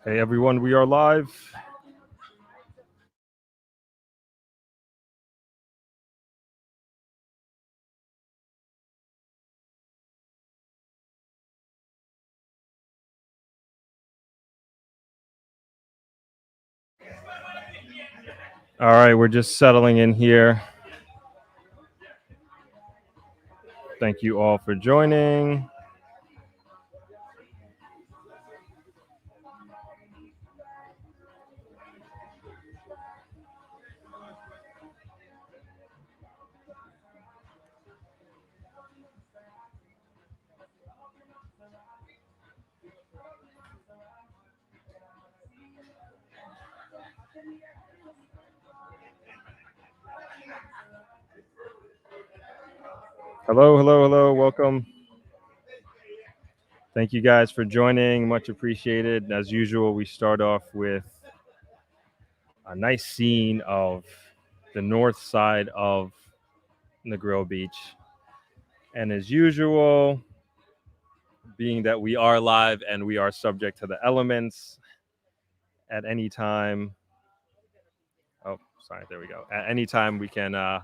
Hey everyone, we are live. All right, we're just settling in here. Thank you all for joining. Hello. Welcome. Thank you guys for joining. Much appreciated. As usual, we start off with a nice scene of the north side of Negril Beach. And as usual, being that we are live and we are subject to the elements at any time. Oh, sorry, there we go. At any time, we can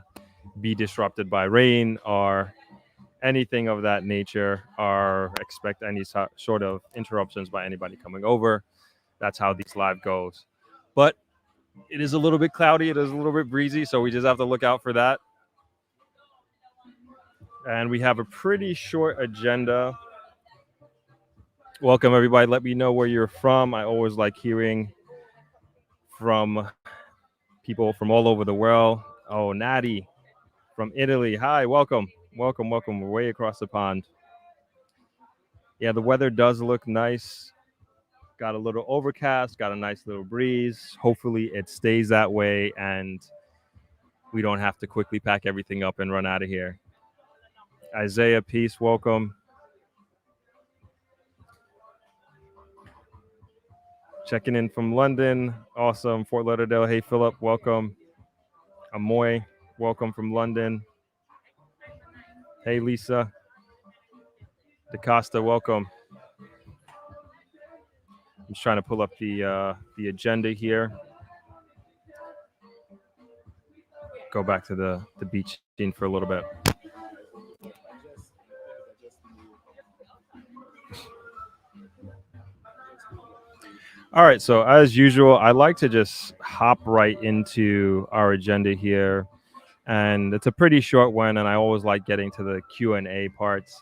be disrupted by rain or anything of that nature, or expect any sort of interruptions by anybody coming over. That's how these live goes. But it is a little bit cloudy. It is a little bit breezy, so we just have to look out for that. And we have a pretty short agenda. Welcome, everybody. Let me know where you're from. I always like hearing from people from all over the world. Oh, Natty from Italy. Hi, welcome. Welcome. We're way across the pond. Yeah, the weather does look nice. Got a little overcast, got a nice little breeze. Hopefully it stays that way and we don't have to quickly pack everything up and run out of here. Isaiah, peace, welcome. Checking in from London. Awesome. Fort Lauderdale. Hey, Philip, welcome. Amoy, welcome from London. Hey, Lisa. DaCosta, welcome. I'm just trying to pull up the agenda here. Go back to the beach scene for a little bit. All right, so as usual, I like to just hop right into our agenda here, and it's a pretty short one, and I always like getting to the Q&A parts.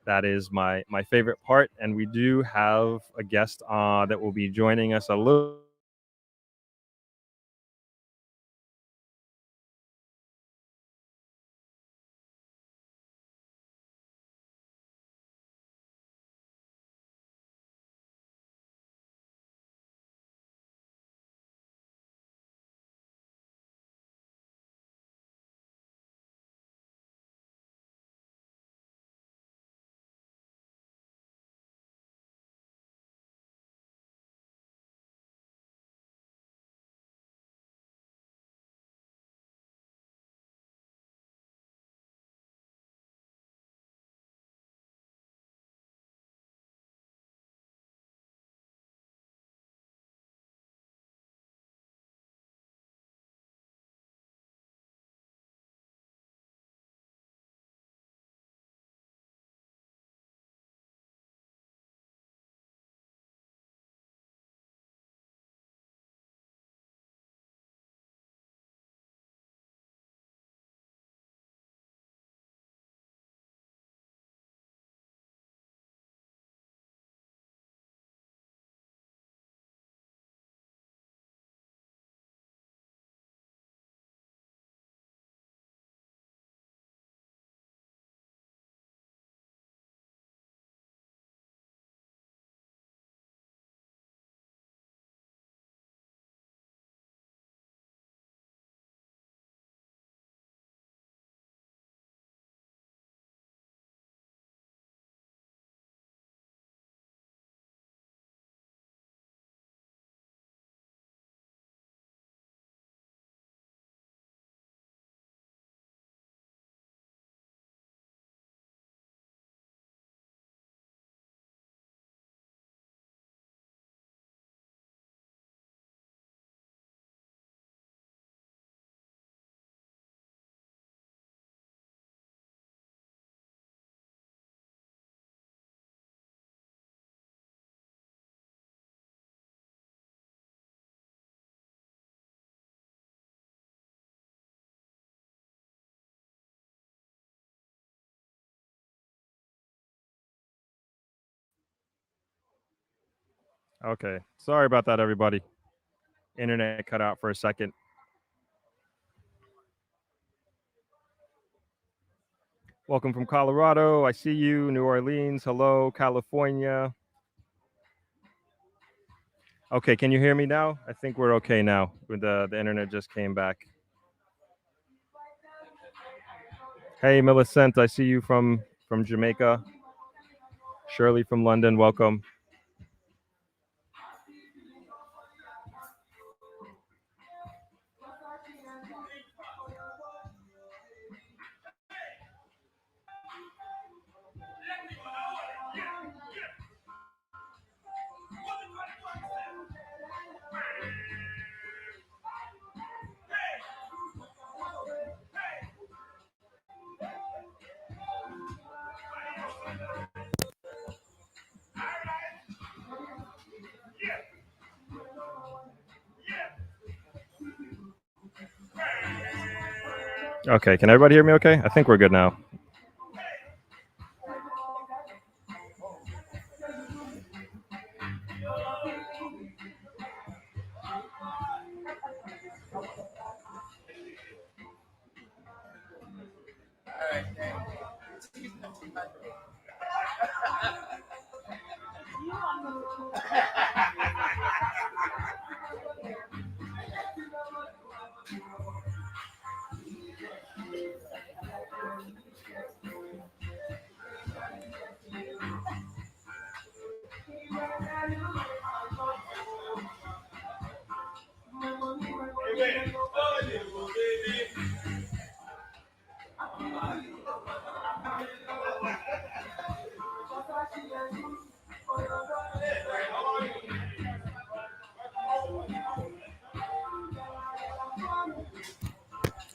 That is my favorite part, and we do have a guest that will be joining us a little Okay. Sorry about that, everybody. Internet cut out for a second. Welcome from Colorado. I see you. New Orleans. Hello, California. Okay, can you hear me now? I think we're okay now. With the internet just came back. Hey, Millicent, I see you from Jamaica. Shirley from London, welcome. Okay, can everybody hear me okay? I think we're good now.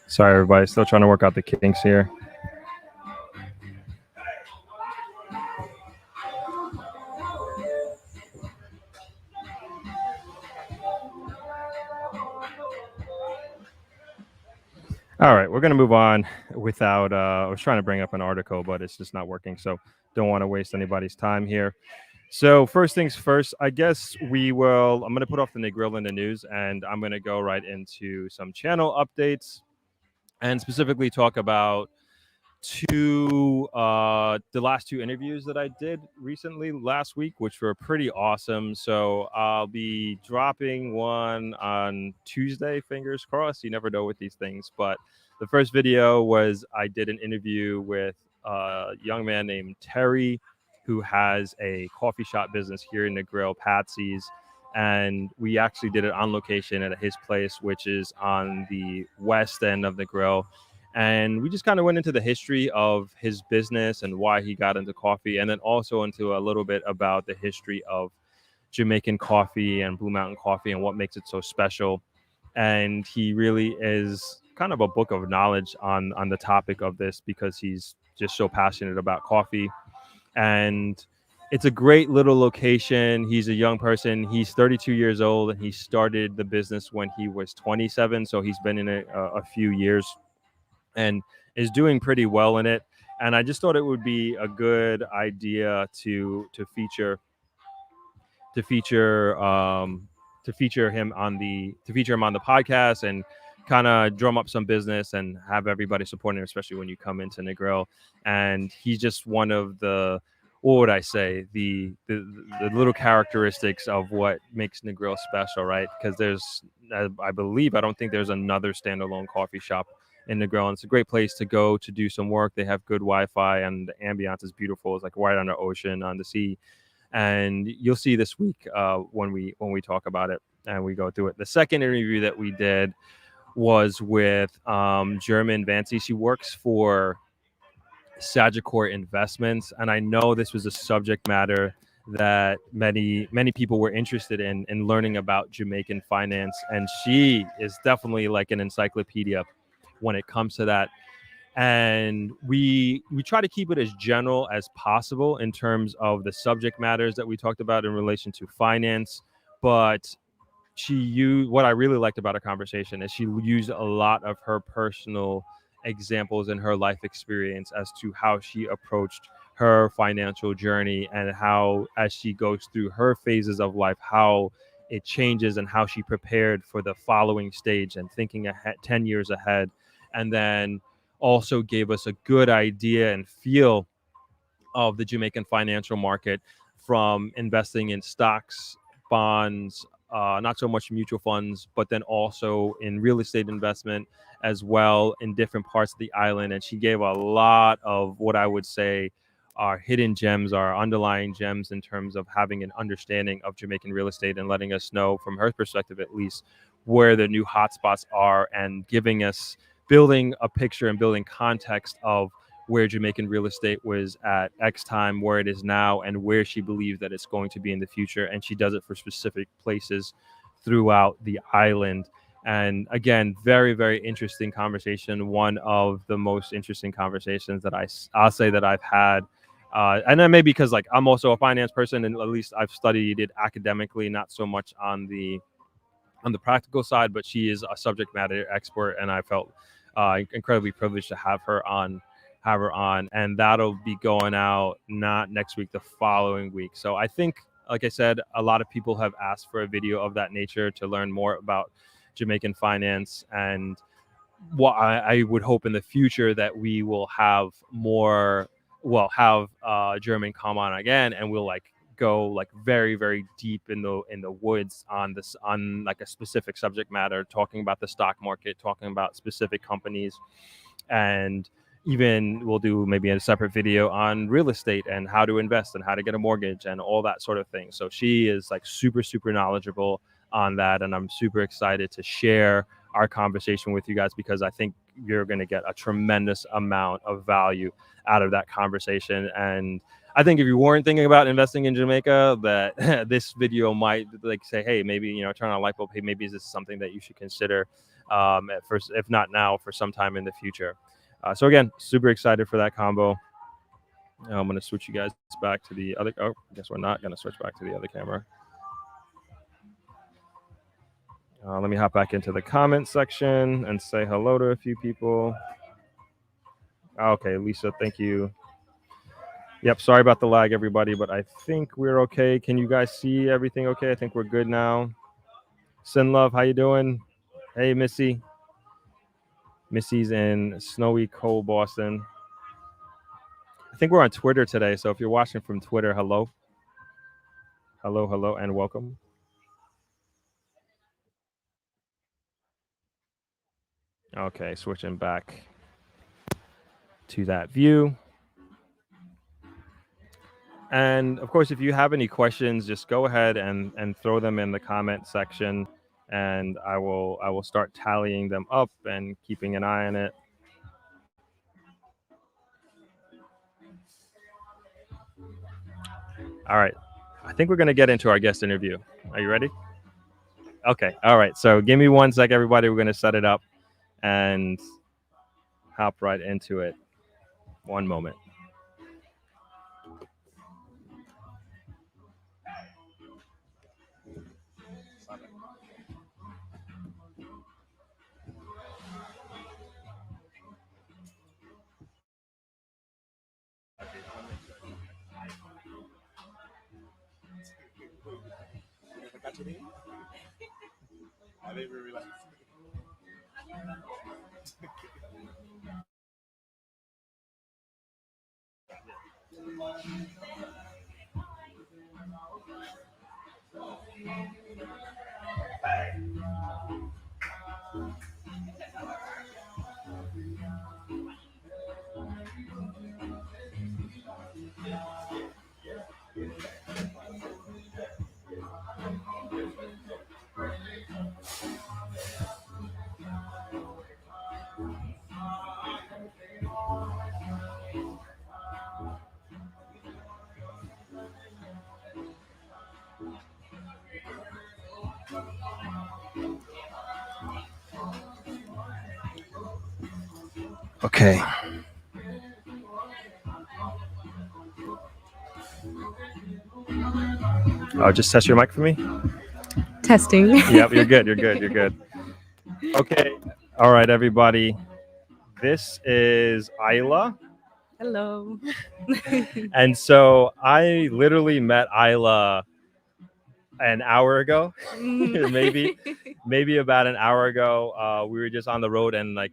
Sorry, everybody. Still trying to work out the kinks here. All right, we're going to move on without. I was trying to bring up an article, but it's just not working. So don't want to waste anybody's time here. So first things first, I guess we will. I'm going to put off the Negril in the news, and I'm going to go right into some channel updates, and specifically talk about the last two interviews that I did recently last week, which were pretty awesome. So I'll be dropping one on Tuesday, fingers crossed. You never know with these things. But the first video was I did an interview with a young man named Terry, who has a coffee shop business here in Negril, Patsy's. And we actually did it on location at his place, which is on the west end of Negril. And we just kind of went into the history of his business and why he got into coffee, and then also into a little bit about the history of Jamaican coffee and Blue Mountain coffee and what makes it so special. And he really is kind of a book of knowledge on the topic of this, because he's just so passionate about coffee. And it's a great little location. He's a young person. He's 32 years old, and he started the business when he was 27. So he's been in it a few years and is doing pretty well in it. And I just thought it would be a good idea to feature him on the podcast, and kind of drum up some business and have everybody supporting him, especially when you come into Negril. And he's just one of the, what would I say, the little characteristics of what makes Negril special, right? Because I don't think there's another standalone coffee shop in Negril, and it's a great place to go to do some work. They have good Wi-Fi, and the ambiance is beautiful. It's like right on the ocean, on the sea. And you'll see this week when we talk about it and we go through it. The second interview that we did was with German Vancy. She works for Sagicor Investments, and I know this was a subject matter that many people were interested in learning about Jamaican finance, and she is definitely like an encyclopedia when it comes to that. And we try to keep it as general as possible in terms of the subject matters that we talked about in relation to finance. But what I really liked about our conversation is she used a lot of her personal examples and her life experience as to how she approached her financial journey and how, as she goes through her phases of life, how it changes and how she prepared for the following stage and thinking ahead 10 years ahead. And then also gave us a good idea and feel of the Jamaican financial market, from investing in stocks, bonds, not so much mutual funds, but then also in real estate investment as well in different parts of the island. And she gave a lot of what I would say are hidden gems, are underlying gems in terms of having an understanding of Jamaican real estate and letting us know, from her perspective at least, where the new hotspots are, and giving us, building a picture and building context of where Jamaican real estate was at X time, where it is now, and where she believes that it's going to be in the future. And she does it for specific places throughout the island. And again, very, very interesting conversation. One of the most interesting conversations that I'll say that I've had. And then maybe because like I'm also a finance person, and at least I've studied it academically, not so much on the practical side, but she is a subject matter expert, and I felt incredibly privileged to have her on, and that'll be going out not next week, the following week. So I think, like I said, a lot of people have asked for a video of that nature to learn more about Jamaican finance, and what I would hope in the future that we will have more, have German come on again, and we'll like go like very, very deep in the woods on this, on like a specific subject matter, talking about the stock market, talking about specific companies, and even we'll do maybe a separate video on real estate and how to invest and how to get a mortgage and all that sort of thing. So she is like super, super knowledgeable on that, and I'm super excited to share our conversation with you guys, because I think you're going to get a tremendous amount of value out of that conversation. And I think if you weren't thinking about investing in Jamaica, that this video might like say, hey, maybe, you know, turn on a light bulb. Hey, maybe this is something that you should consider at first, if not now, for some time in the future. So again, super excited for that combo. I'm going to switch you guys back to the other. Oh, I guess we're not going to switch back to the other camera. Let me hop back into the comment section and say hello to a few people. Okay, Lisa, thank you. Yep, sorry about the lag, everybody, but I think we're okay. Can you guys see everything okay? I think we're good now. Sin Love, how you doing? Hey, Missy. Missy's in snowy, cold Boston. I think we're on Twitter today, so if you're watching from Twitter, hello. Hello, hello, and welcome. Okay, switching back to that view. And of course, if you have any questions, just go ahead and throw them in the comment section, and I will start tallying them up and keeping an eye on it. All right, I think we're going to get into our guest interview. Are you ready? Okay. All right. So give me 1 sec, everybody. We're going to set it up and hop right into it. One moment. Okay. Just test your mic for me. Testing. Yep, you're good. You're good. You're good. Okay. All right, everybody. This is Isla. Hello. And so I literally met Isla an hour ago, maybe Mm. maybe about an hour ago. We were just on the road and like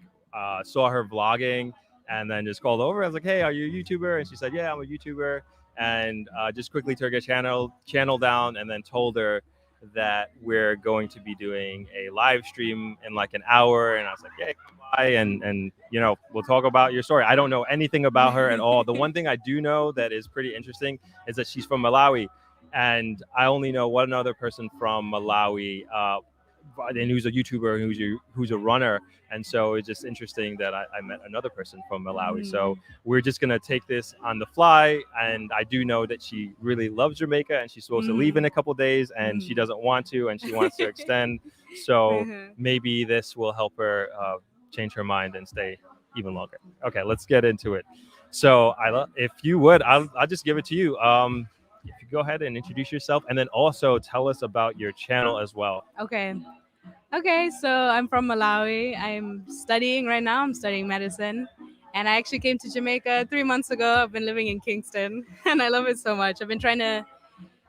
saw her vlogging, and then just called over. I was like, "Hey, are you a YouTuber?" And she said, "Yeah, I'm a YouTuber." And just quickly took a channel down, and then told her that we're going to be doing a live stream in like an hour. And I was like, "Yeah, come by, and we'll talk about your story." I don't know anything about her at all. The one thing I do know that is pretty interesting is that she's from Malawi, and I only know one other person from Malawi, and who's a YouTuber, who's a runner. And so it's just interesting that I met another person from Malawi. So we're just gonna take this on the fly, and I do know that she really loves Jamaica, and she's supposed to leave in a couple days, and she doesn't want to, and she wants to extend. So maybe this will help her change her mind and stay even longer. Okay, let's get into it. So Isla, if you would, I'll just give it to you. If you go ahead and introduce yourself, and then also tell us about your channel as well. Okay. Okay, so I'm from Malawi. I'm studying right now. I'm studying medicine. And I actually came to Jamaica 3 months ago. I've been living in Kingston and I love it so much. I've been trying to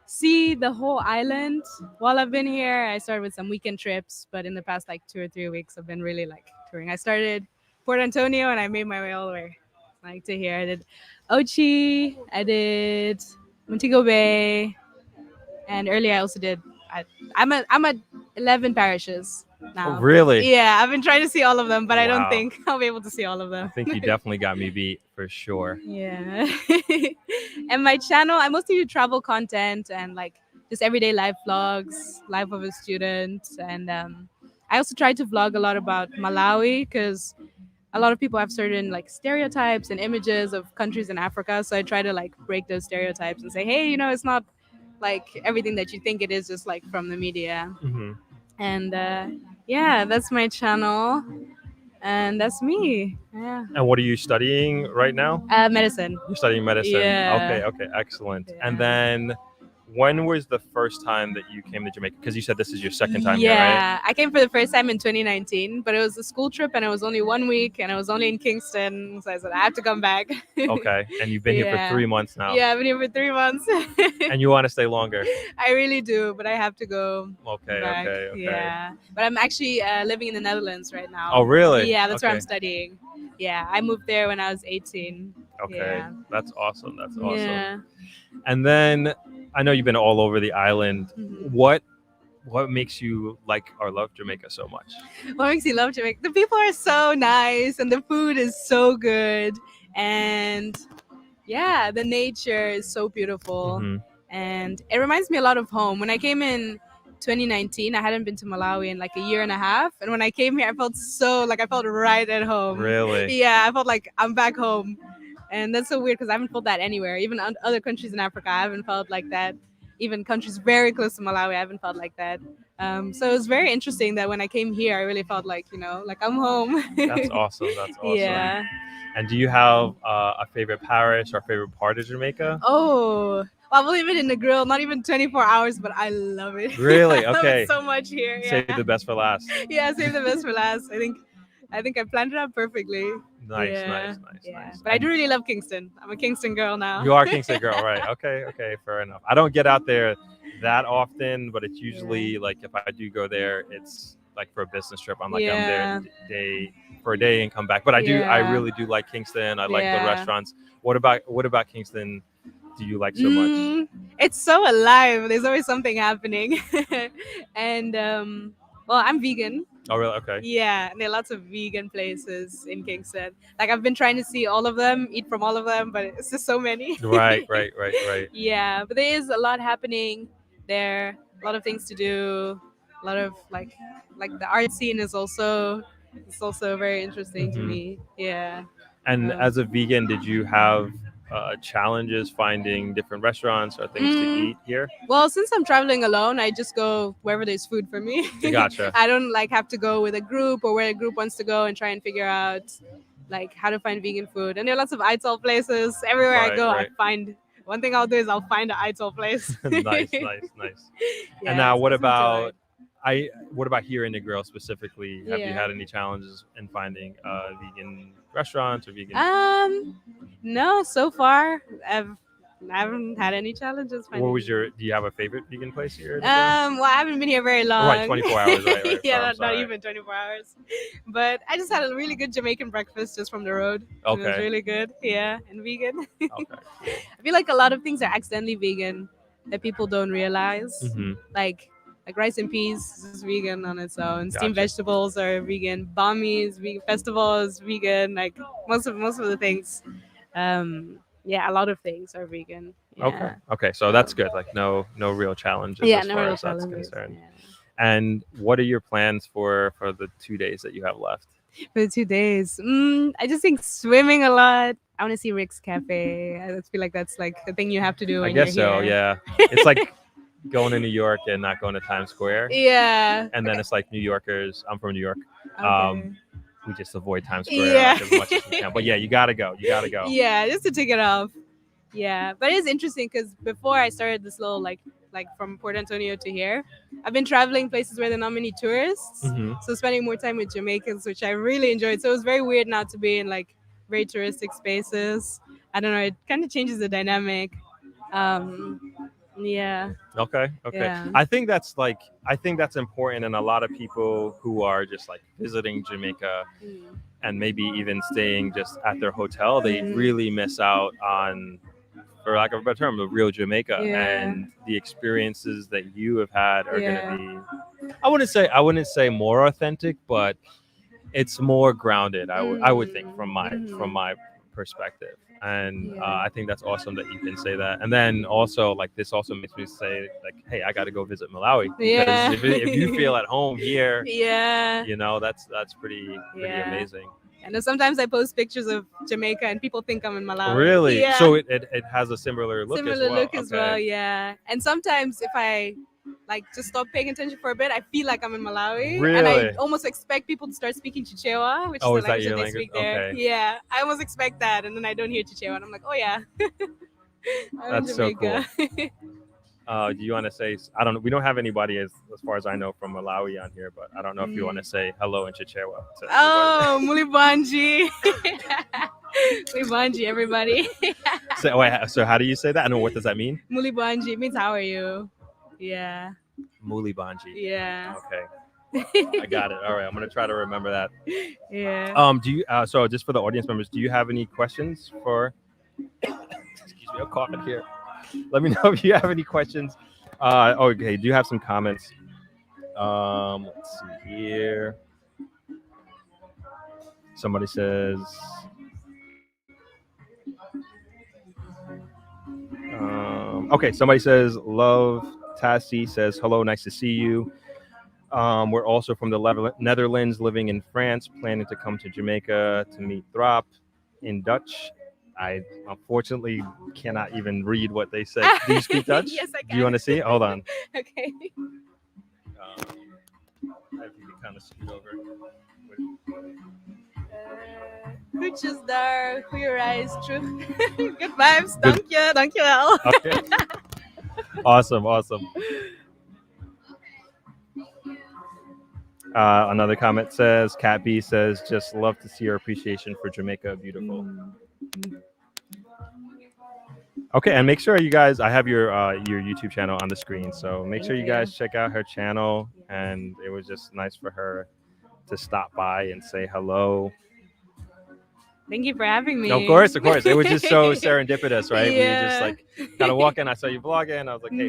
see the whole island while I've been here. I started with some weekend trips, but in the past like 2 or 3 weeks, I've been really like touring. I started Port Antonio and I made my way all the way like to here. I did Ochi, I did Montego Bay, and earlier I also did. I, I'm at 11 parishes Oh, now. really? Yeah, I've been trying to see all of them, but I don't Wow. think I'll be able to see all of I them. think you definitely got me beat for sure. Yeah. And my channel, I mostly do travel content and like just everyday life vlogs, life of a student, and I also try to vlog a lot about Malawi because a lot of people have certain like stereotypes and images of countries in Africa. So I try to like break those stereotypes and say, hey, it's not like everything that you think it is, just like from the media. Mm-hmm. And yeah, that's my channel, and that's me. Yeah. And what are you studying right now? Medicine. You're studying medicine. Yeah. Okay, excellent. Yeah. And then when was the first time that you came to Jamaica? Because you said this is your second time here, right? Yeah, I came for the first time in 2019, but it was a school trip and it was only 1 week and I was only in Kingston. So I said, I have to come back. Okay, and you've been here for 3 months now. Yeah, I've been here for 3 months. And you want to stay longer? I really do, but I have to go Okay, back. okay. Yeah, but I'm actually living in the Netherlands right now. Oh, really? Yeah, that's where I'm Okay. studying. Yeah, I moved there when I was 18. Okay, Yeah. that's awesome. That's awesome. Yeah. And then I know you've been all over the island. Mhm. What makes you like or love Jamaica so much? What makes you love Jamaica? The people are so nice and the food is so good. And yeah, the nature is so beautiful. Mhm. And it reminds me a lot of home. When I came in 2019, I hadn't been to Malawi in like a year and a half. And when I came here, I felt right at home. Really? Yeah, I felt like I'm back home. And that's so weird because I haven't felt that anywhere. Even other countries in Africa, I haven't felt like that. Even countries very close to Malawi, I haven't felt like that. So it was very interesting that when I came here, I really felt like, like I'm home. That's awesome. That's awesome. Yeah. And do you have a favorite parish or favorite part of Jamaica? Oh, well, I believe it in Negril, not even 24 hours, but I love it. Really? I love Okay. it so much here. Yeah. Save the best for last. Yeah, save the best for last. I think I planned it out perfectly. Nice, Yeah. nice. Yeah. But I do really love Kingston. I'm a Kingston girl now. You are a Kingston girl, right? Okay, fair enough. I don't get out there that often, but it's usually like if I do go there, it's like for a business trip. I'm there for a day and come back. But I really do like Kingston. I like the restaurants. What about Kingston do you like so much? It's so alive. There's always something happening. And well, I'm vegan. Oh, really? Okay. Yeah, and there are lots of vegan places in Kingston. Like I've been trying to see all of them, eat from all of them, but it's just so many. Right. Yeah, but there is a lot happening there. A lot of things to do. A lot of like the art scene is also very interesting to me. Yeah. And as a vegan, did you have challenges finding different restaurants or things to eat here? Well, since I'm traveling alone, I just go wherever there's food for me. Gotcha. I don't like have to go with a group or where a group wants to go and try and figure out like how to find vegan food. And there are lots of Itol places. Everywhere I go, I find one thing I'll do is I'll find an Itol place. Nice. Yeah, And now so what that's what about here in Negril specifically? Have you Yeah. had any challenges in finding vegan restaurants or vegan? No, so far I haven't had any challenges. What was do you have a favorite vegan place here? Well, I haven't been here very long. Right, 24 hours, right. Yeah, not even 24 hours. But I just had a really good Jamaican breakfast just from the road. Okay. It was really good. Yeah, and vegan. Okay. I feel like a lot of things are accidentally vegan that people don't realize. Mm-hmm. Like rice and peas is vegan on its own. Steamed Gotcha. vegetables are vegan. Bami is vegan. Festival is vegan. Like most of the things. Yeah, a lot of things are vegan. Yeah. Okay. So that's good. Like no real challenges Yeah, as no far real as that's challenges. concerned. Yeah. And what are your plans for the 2 days that you have left? For the 2 days, I just think swimming a lot. I want to see Rick's Cafe. I just feel like that's like the thing you have to do. I When guess you're so. here. Yeah. It's like going to New York and not going to Times Square. Yeah. And then it's like New Yorkers. I'm from New York. Okay. We just avoid Times Square Yeah. like, as much as we can. But yeah, you gotta go. Yeah, just to take it off. Yeah, but it's interesting because before I started this little like from Port Antonio to here, I've been traveling places where there are not many tourists. Mm-hmm. So spending more time with Jamaicans, which I really enjoyed. So it was very weird not to be in like very touristic spaces. I don't know. It kind of changes the dynamic. Yeah. Okay. Yeah. I think that's important, and a lot of people who are just like visiting Jamaica and maybe even staying just at their hotel, they really miss out on, for lack of a better term, the real Jamaica. Yeah. And the experiences that you have had are going to be, I wouldn't say more authentic, but it's more grounded. I would think from my perspective. And I think that's awesome that you can say that. And then also, like, this also makes me say, like, hey, I got to go visit Malawi. Yeah. Because if you feel at home here, Yeah. you know, that's pretty amazing. And sometimes I post pictures of Jamaica and people think I'm in Malawi. Really? Yeah. So it has a similar look as well. Yeah. And sometimes if I like just stop paying attention for a bit, I feel like I'm in Malawi. Really? And I almost expect people to start speaking Chichewa, which is the language your that they language? speak there. Okay. Yeah. I almost expect that, and then I don't hear Chichewa, and I'm like, oh yeah. I'm That's in so Jamaica. Do you want to say? I don't know. We don't have anybody as far as I know from Malawi on here, but I don't know if you want to say hello in Chichewa. Oh, Mulibanji. Mulibanji, everybody. So how do you say that? I don't know. What does that mean? Mulibanji means how are you? Yeah. Mulibanji. Yeah. Okay. I got it. All right. I'm gonna try to remember that. Yeah. Do you? So just for the audience members, do you have any questions for? Excuse me, I'm coughing here. Let me know if you have any questions. Okay. Do you have some comments? Let's see here. Somebody says. Okay. Somebody says love. Tassie says hello. Nice to see you. We're also from the Netherlands, living in France, planning to come to Jamaica to meet Throp in Dutch. I unfortunately cannot even read what they say. Do you speak Dutch? Yes, I can. Do you want to see? Hold on. Okay. I have to kind of scoot over. Which is there? Queer eyes, true. Good vibes. Thank you, well. Okay. Awesome. Another comment says, Cat B says, just love to see your appreciation for Jamaica. Beautiful. Okay, and make sure you guys, I have your YouTube channel on the screen, so make sure you guys check out her channel. And it was just nice for her to stop by and say hello. Thank you for having me. Of course. It was just so serendipitous, right? Yeah. We were just like kind of walking. I saw you vlogging. I was like, hey,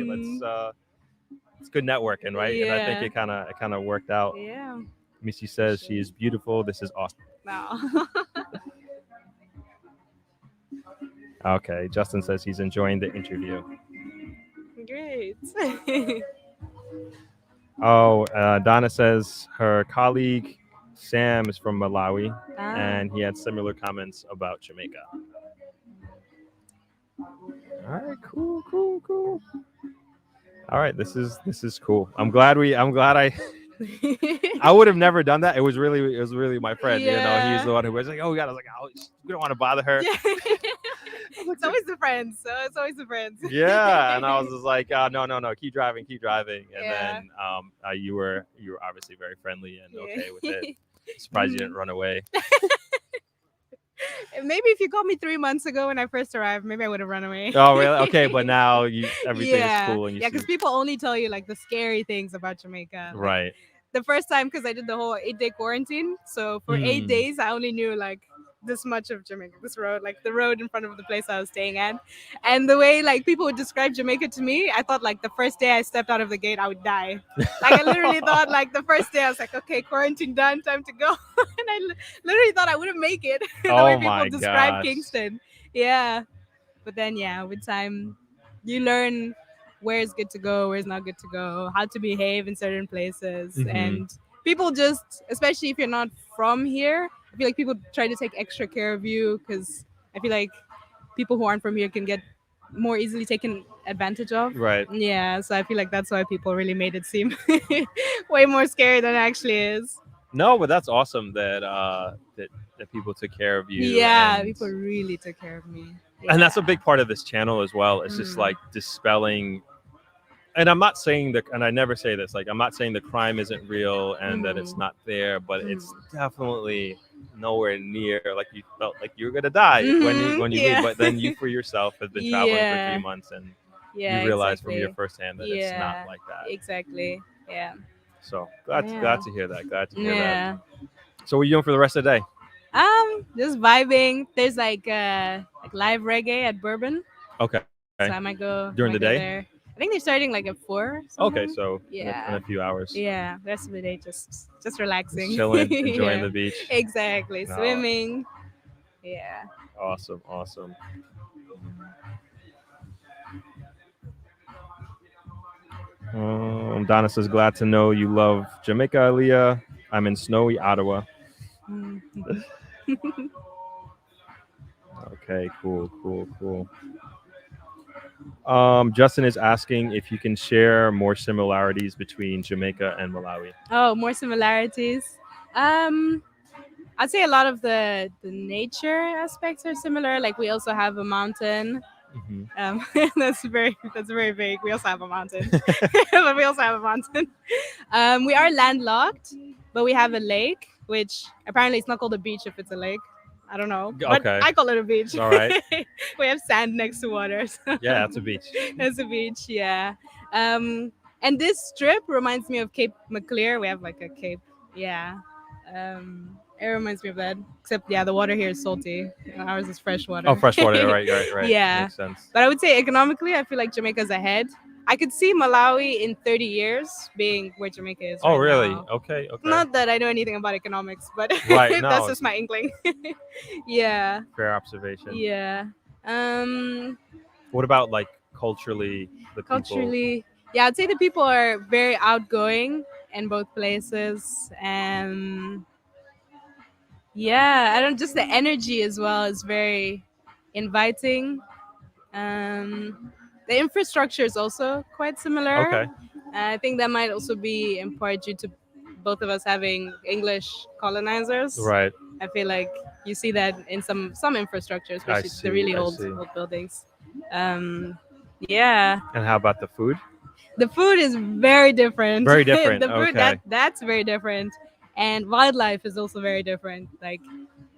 it's good networking, right? Yeah. And I think it kind of worked out. Yeah. Missy says she is beautiful. This is awesome. Wow. Okay. Justin says he's enjoying the interview. Great. Donna says her colleague Sam is from Malawi, and he had similar comments about Jamaica. All right, cool. All right, this is cool. I'm glad I would have never done that. It was really my friend. Yeah. You know, he's the one who was like, oh, God. I was like, oh, we don't want to bother her. Yeah. It's always the friends. Yeah, and I was just like, no, keep driving. And then you were obviously very friendly and okay with it. Surprised you didn't run away. Maybe if you called me 3 months ago when I first arrived, maybe I would have run away. Oh, really? Okay, but now everything is Yeah, cool and you yeah, see. because people only tell you like the scary things about Jamaica. Like Right. the first time, because I did the whole 8 day quarantine. So for eight Mm. days, I only knew like this much of Jamaica, this road, like the road in front of the place I was staying at. And the way like people would describe Jamaica to me, I thought like the first day I stepped out of the gate, I would die. Like I literally thought like the first day I was like, okay, quarantine done, time to go. And I literally thought I wouldn't make it. The way Oh people my describe gosh. Kingston. Yeah. But then yeah, with time you learn where it's good to go, where it's not good to go, how to behave in certain places. Hmm. And people just, especially if you're not from here, I feel like people try to take extra care of you because I feel like people who aren't from here can get more easily taken advantage of. Right. Yeah, so I feel like that's why people really made it seem way more scary than it actually is. No, but that's awesome that that people took care of you, Yeah, people really took care of me. and that's a Yeah. big part of this channel as well. It's just Mm. like dispelling. And I'm not saying that, and I never say this. Like, I'm not saying the crime isn't real and that it's Mhm. not there, but it's Mhm. definitely nowhere near like you felt like you were gonna die Mhm, when you leave. yeah. But then you for yourself have been traveling for Yeah. 3 months and you Yeah, realize from your exactly. firsthand that it's not Yeah, like that. exactly. Yeah. So Yeah. glad to hear that. Glad to hear that. Yeah. So what are you doing for the rest of the day? Just vibing. There's like live reggae at Bourbon, Okay. so During the might go day? there. I think they're starting like at 4 or Okay, something. so in Yeah. a few hours. Yeah. The rest of the day just Just relaxing. chilling, enjoying Yeah. the beach. Exactly. No, Swimming. Yeah. awesome, awesome. Donna says, glad to know you love Jamaica, Aaliyah. I'm in snowy Ottawa. Mm. Okay, cool, cool, cool. Justin is asking if you can share more similarities between Jamaica and Malawi. Oh, more similarities. Um, I'd say a lot of the nature aspects are similar. Like we also have a mountain. Hmm. That's very vague. We also have a mountain, but we also have a mountain. We are landlocked, but we have a lake, which apparently it's not called a beach if it's a lake. I don't know, but Okay, I call it a beach. all right. We have sand next to water. So Yeah, that's a beach. it's a beach, yeah. And this strip reminds me of Cape Maclear. We have like a cape, yeah. It reminds me of that. Except, yeah, the water here is salty. Ours is fresh water. Oh, freshwater. Right, right, right. Yeah. Makes sense. But I would say economically, I feel like Jamaica's ahead. I could see Malawi in 30 years being where Jamaica is. Oh, right really? now. Okay, okay. Not that I know anything about economics, but Right, no. that's just my inkling. Yeah. Fair observation. Yeah. Um, What about like culturally, the people? Culturally, yeah, I'd say the people are very outgoing in both places. Yeah, I don't just the energy as well is very inviting. The infrastructure is also quite similar. Okay. I think that might also be in part due to both of us having English colonizers. Right. I feel like you see that in some infrastructure, especially see, the really I old see. old buildings. Yeah, And how about the food? the food is very different. Very different, The food okay. that's very different, and wildlife is also very different. Like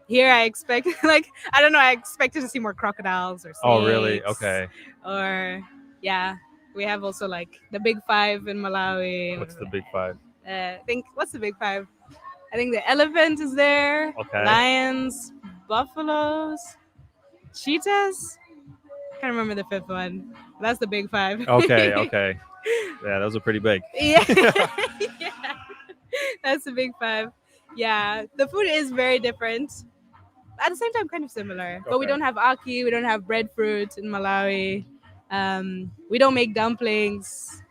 here, I expect like I don't know, I expected to see more crocodiles or snakes. Oh, really? Okay. Or yeah, we have also like the Big Five in Malawi. What's the big five? I think what's the Big Five? I think the elephant is there. Okay. Lions, buffaloes, cheetahs. Can't remember the fifth one. That's the Big Five. Okay, okay. Yeah, those are pretty big. Yeah. Yeah. That's the Big Five. Yeah, the food is very different. At the same time, kind of similar. But we Okay. don't have aki. We don't have breadfruit in Malawi. We don't make dumplings.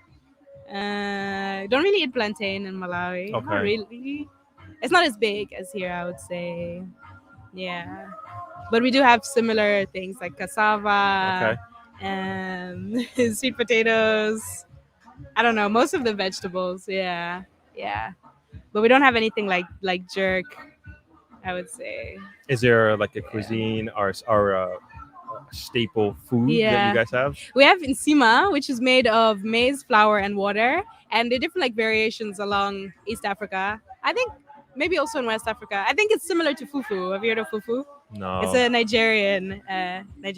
Don't really eat plantain in Malawi. Not Okay. really. It's not as big as here, I would say. Yeah, but we do have similar things like cassava, sweet potatoes. I don't know, most of the vegetables. Yeah, yeah, but we don't have anything like jerk, I would say. Is there like a cuisine or a staple food that Yeah. you guys have? We have insima, which is made of maize flour and water, and there are different like variations along East Africa. I think maybe also in West Africa. I think it's similar to fufu. Have you heard of fufu? It's No. a Nigerian.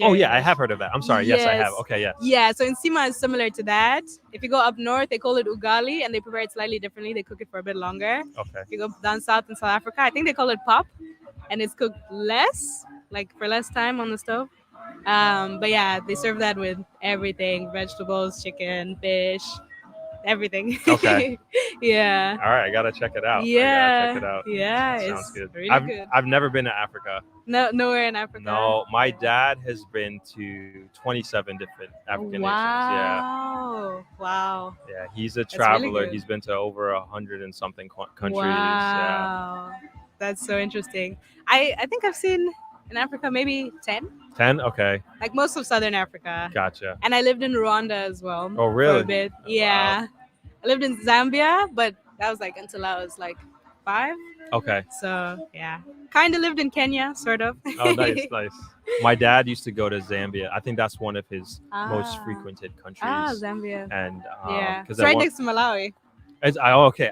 Oh yeah, I Dish. have heard of that. I'm sorry. Yes, I have. Yes. Okay, yes. Yeah, so in Sima is similar to that. If you go up north, they call it Ugali and they prepare it slightly differently. They cook it for a bit longer. Okay. If you go down south in South Africa, I think they call it pop and it's cooked less, like for less time on the stove. But yeah, they serve that with everything: vegetables, chicken, fish, everything. Okay. Yeah. All right, I gotta check it out. I gotta check Yeah. it out. Yeah. Sounds It's good. really I've good. I've never been to Africa. No, nowhere in Africa. No, my dad has been to 27 different African nations. Yeah. Wow. Wow. Yeah, he's a really traveler. good. He's been to over 100 and something countries. Yeah. Wow. That's so interesting. I think I've seen in Africa maybe 10, 10? Okay. like most of Southern Africa. Gotcha. And I lived in Rwanda as well. Oh, For really? a bit. Wow. Yeah. I lived in Zambia, but that was like until I was like 5. Okay. So yeah. Kind of lived in Kenya, sort of. Oh, nice, nice. My dad used to go to Zambia. I think that's one of his most Ah. frequented countries. Zambia. And Yeah. 'cause It's right next to Malawi. okay.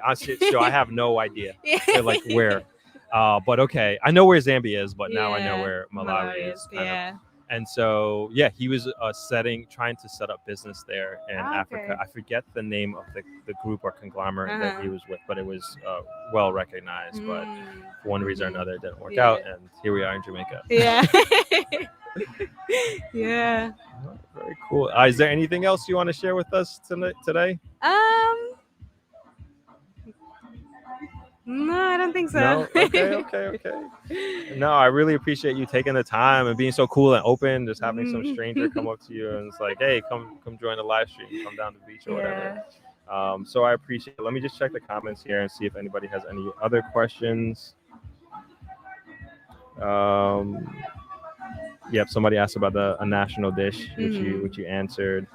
So I have no idea like where. But okay, I know where Zambia is, but now I know Yeah, where Malawi is. kind of. Yeah. And so yeah, he was trying to set up business there in Africa. Okay. I forget the name of the group or conglomerate that Uh-huh. he was with, but it was well recognized. But Mm. for one reason or another, it didn't work Yeah. out, and here we are in Jamaica. Yeah. Yeah. Very cool. Is there anything else you want to share with us today? No, I don't think so. No? Okay. No, I really appreciate you taking the time and being so cool and open, just having some stranger come up to you and it's like, hey, come join the live stream, come down to the beach or whatever. So I appreciate it. Let me just check the comments here and see if anybody has any other questions. Yep, somebody asked about a national dish, which you answered.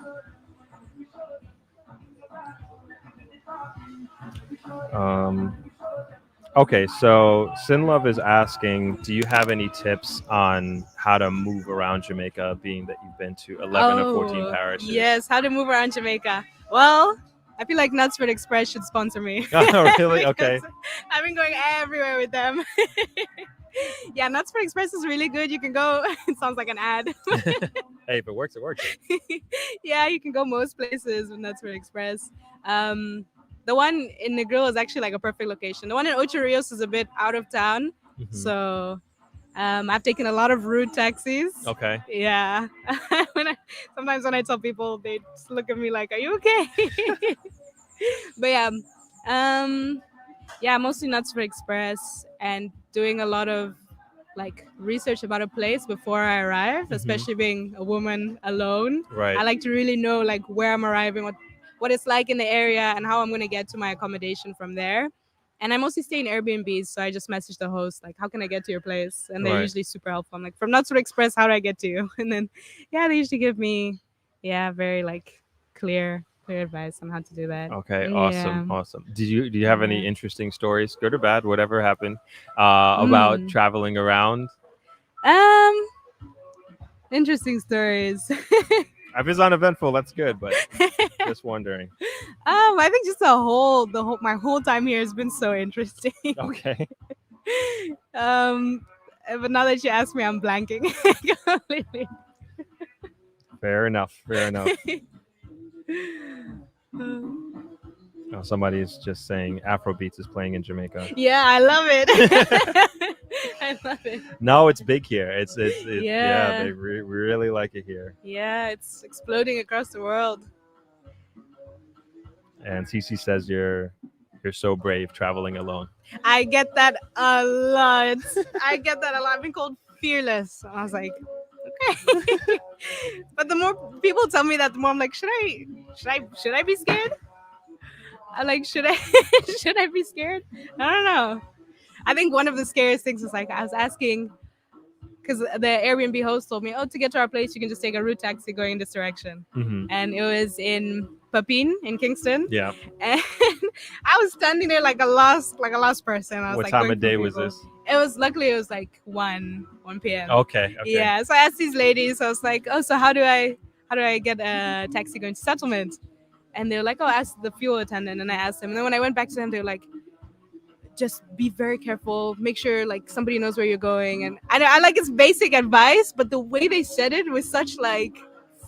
Okay, so Sinlove is asking, do you have any tips on how to move around Jamaica, being that you've been to 11 or 14 parishes? Yes, how to move around Jamaica. Well, I feel like Knutsford Express should sponsor me. Oh, really? Okay. I've been going everywhere with them. Yeah, Knutsford Express is really good. You can go, it sounds like an ad. Hey, if it works, it works. Yeah, you can go most places with Knutsford Express. The one in Negril is actually like a perfect location. The one in Ocho Rios is a bit out of town. So I've taken a lot of route taxis. Okay. Yeah. Sometimes when I tell people, they just look at me like, "Are you okay?" But yeah, mostly Knutsford Express and doing a lot of like research about a place before I arrive, especially being a woman alone. Right. I like to really know like where I'm arriving, what it's like in the area, and how I'm gonna get to my accommodation from there. And I mostly stay in Airbnbs, so I just message the host like, "How can I get to your place?" And they're usually super helpful. I'm like, "From Knutsford Express, how do I get to you?" And then yeah, they usually give me very like clear advice on how to do that. Okay, Yeah. awesome. Do you have any interesting stories, good or bad, whatever happened, about traveling around? Interesting stories. If it's uneventful, that's good, but just wondering. I think just my whole time here has been so interesting. Okay. But now that you ask me, I'm blanking. Completely. Fair enough. Oh, somebody's just saying Afrobeats is playing in Jamaica. Yeah, I love it. I love it. No, it's big here. It's Yeah. they really like it here. Yeah, it's exploding across the world. And Cece says you're so brave traveling alone. I get that a lot. I've been called fearless. And I was like, okay. But the more people tell me that, the more I'm like, should I be scared? I'm like, should I be scared? I don't know. I think one of the scariest things was like I was asking, because the Airbnb host told me, to get to our place, you can just take a route taxi going in this direction. And it was in Papine in Kingston. Yeah. And I was standing there like a lost person. I was What like, time of day was this? It was like 1 p.m. Okay. Yeah. So I asked these ladies, I was like, so how do I get a taxi going to settlement? And they were like, ask the fuel attendant. And I asked them. And then when I went back to them, they were like, just be very careful. Make sure like somebody knows where you're going. And I like it's basic advice, but the way they said it was such like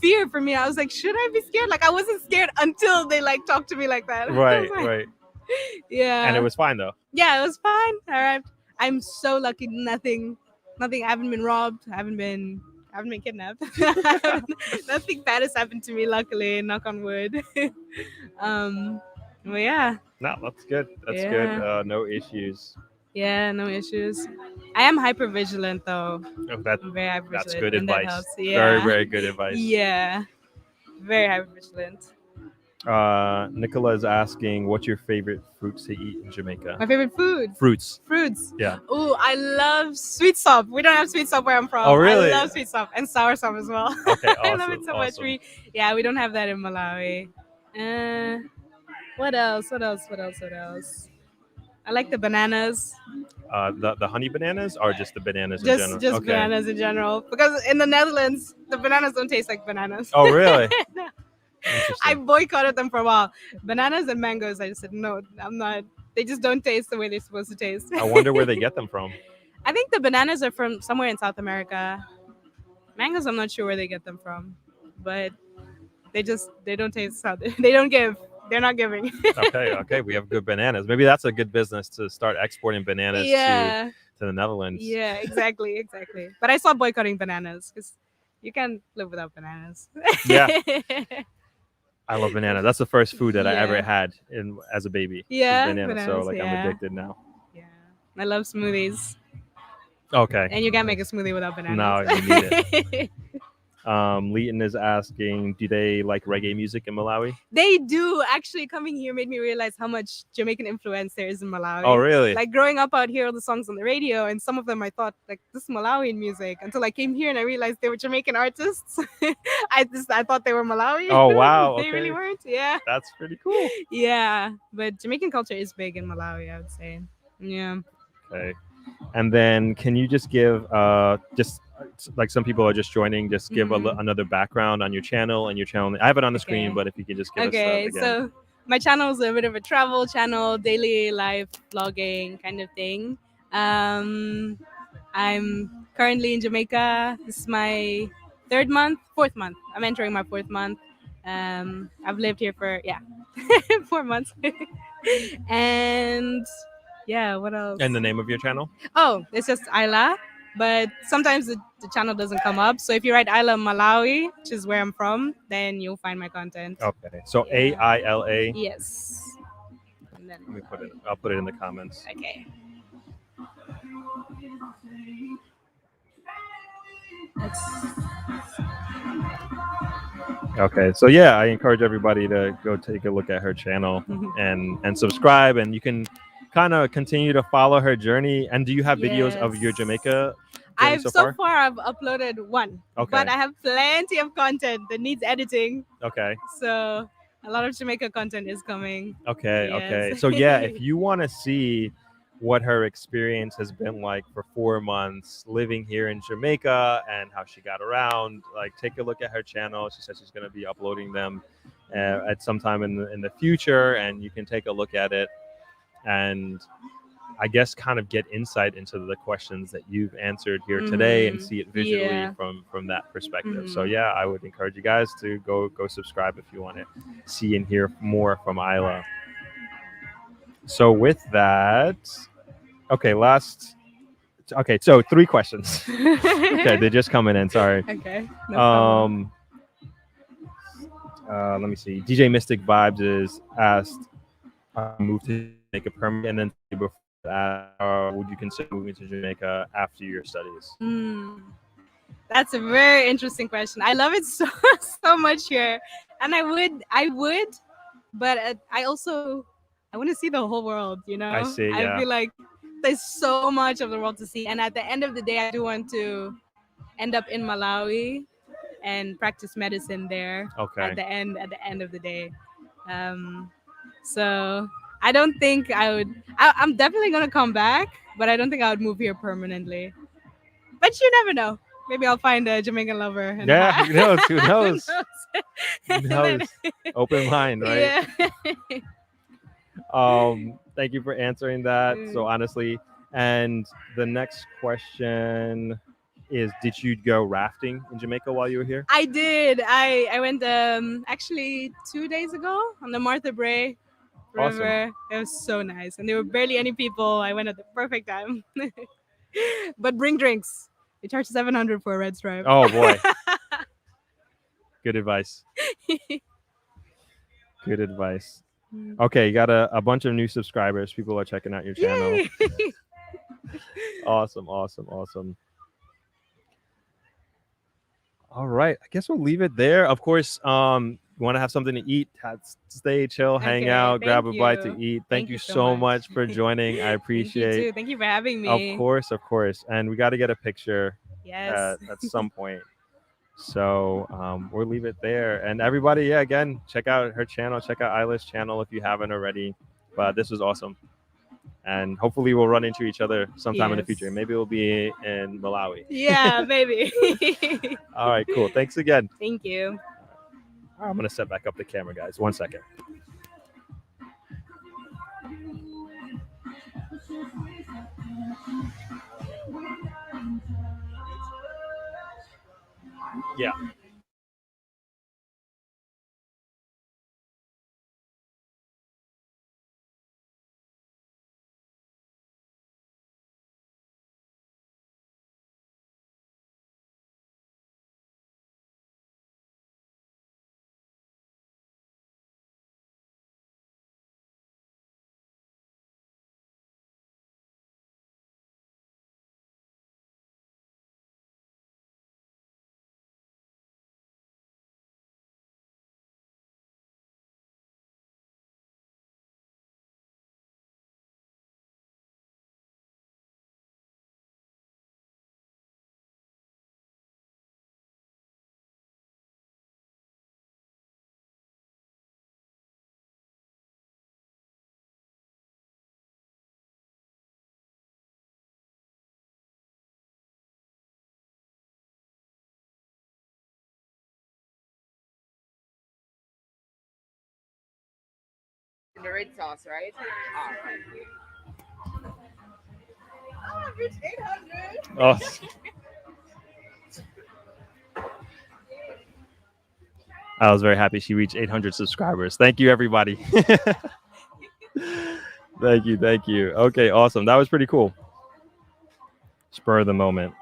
fear for me. I was like, should I be scared? Like I wasn't scared until they like talked to me like that. I was Right, like, right. yeah. And it was fine though. Yeah, it was fine. I arrived. I'm so lucky. Nothing. I haven't been robbed. I haven't been kidnapped. Nothing bad has happened to me. Luckily, knock on wood. But yeah. No, that's good. That's Yeah. good. No issues. Yeah, no issues. I am hyper vigilant though. Oh, I'm very hyper vigilant. that's good and that advice. helps. Yeah. Very, very good advice. Yeah. Very hyper vigilant. Nicola is asking, what's your favorite fruits to eat in Jamaica? My favorite food. Fruits. Yeah. Oh, I love sweet sop. We don't have sweet sop where I'm from. Oh, really? I love sweet sop and sour sop as well. Okay, I love it awesome, so much. awesome. We don't have that in Malawi. What else? I like the bananas. The honey bananas or just the bananas in Just general? just Okay. bananas in general. Because in the Netherlands, the bananas don't taste like bananas. Oh, really? No. Interesting. I boycotted them for a while. Bananas and mangoes, I just said no, I'm not. They just don't taste the way they're supposed to taste. I wonder where they get them from. I think the bananas are from somewhere in South America. Mangoes, I'm not sure where they get them from, but they don't taste how they don't give. They're not giving. Okay. We have good bananas. Maybe that's a good business to start exporting bananas to the Netherlands. Yeah, exactly. But I stopped boycotting bananas because you can't live without bananas. Yeah. I love bananas. That's the first food that I Yeah. ever had as a baby. Yeah, was bananas. So bananas, I'm addicted now. Yeah, I love smoothies, Okay. and you can't make a smoothie without bananas. No, you need it. Leighton is asking, do they like reggae music in Malawi? They do. Actually, coming here made me realize how much Jamaican influence there is in Malawi. Oh, really? Like growing up out here, all the songs on the radio, and some of them I thought like this is Malawian music until I came here and I realized they were Jamaican artists. I thought they were Malawi. Oh, wow. They Okay. really weren't. Yeah. That's pretty cool. Yeah, but Jamaican culture is big in Malawi, I would say. Yeah. Okay. And then can you just give just like some people are just joining, just give another background on your channel and your channel. I have it on the screen, but if you could just give us that again. So my channel is a bit of a travel channel, daily life vlogging kind of thing. I'm currently in Jamaica. This is my fourth month. I'm entering my fourth month. I've lived here for 4 months. And yeah, what else? And the name of your channel? Oh, it's just Isla, but sometimes the channel doesn't come up. So if you write Isla Malawi, which is where I'm from, then you'll find my content. Okay. So AILA. Yes. And then, Let me I'll put it in the comments. Okay. Okay, so yeah, I encourage everybody to go take a look at her channel and subscribe, and you can kind of continue to follow her journey. And do you have videos of your Jamaica? I've uploaded one, but I have plenty of content that needs editing. Okay. So a lot of Jamaica content is coming. Okay. Yes. Okay. So yeah, if you want to see what her experience has been like for 4 months living here in Jamaica and how she got around, like take a look at her channel. She says she's going to be uploading them at some time in the future, and you can take a look at it and I guess kind of get insight into the questions that you've answered here today and see it visually from that perspective. So yeah, I would encourage you guys to go subscribe if you want to see and hear more from Isla. So with that, so 3 questions. Okay, they're just coming in. Sorry. Okay. No let me see. DJ Mystic Vibes is asked, move to Jamaica permanent, and then before that, would you consider moving to Jamaica after your studies? That's a very interesting question. I love it so much here, and I would, but I want to see the whole world, you know? I see, yeah. I feel like there's so much of the world to see. And at the end of the day, I do want to end up in Malawi and practice medicine there. Okay. At the end of the day. So I don't think I would. I'm definitely going to come back, but I don't think I would move here permanently. But you never know. Maybe I'll find a Jamaican lover. Yeah, who knows? Who knows? Who knows? Open mind, right? Yeah. Thank you for answering that so Mm. honestly. And the next question is: did you go rafting in Jamaica while you were here? I did. I went actually 2 days ago on the Martha Bray Awesome. River. It was so nice, and there were barely any people. I went at the perfect time. But bring drinks. They charge 700 for a red stripe. Oh boy, good advice. Good advice. Okay, you got a bunch of new subscribers. People are checking out your channel. Yay! Awesome, awesome, awesome. All right, I guess we'll leave it there. Of course, you want to have something to eat, stay chill, hang Okay, out, grab thank a bite to you. eat. Thank Thank you you so so much. much for joining. I Thank you appreciate. too. Thank you for having Of me. course, of course. And we got to get a picture Yes. at some point. So we'll leave it there. And everybody, yeah, again, check out her channel. Check out Isla's channel if you haven't already. But this was awesome. And hopefully we'll run into each other sometime in the future. Yes. Maybe we'll be in Malawi. Yeah, maybe. All right, cool. Thanks again. Thank you. I'm going to set back up the camera, guys. 1 second. Yeah. The red sauce, right? All right. Oh, I've reached 800. Oh. I was very happy she reached 800 subscribers. Thank you, everybody. Thank you. Thank you. Okay, awesome. That was pretty cool. Spur of the moment.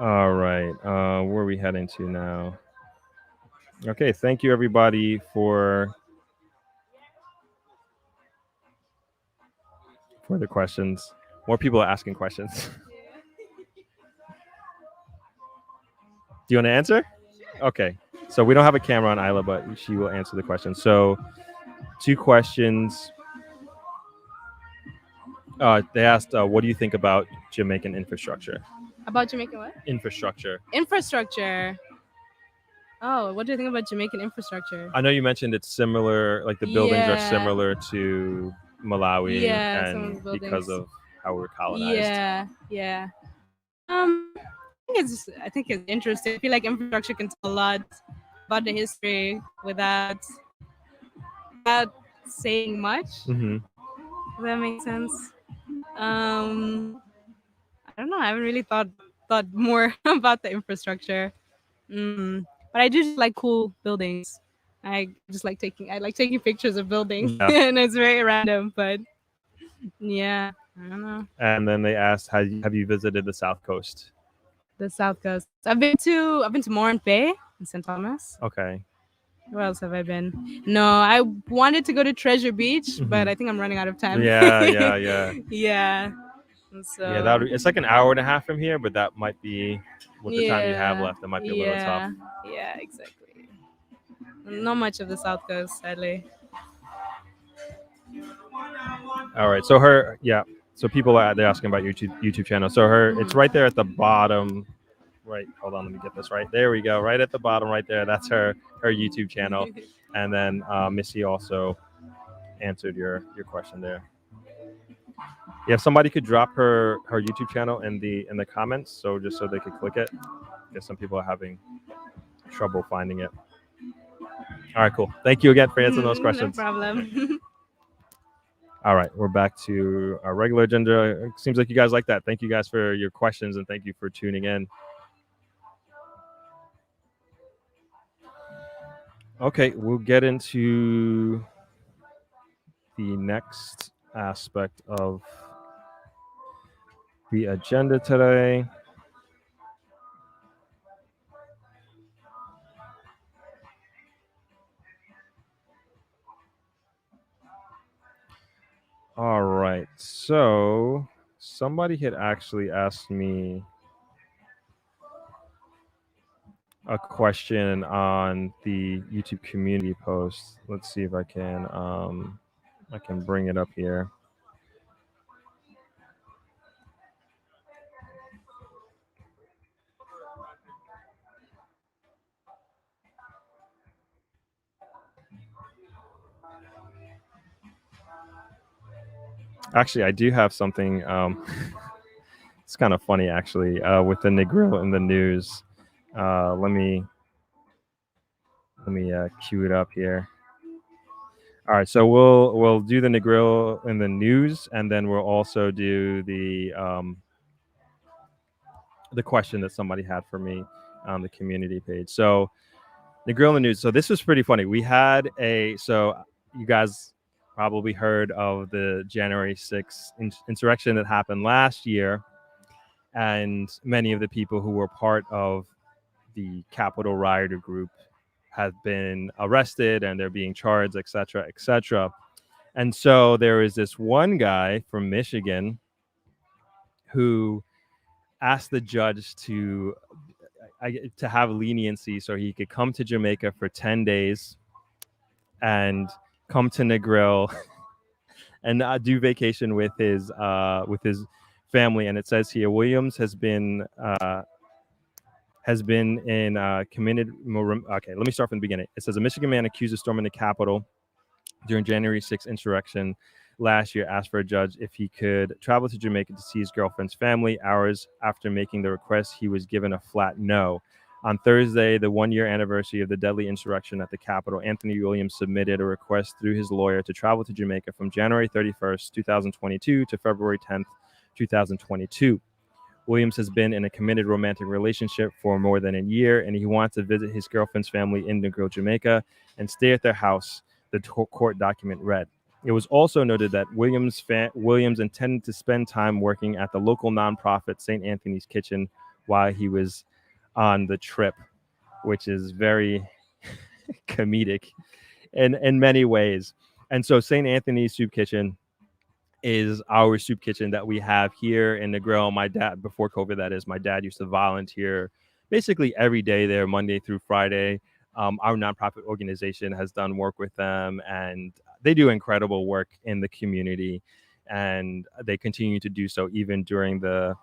All right. Where are we heading to now? Okay. Thank you, everybody, for the questions. More people are asking questions. Do you want to answer? Okay. So we don't have a camera on Isla, but she will answer the question. So 2 questions. They asked, what do you think about Jamaican infrastructure? About Jamaican what? Infrastructure. Infrastructure. Oh, what do you think about Jamaican infrastructure? I know you mentioned it's similar, like the buildings are Yeah. similar to Malawi, Yeah, some of and the because buildings. of how we're colonized. Yeah, yeah. I think it's interesting. I feel like infrastructure can tell a lot about the history without saying much. Mm-hmm. Does that make sense? I don't know. I haven't really thought more about the infrastructure. But I do just like cool buildings. I like taking pictures of buildings, Yeah. and it's very random. But yeah, I don't know. And then they asked, have you visited the South Coast? The South Coast. I've been to Morant Bay in St. Thomas. Okay. Where else have I been? No, I wanted to go to Treasure Beach, but Mhm. I think I'm running out of time. Yeah. Yeah. So Yeah, it's like an hour and a half from here, but that might be with the time you have yeah, left. That might be a little tough. Yeah, exactly. Not much of the South Coast, sadly. All right. So people they're asking about your YouTube channel. So it's right there at the bottom. Right. Hold on. Let me get this right. There we go. Right at the bottom, right there. That's her YouTube channel. And then Missy also answered your question there. Yeah, if somebody could drop her YouTube channel in the comments, so just so they could click it. I guess some people are having trouble finding it. All right, cool. Thank you again for answering those No questions. problem. All right, we're back to our regular agenda. It seems like you guys like that. Thank you guys for your questions and thank you for tuning in. Okay, we'll get into the next aspect of the agenda today. All right, so somebody had actually asked me a question on the YouTube community post. Let's see if I can bring it up here. Actually, I do have something. It's kind of funny, actually, with the Negril in the news. Let me cue it up here. All right, so we'll do the Negril in the news, and then we'll also do the question that somebody had for me on the community page. So Negril in the news. So this was pretty funny. We had so you guys probably heard of the January 6th insurrection that happened last year, and many of the people who were part of the Capitol Rioter group have been arrested and they're being charged, et cetera, et cetera. And so there is this one guy from Michigan who asked the judge to have leniency so he could come to Jamaica for 10 days and come to Negril and do vacation with his family. And it says here, Williams has been in committed. Okay, let me start from the beginning. It says a Michigan man accused of storming the Capitol during January 6th insurrection last year asked for a judge if he could travel to Jamaica to see his girlfriend's family. Hours after making the request, he was given a flat no. On Thursday, the one-year anniversary of the deadly insurrection at the Capitol, Anthony Williams submitted a request through his lawyer to travel to Jamaica from January 31st, 2022 to February 10th, 2022. Williams has been in a committed romantic relationship for more than a year, and he wants to visit his girlfriend's family in Negril, Jamaica, and stay at their house, the court document read. It was also noted that Williams intended to spend time working at the local nonprofit St. Anthony's Kitchen while he was on the trip, which is very comedic in many ways. And so St. Anthony's Soup Kitchen is our soup kitchen that we have here in Negril. My dad, before COVID, that is, my dad used to volunteer basically every day there, Monday through Friday. Our nonprofit organization has done work with them, and they do incredible work in the community, and they continue to do so even during the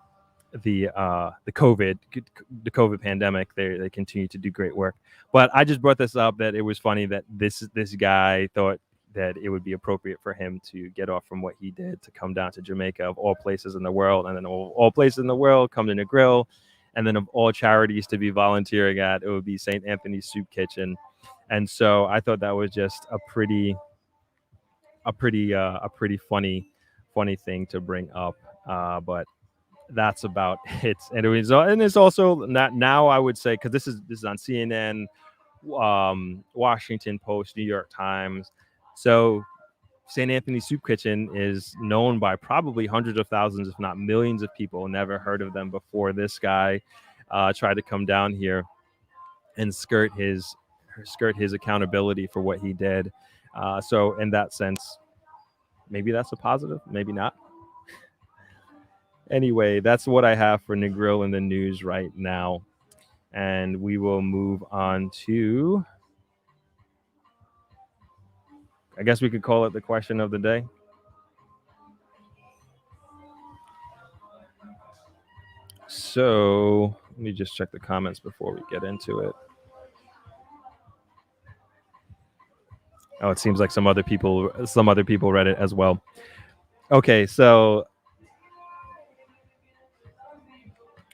COVID pandemic. They continue to do great work. But I just brought this up that it was funny that this guy thought that it would be appropriate for him to get off from what he did to come down to Jamaica, of all places in the world, and then all places in the world come to Negril, and then of all charities to be volunteering at, it would be St. Anthony's Soup Kitchen. And so I thought that was just a pretty funny thing to bring up. But that's about it. And it's also not now, I would say, because this is on CNN, Washington Post, New York Times. So St. Anthony's Soup Kitchen is known by probably hundreds of thousands, if not millions of people. Never heard of them before this guy tried to come down here and skirt his accountability for what he did. So in that sense, maybe that's a positive, maybe not. Anyway, that's what I have for Negril in the news right now. And we will move on to, I guess we could call it the question of the day. So let me just check the comments before we get into it. Oh, it seems like some other people read it as well. Okay, so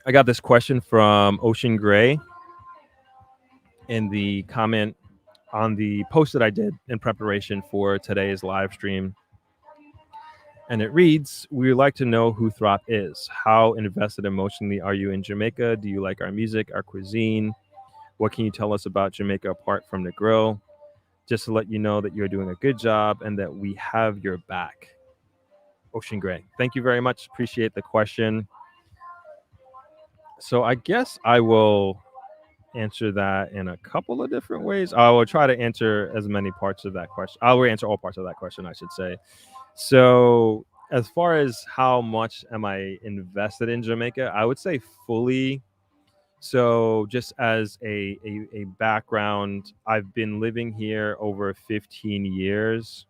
I got this question from Ocean Gray in the comment on the post that I did in preparation for today's live stream. And it reads, we would like to know who Throp is. How invested emotionally are you in Jamaica? Do you like our music, our cuisine? What can you tell us about Jamaica apart from Negril? Just to let you know that you're doing a good job and that we have your back. Ocean Gray. Thank you very much. Appreciate the question. So I guess I will answer that in a couple of different ways. I will try to answer as many parts of that question. I will answer all parts of that question, I should say. So as far as how much am I invested in Jamaica, I would say fully. So just as a background, I've been living here over 15 years,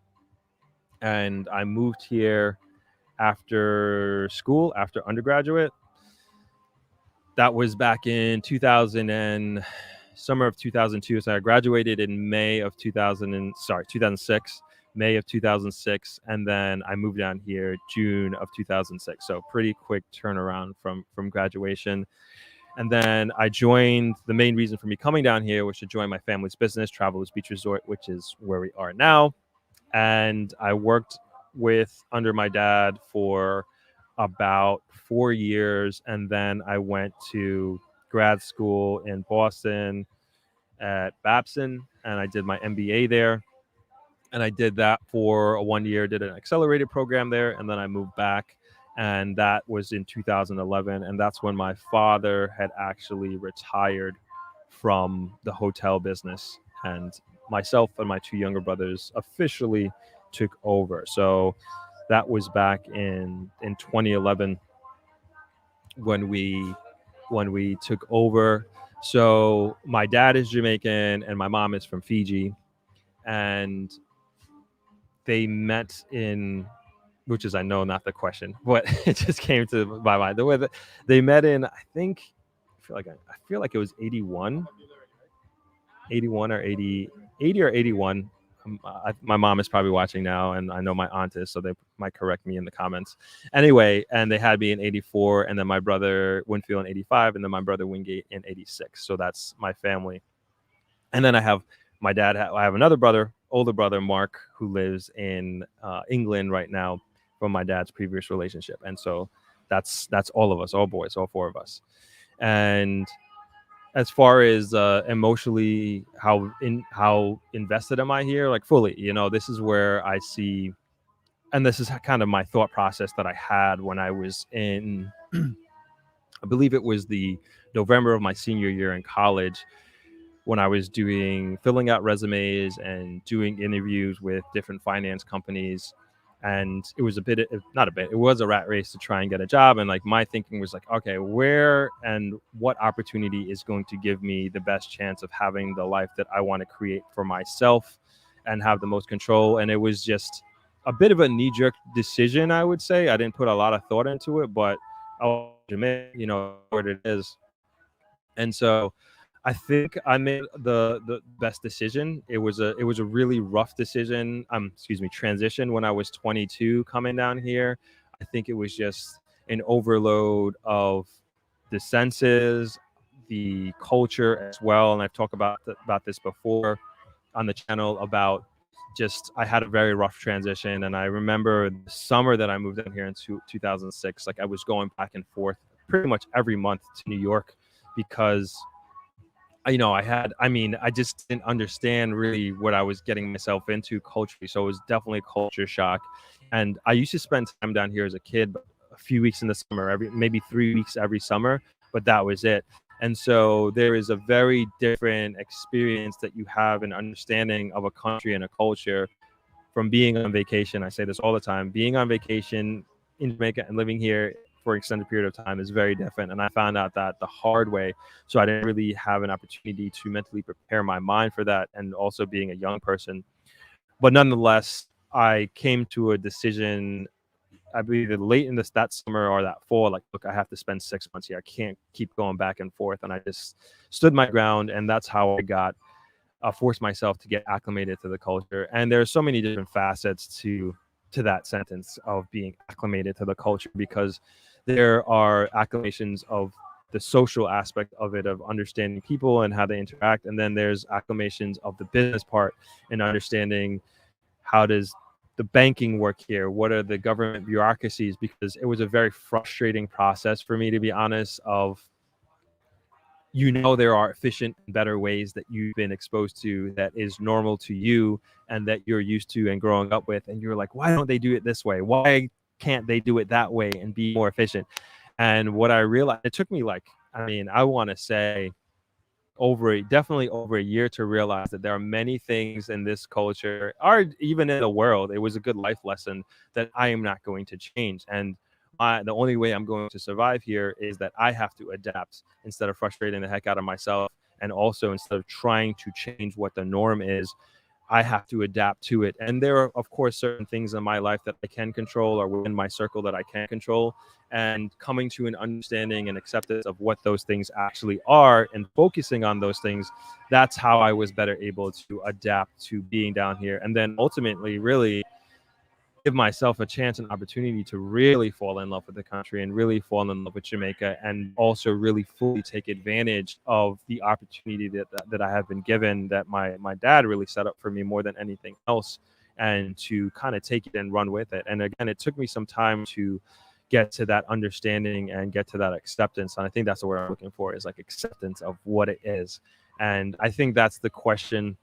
and I moved here after school, after undergraduate. That was back in 2000 and summer of 2002. So I graduated in May of 2006, May of 2006, and then I moved down here June of 2006. So pretty quick turnaround from graduation. And then I joined, the main reason for me coming down here was to join my family's business, Travelers Beach Resort, which is where we are now. And I worked under my dad for about 4 years. And then I went to grad school in Boston at Babson, and I did my MBA there. And I did that for 1 year, did an accelerated program there. And then I moved back, and that was in 2011. And that's when my father had actually retired from the hotel business, and myself and my two younger brothers officially took over. So that was back in 2011 when we took over. So my dad is Jamaican and my mom is from Fiji, and they met in, which is, I know, not the question, but it just came to my mind. The way that they met in, I feel like it was 81 or 80 or 81. My mom is probably watching now, and I know my aunt is, so they might correct me in the comments. Anyway, and they had me in 84, and then my brother Winfield in 85, and then my brother Wingate in 86. So that's my family. And then I have my dad. I have another brother, older brother, Mark, who lives in England right now from my dad's previous relationship. And so that's all of us, all boys, all four of us. And as far as emotionally, how invested am I here? Like fully, this is where I see, and this is kind of my thought process that I had when I was in, I believe it was the November of my senior year in college, when I was filling out resumes and doing interviews with different finance companies. And it was it was a rat race to try and get a job. And like my thinking was like, okay, where and what opportunity is going to give me the best chance of having the life that I want to create for myself and have the most control. And it was just a bit of a knee-jerk decision, I would say. I didn't put a lot of thought into it, but what it is. And so I think I made the best decision. It was a really rough decision. Transition when I was 22 coming down here. I think it was just an overload of the senses, the culture as well. And I've talked about this before on the channel about just, I had a very rough transition. And I remember the summer that I moved in here in 2006, like I was going back and forth pretty much every month to New York because I just didn't understand really what I was getting myself into culturally. So it was definitely a culture shock. And I used to spend time down here as a kid, a few weeks in the summer, maybe 3 weeks every summer, but that was it. And so there is a very different experience that you have an understanding of a country and a culture from being on vacation. I say this all the time, being on vacation in Jamaica and living here for an extended period of time is very different. And I found out that the hard way. So I didn't really have an opportunity to mentally prepare my mind for that. And also being a young person, but nonetheless, I came to a decision, I believe either late in that summer or that fall, like, look, I have to spend 6 months here. I can't keep going back and forth. And I just stood my ground. And that's how I forced myself to get acclimated to the culture. And there's so many different facets to that sentence of being acclimated to the culture, because there are acclimations of the social aspect of it, of understanding people and how they interact, and then there's acclimations of the business part and understanding how does the banking work here, what are the government bureaucracies, because it was a very frustrating process for me, to be honest, of there are efficient and better ways that you've been exposed to that is normal to you and that you're used to and growing up with, and you're like, why don't they do it this way, why can't they do it that way and be more efficient? And what I realized, it took me like, I want to say definitely over a year to realize that there are many things in this culture, or even in the world, it was a good life lesson that I am not going to change. And the only way I'm going to survive here is that I have to adapt instead of frustrating the heck out of myself. And also, instead of trying to change what the norm is, I have to adapt to it. And there are, of course, certain things in my life that I can control, or within my circle that I can control. And coming to an understanding and acceptance of what those things actually are and focusing on those things, that's how I was better able to adapt to being down here. And then ultimately, really give myself a chance and opportunity to really fall in love with the country and really fall in love with Jamaica, and also really fully take advantage of the opportunity that I have been given, that my dad really set up for me more than anything else, and to kind of take it and run with it. And again, it took me some time to get to that understanding and get to that acceptance. And I think that's the word I'm looking for, is like acceptance of what it is. And I think that's the question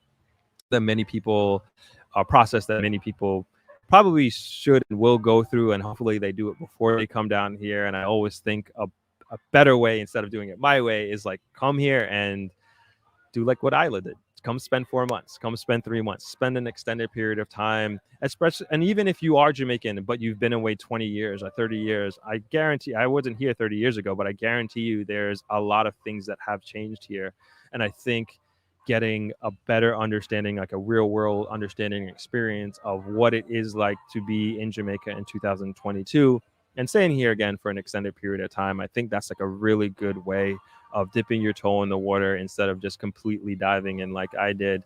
that many people process, that many people probably should and will go through, and hopefully they do it before they come down here. And I always think a better way, instead of doing it my way, is like, come here and do like what Isla did. Come spend 4 months, come spend 3 months, spend an extended period of time, especially. And even if you are Jamaican but you've been away 20 years or 30 years, I guarantee, I wasn't here 30 years ago, but I guarantee you there's a lot of things that have changed here. And I think getting a better understanding, like a real world understanding and experience of what it is like to be in Jamaica in 2022 and staying here again for an extended period of time, I think that's like a really good way of dipping your toe in the water instead of just completely diving in like I did.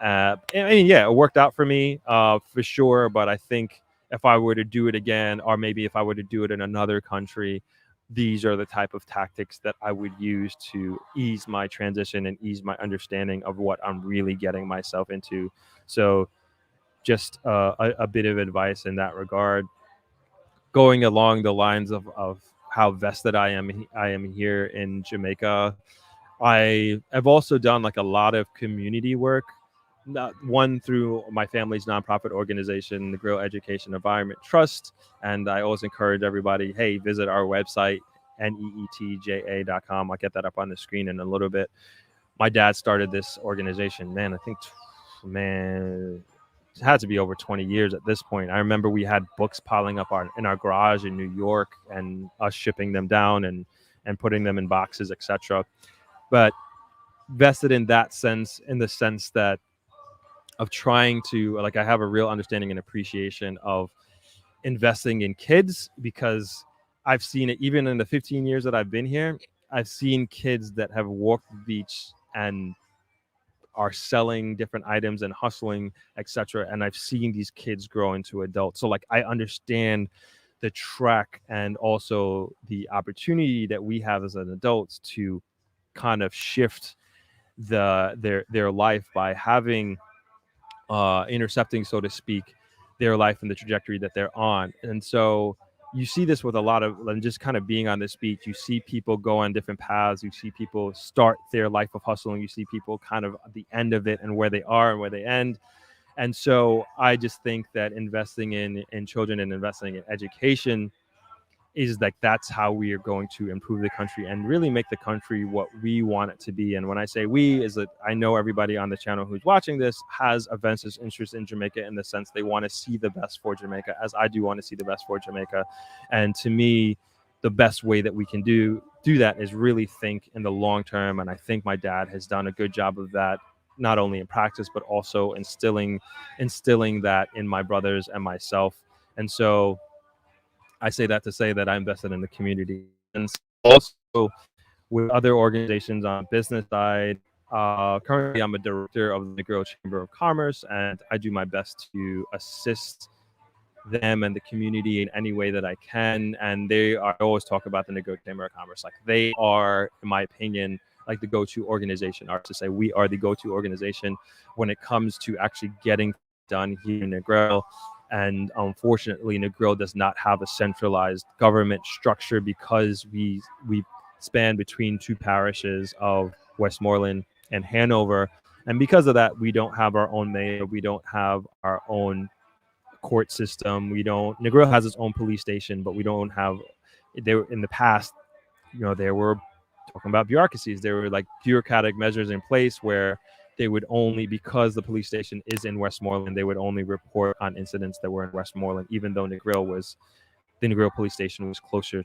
Yeah, it worked out for me for sure. But I think if I were to do it again, or maybe if I were to do it in another country, these are the type of tactics that I would use to ease my transition and ease my understanding of what I'm really getting myself into. So just a bit of advice in that regard, going along the lines of how vested I am here in Jamaica. I have also done like a lot of community work, one through my family's nonprofit organization, the Negril Education Environment Trust. And I always encourage everybody, hey, visit our website, neetja.com. I'll get that up on the screen in a little bit. My dad started this organization, man, I think, it had to be over 20 years at this point. I remember we had books piling up in our garage in New York, and us shipping them down and putting them in boxes, etc. But vested in that sense, in the sense that of trying to, like, I have a real understanding and appreciation of investing in kids, because I've seen it even in the 15 years that I've been here. I've seen kids that have walked the beach and are selling different items and hustling, etc. And I've seen these kids grow into adults. So like, I understand the track and also the opportunity that we have as an adults to kind of shift their life by having intercepting, so to speak, their life and the trajectory that they're on. And so you see this with a lot of, and just kind of being on this beach, you see people go on different paths. You see people start their life of hustling. You see people kind of at the end of it and where they are and where they end. And so I just think that investing in children and investing in education is like, that's how we are going to improve the country and really make the country what we want it to be. And when I say we, is that I know everybody on the channel who's watching this has a vested interest in Jamaica, in the sense they want to see the best for Jamaica, as I do want to see the best for Jamaica. And to me, the best way that we can do that is really think in the long term. And I think my dad has done a good job of that, not only in practice, but also instilling that in my brothers and myself. And so I say that to say that I invested in the community, and also with other organizations on business side. Currently, I'm a director of the Negril Chamber of Commerce, and I do my best to assist them and the community in any way that I can. And I always talk about the Negril Chamber of Commerce. Like they are, in my opinion, like the go-to organization. Or to say we are the go-to organization when it comes to actually getting done here in Negril. And unfortunately, Negril does not have a centralized government structure because we span between two parishes of Westmoreland and Hanover. And because of that, we don't have our own mayor. We don't have our own court system. Negril has its own police station, but we don't have, there in the past, there were talking about bureaucracies. There were like bureaucratic measures in place where they would only, because the police station is in Westmoreland, they would only report on incidents that were in Westmoreland, even though the Negril police station was closer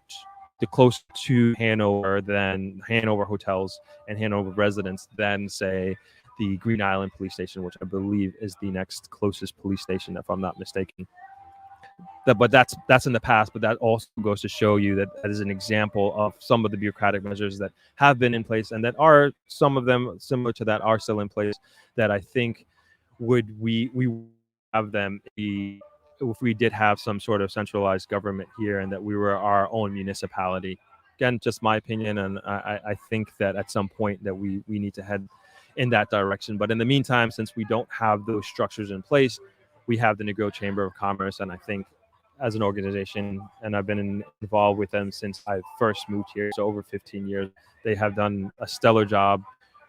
to Hanover than Hanover hotels and Hanover residents than say the Green Island police station, which I believe is the next closest police station, if I'm not mistaken. But that's in the past. But that also goes to show you that is an example of some of the bureaucratic measures that have been in place, and that are, some of them similar to that are still in place, that I think we have them if we did have some sort of centralized government here, and that we were our own municipality. Again, just my opinion, and I think that at some point that we need to head in that direction. But in the meantime, since we don't have those structures in place, we have the Negril Chamber of Commerce, and I think as an organization, and I've been involved with them since I first moved here, so over 15 years, they have done a stellar job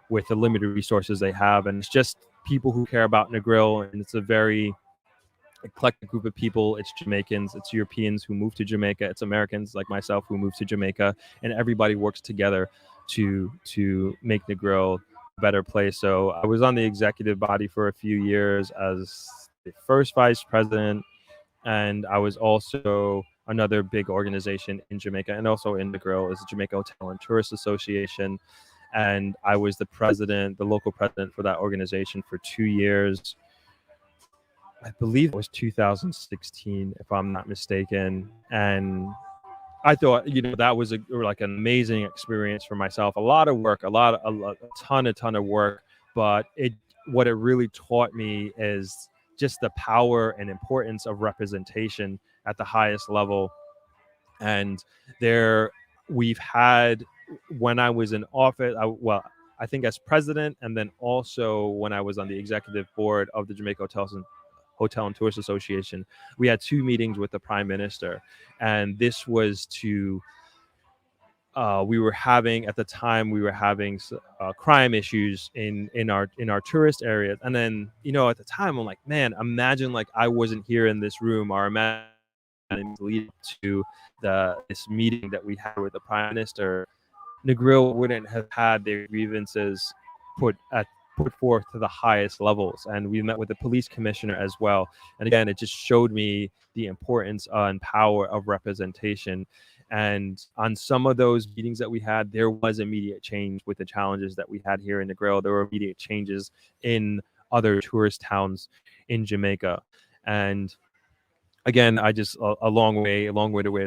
with the limited resources they have. And it's just people who care about Negril, and it's a very eclectic group of people. It's Jamaicans, it's Europeans who moved to Jamaica, it's Americans like myself who moved to Jamaica, and everybody works together to make Negril a better place. So I was on the executive body for a few years as the first vice president, and I was also another big organization in Jamaica and also in Negril is the Jamaica Hotel and Tourist Association, and I was the local president for that organization for 2 years. I believe it was 2016, if I'm not mistaken. And I thought, that was an amazing experience for myself. A lot of work, a ton of work. But what it really taught me is just the power and importance of representation at the highest level. And we've had, when I was in office, I think as president, and then also when I was on the executive board of the Jamaica Hotel and Tourist Association, we had 2 meetings with the Prime Minister, and this was we were having crime issues in our tourist areas. And then at the time I'm like, man, imagine like I wasn't here in this room, or imagine lead to this meeting that we had with the Prime Minister, Negril wouldn't have had their grievances put forth to the highest levels. And we met with the police commissioner as well. And again, it just showed me the importance and power of representation. And on some of those meetings that we had, there was immediate change with the challenges that we had here in Negril. There were immediate changes in other tourist towns in Jamaica. And again, I just a long way of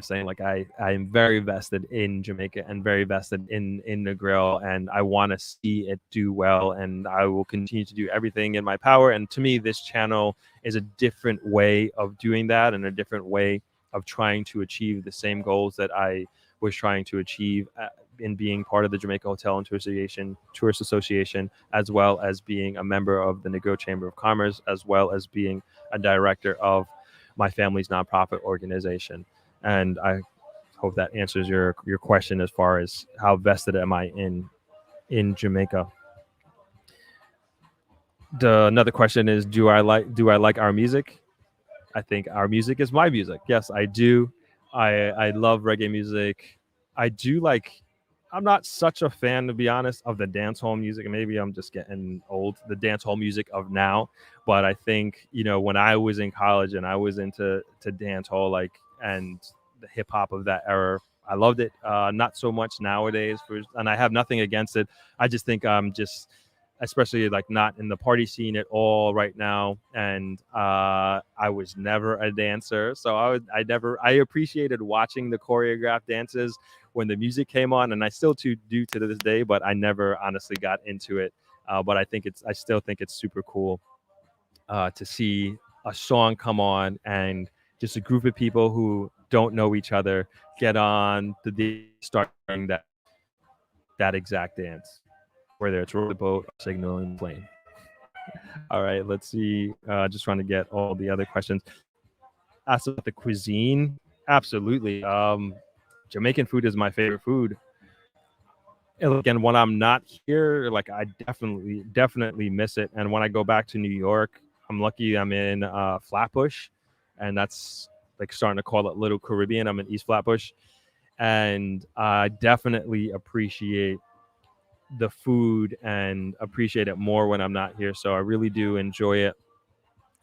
saying, like, I am very vested in Jamaica and very vested in Negril, and I want to see it do well, and I will continue to do everything in my power. And to me, this channel is a different way of doing that, and a different way of trying to achieve the same goals that I was trying to achieve in being part of the Jamaica Hotel and Tourist Association, as well as being a member of the Negril Chamber of Commerce, as well as being a director of my family's nonprofit organization. And I hope that answers your question as far as how vested am I in Jamaica. Another question is, do I like our music? I think our music is my music. Yes, I do. I love reggae music. I'm not such a fan, to be honest, of the dancehall music. Maybe I'm just getting old, the dancehall music of now. But I think, when I was in college and I was into dancehall, and the hip hop of that era, I loved it. Not so much nowadays, and I have nothing against it. I just think I'm especially not in the party scene at all right now. And I was never a dancer, so I appreciated watching the choreographed dances when the music came on, and I still do to this day, but I never honestly got into it. But I still think it's super cool to see a song come on and just a group of people who don't know each other get on the date, start doing that exact dance, whether it's row the boat or signaling the plane. All right, let's see. Just trying to get all the other questions. Asked about the cuisine. Absolutely. Jamaican food is my favorite food. And again, when I'm not here, like I definitely miss it. And when I go back to New York, I'm lucky I'm in Flatbush, and that's like starting to call it Little Caribbean. I'm in East Flatbush, and I definitely appreciate the food and appreciate it more when I'm not here. So I really do enjoy it.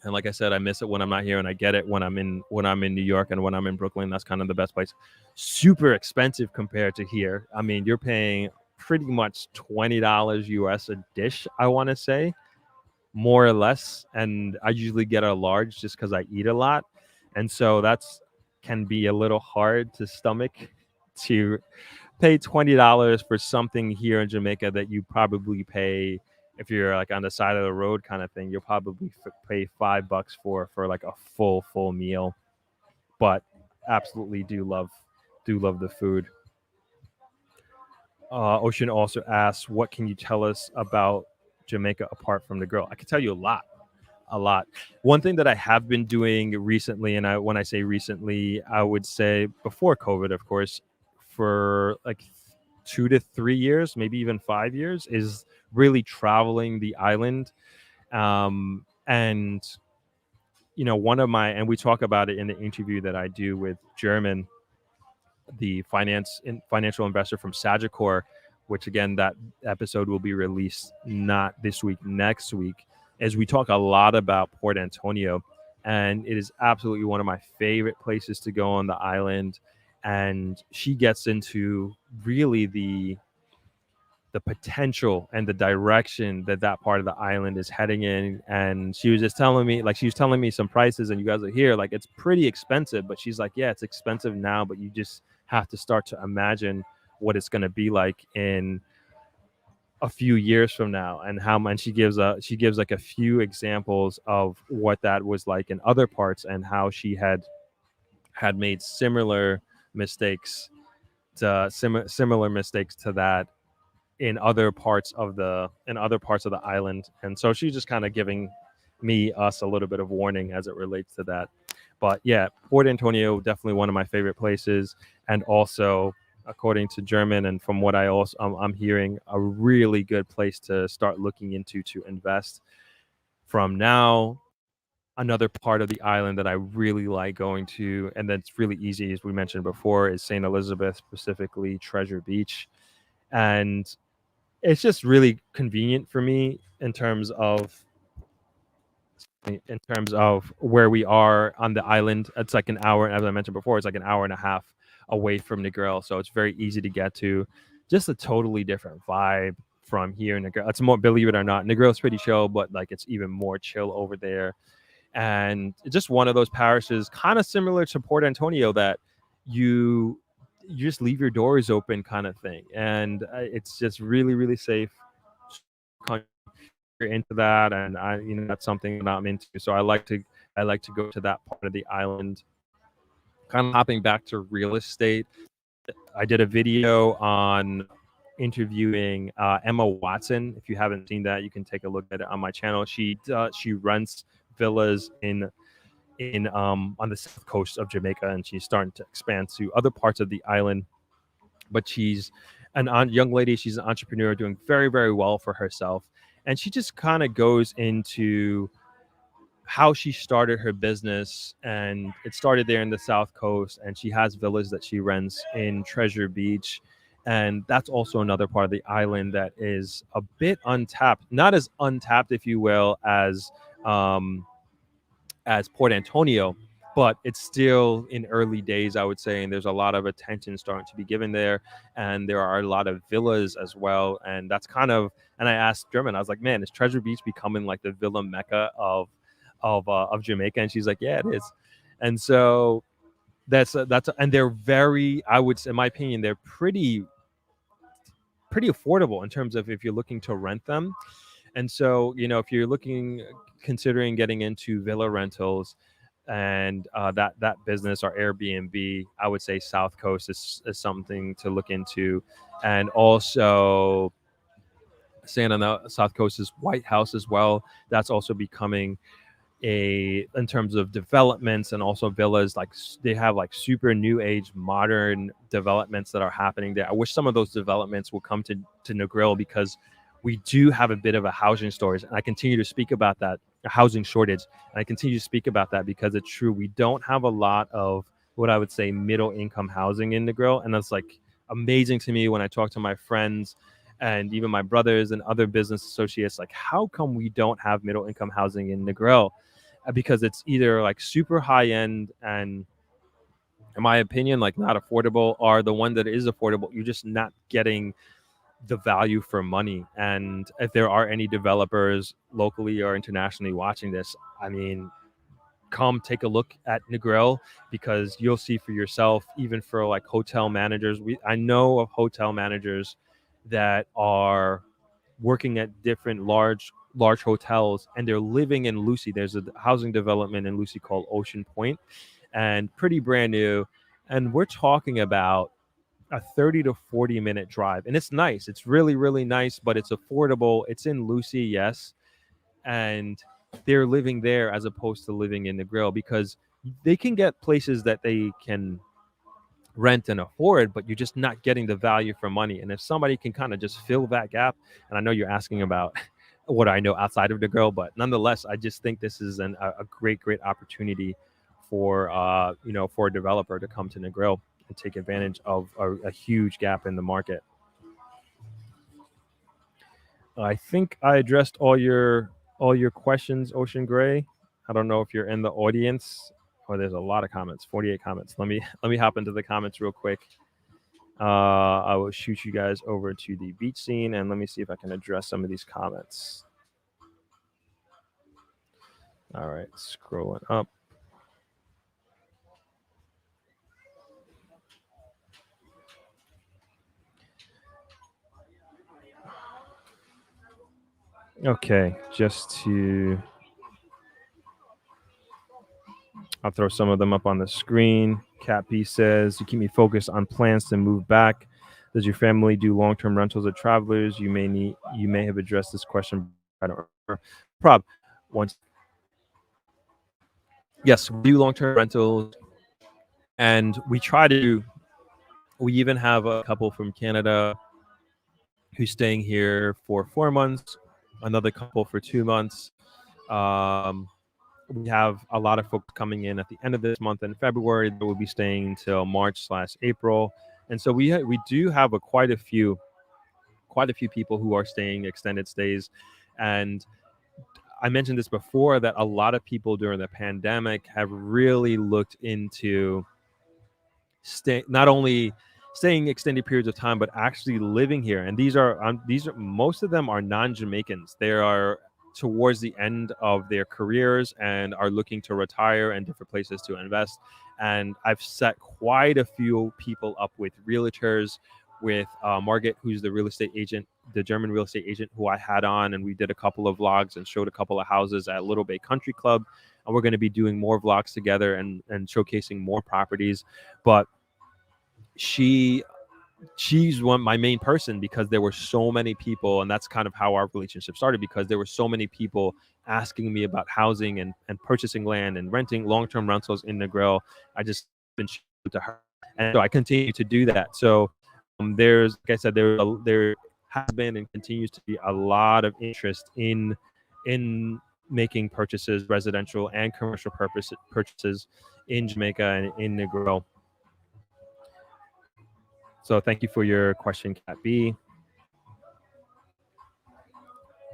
And like I said, I miss it when I'm not here, and I get it when I'm in New York and when I'm in Brooklyn. That's kind of the best place. Super expensive compared to here. I mean, you're paying pretty much $20 US a dish, I want to say, more or less. And I usually get a large just because I eat a lot, and so that's can be a little hard to stomach to pay $20 for something here in Jamaica that you probably pay if you're like on the side of the road kind of thing. You'll probably pay $5 for like a full meal. But absolutely do love the food. Ocean also asks, what can you tell us about Jamaica apart from Negril? I can tell you a lot. One thing that I have been doing recently, and when I say recently, I would say before COVID, of course, for like 2 to 3 years, maybe even 5 years, is really traveling the island. And and we talk about it in the interview that I do with German, the financial investor from Sagicor, which again, that episode will be released not this week, next week, as we talk a lot about Port Antonio. And it is absolutely one of my favorite places to go on the island. And she gets into really the potential and the direction that part of the island is heading in. And she was just telling me some prices, and you guys are here, like it's pretty expensive, but she's like, yeah, it's expensive now, but you just have to start to imagine what it's going to be like in a few years from now, and how much she gives like a few examples of what that was like in other parts, and how she had made similar mistakes similar mistakes to that in other parts of the island. And so she's just kind of giving us a little bit of warning as it relates to that. But yeah, Port Antonio, definitely one of my favorite places, and also, according to German and from what I'm hearing, a really good place to start looking into to invest from now. Another part of the island that I really like going to, and that's really easy, as we mentioned before, is St. Elizabeth, specifically Treasure Beach. And it's just really convenient for me in terms of where we are on the island. It's like an hour, as I mentioned before, it's like an hour and a half away from Negril, so it's very easy to get to. Just a totally different vibe from here in Negril. It's more, believe it or not, Negril's pretty chill, but like it's even more chill over there. And it's just one of those parishes, kind of similar to Port Antonio, that you just leave your doors open kind of thing, and it's just really safe. You're into that, and that's something that I'm into. So I like to go to that part of the island. Kind of hopping back to real estate, I did a video on interviewing Emma Watson. If you haven't seen that, you can take a look at it on my channel. She rents villas on the south coast of Jamaica, and she's starting to expand to other parts of the island. But she's young lady. She's an entrepreneur doing very well for herself, and she just kind of goes into how she started her business. And it started there in the south coast, and she has villas that she rents in Treasure Beach. And that's also another part of the island that is a bit untapped, not as untapped, if you will, as Port Antonio, but it's still in early days, I would say. And there's a lot of attention starting to be given there, and there are a lot of villas as well. And that's kind of, and I asked German, I was like, man, is Treasure Beach becoming like the villa mecca of Jamaica? And she's like, yeah, it is. And so and they're very, I would say, in my opinion, they're pretty affordable in terms of if you're looking to rent them. And so, if you're considering getting into villa rentals, and that business, or Airbnb, I would say South Coast is something to look into, and also staying on the South Coast is White House as well. That's also becoming in terms of developments and also villas, like they have like super new age modern developments that are happening there. I wish some of those developments will come to Negril, because we do have a bit of a housing shortage, and I continue to speak about that, a housing shortage, and I continue to speak about that because it's true. We don't have a lot of what I would say middle income housing in Negril, and that's like amazing to me when I talk to my friends and even my brothers and other business associates, like, how come we don't have middle income housing in Negril? Because it's either like super high end and, in my opinion, like not affordable, or the one that is affordable, you're just not getting the value for money. And if there are any developers locally or internationally watching this, I mean, come take a look at Negril, because you'll see for yourself. Even for like hotel managers, I know of hotel managers that are working at different large hotels, and they're living in Lucy. There's a housing development in Lucy called Ocean Point, and pretty brand new, and we're talking about a 30 to 40-minute drive, and it's nice. It's really, really nice, but it's affordable. It's in Lucy, yes, and they're living there as opposed to living in the Grill, because they can get places that they can rent and afford, but you're just not getting the value for money. And if somebody can kind of just fill that gap, and I know you're asking about what I know outside of the Grill, but nonetheless, I just think this is a great opportunity for for a developer to come to Negril and take advantage of a huge gap in the market. I think I addressed all your questions, Ocean Gray. I don't know if you're in the audience. Oh, there's a lot of comments. 48 comments. Let me hop into the comments real quick. I will shoot you guys over to the beach scene, and let me see if I can address some of these comments. All right, scrolling up. Okay, I'll throw some of them up on the screen. Cat P says, "You keep me focused on plans to move back. Does your family do long-term rentals of travelers? You may have addressed this question. I don't remember. Prob, once. Yes, we do long-term rentals, and we even have a couple from Canada who's staying here for 4 months, another couple for 2 months. We have a lot of folks coming in at the end of this month in February that will be staying until March/April, and so we do have quite a few people who are staying extended stays. And I mentioned this before, that a lot of people during the pandemic have really looked into not only staying extended periods of time, but actually living here. And these are most of them are non-Jamaicans. They are towards the end of their careers and are looking to retire and different places to invest. And I've set quite a few people up with realtors, with Margaret, who's the real estate agent, the German real estate agent who I had on, and we did a couple of vlogs and showed a couple of houses at Little Bay Country Club. And we're going to be doing more vlogs together and showcasing more properties. But she's my main person, because there were so many people, and that's kind of how our relationship started, because there were so many people asking me about housing and purchasing land and renting long-term rentals in Negril. I just been to her, and so I continue to do that. So there's, like I said, there has been and continues to be a lot of interest in making purchases, residential and commercial purchases in Jamaica and in Negril. So thank you for your question, Cat B.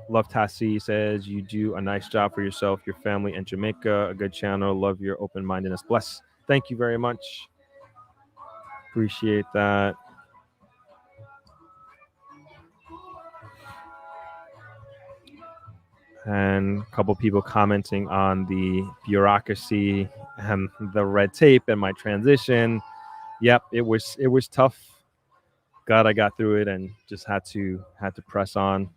Love Tassie says, "You do a nice job for yourself, your family, and Jamaica. A good channel. Love your open-mindedness. Bless." Thank you very much. Appreciate that. And a couple people commenting on the bureaucracy and the red tape and my transition. Yep, it was tough. God, I got through it and just had to press on.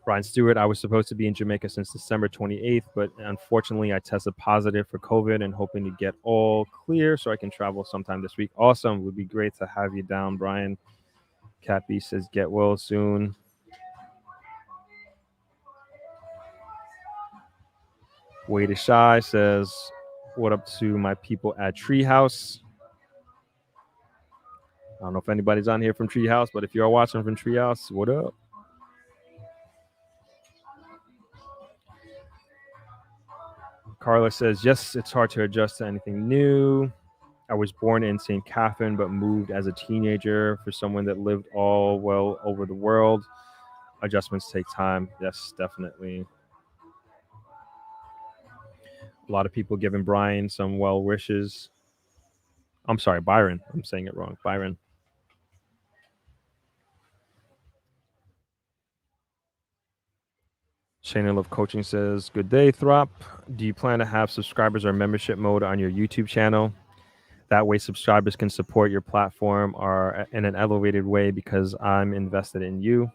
Brian Stewart, I was supposed to be in Jamaica since December 28th, but unfortunately I tested positive for COVID and hoping to get all clear so I can travel sometime this week. Awesome. Would be great to have you down, Brian. Cappy says, get well soon. Way to Shy says, what up to my people at Treehouse? I don't know if anybody's on here from Treehouse, but if you're watching from Treehouse, what up? Carla says, yes, it's hard to adjust to anything new. I was born in St. Catherine, but moved as a teenager. For someone that lived all well over the world, adjustments take time. Yes, definitely. A lot of people giving Brian some well wishes. I'm sorry, Byron. I'm saying it wrong. Byron. Shayna Love Coaching says, good day, Throp. Do you plan to have subscribers or membership mode on your YouTube channel? That way subscribers can support your platform or in an elevated way because I'm invested in you.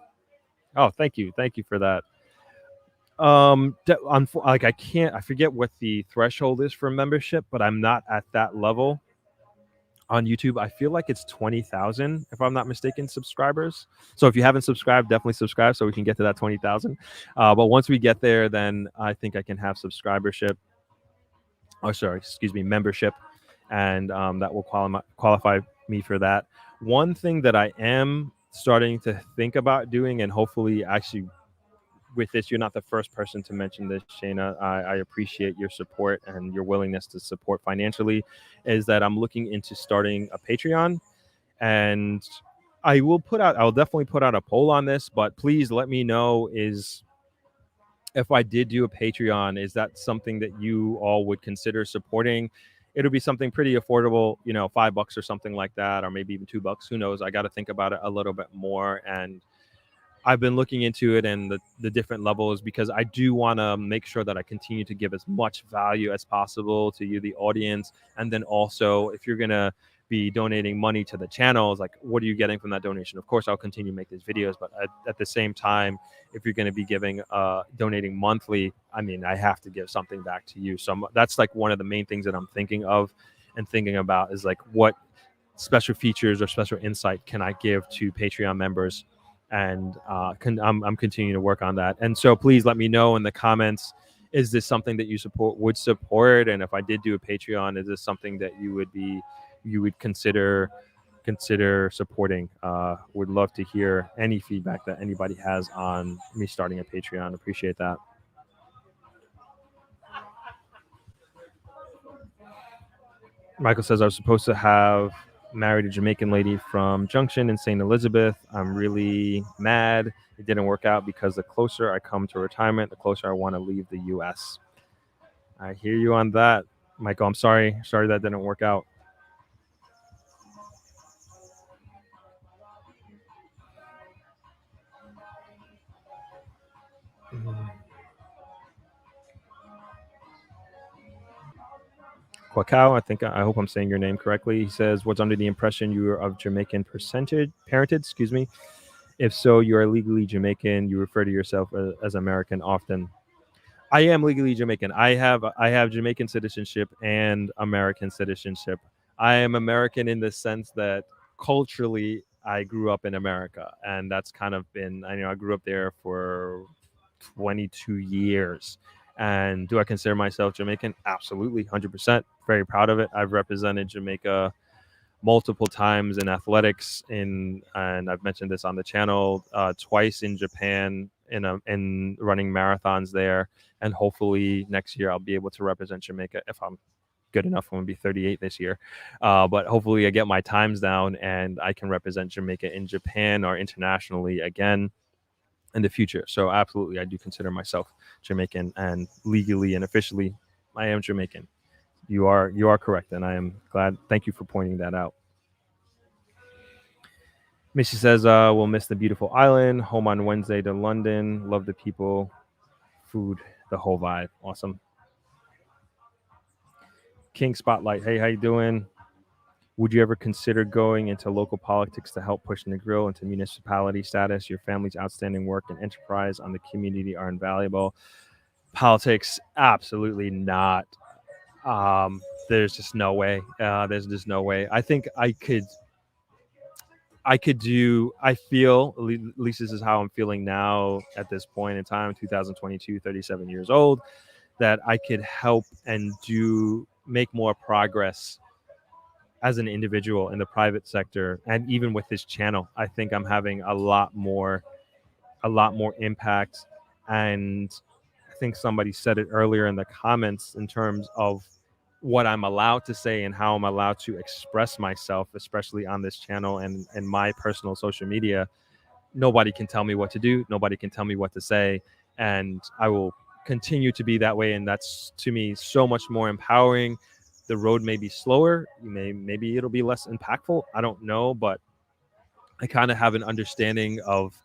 Oh, thank you. Thank you for that. Like I forget what the threshold is for membership, but I'm not at that level on YouTube. I feel like it's 20,000, if I'm not mistaken, subscribers. So if you haven't subscribed, definitely subscribe so we can get to that 20,000. But once we get there, then I think I can have subscribership. Oh, sorry, excuse me, membership, and that will qualify me for that. One thing that I am starting to think about doing, and hopefully actually with this, you're not the first person to mention this, Shayna. I appreciate your support and your willingness to support financially, is that I'm looking into starting a Patreon. And I'll definitely put out a poll on this, but please let me know is if I did do a Patreon, is that something that you all would consider supporting? It'll be something pretty affordable, $5 or something like that, or maybe even $2. Who knows? I got to think about it a little bit more. And I've been looking into it and the different levels because I do want to make sure that I continue to give as much value as possible to you, the audience. And then also, if you're going to be donating money to the channels, like what are you getting from that donation? Of course, I'll continue to make these videos, but at the same time, if you're going to be donating monthly, I mean, I have to give something back to you. So that's like one of the main things that I'm thinking of and thinking about is like what special features or special insight can I give to Patreon members? And I'm continuing to work on that. And so please let me know in the comments, is this something that you would support? And if I did do a Patreon, is this something that you would consider supporting? Would love to hear any feedback that anybody has on me starting a Patreon. Appreciate that. Michael says, I was supposed to have married a Jamaican lady from Junction in St. Elizabeth. I'm really mad it didn't work out because the closer I come to retirement, the closer I want to leave the U.S. I hear you on that, Michael. I'm sorry that didn't work out. Quacao, I hope I'm saying your name correctly. He says, was under the impression you are of Jamaican parentage, excuse me. If so, you are legally Jamaican. You refer to yourself as American often. I am legally Jamaican. I have Jamaican citizenship and American citizenship. I am American in the sense that culturally I grew up in America, and that's kind of been, I grew up there for 22 years. And do I consider myself Jamaican? Absolutely, 100%. Very proud of it. I've represented Jamaica multiple times in athletics, and I've mentioned this on the channel, twice in Japan in running marathons there, and hopefully next year I'll be able to represent Jamaica if I'm good enough. I'm gonna be 38 this year, but hopefully I get my times down and I can represent Jamaica in Japan or internationally again in the future. So absolutely, I do consider myself Jamaican, and legally and officially, I am Jamaican. You are correct, and I am glad. Thank you for pointing that out. Missy says, we'll miss the beautiful island. Home on Wednesday to London. Love the people, food, the whole vibe. Awesome. King Spotlight. Hey, how you doing? Would you ever consider going into local politics to help push Negril into municipality status? Your family's outstanding work and enterprise on the community are invaluable. Politics, absolutely not. There's just no way. There's just no way. I think I could do, I feel, at least this is how I'm feeling now at this point in time, 2022, 37 years old, that I could help and make more progress as an individual in the private sector. And even with this channel, I think I'm having a lot more impact. And I think somebody said it earlier in the comments in terms of what I'm allowed to say and how I'm allowed to express myself, especially on this channel and my personal social media. Nobody can tell me what to do. Nobody can tell me what to say. And I will continue to be that way. And that's, to me, so much more empowering. The road may be slower. Maybe it'll be less impactful. I don't know. But I kind of have an understanding of,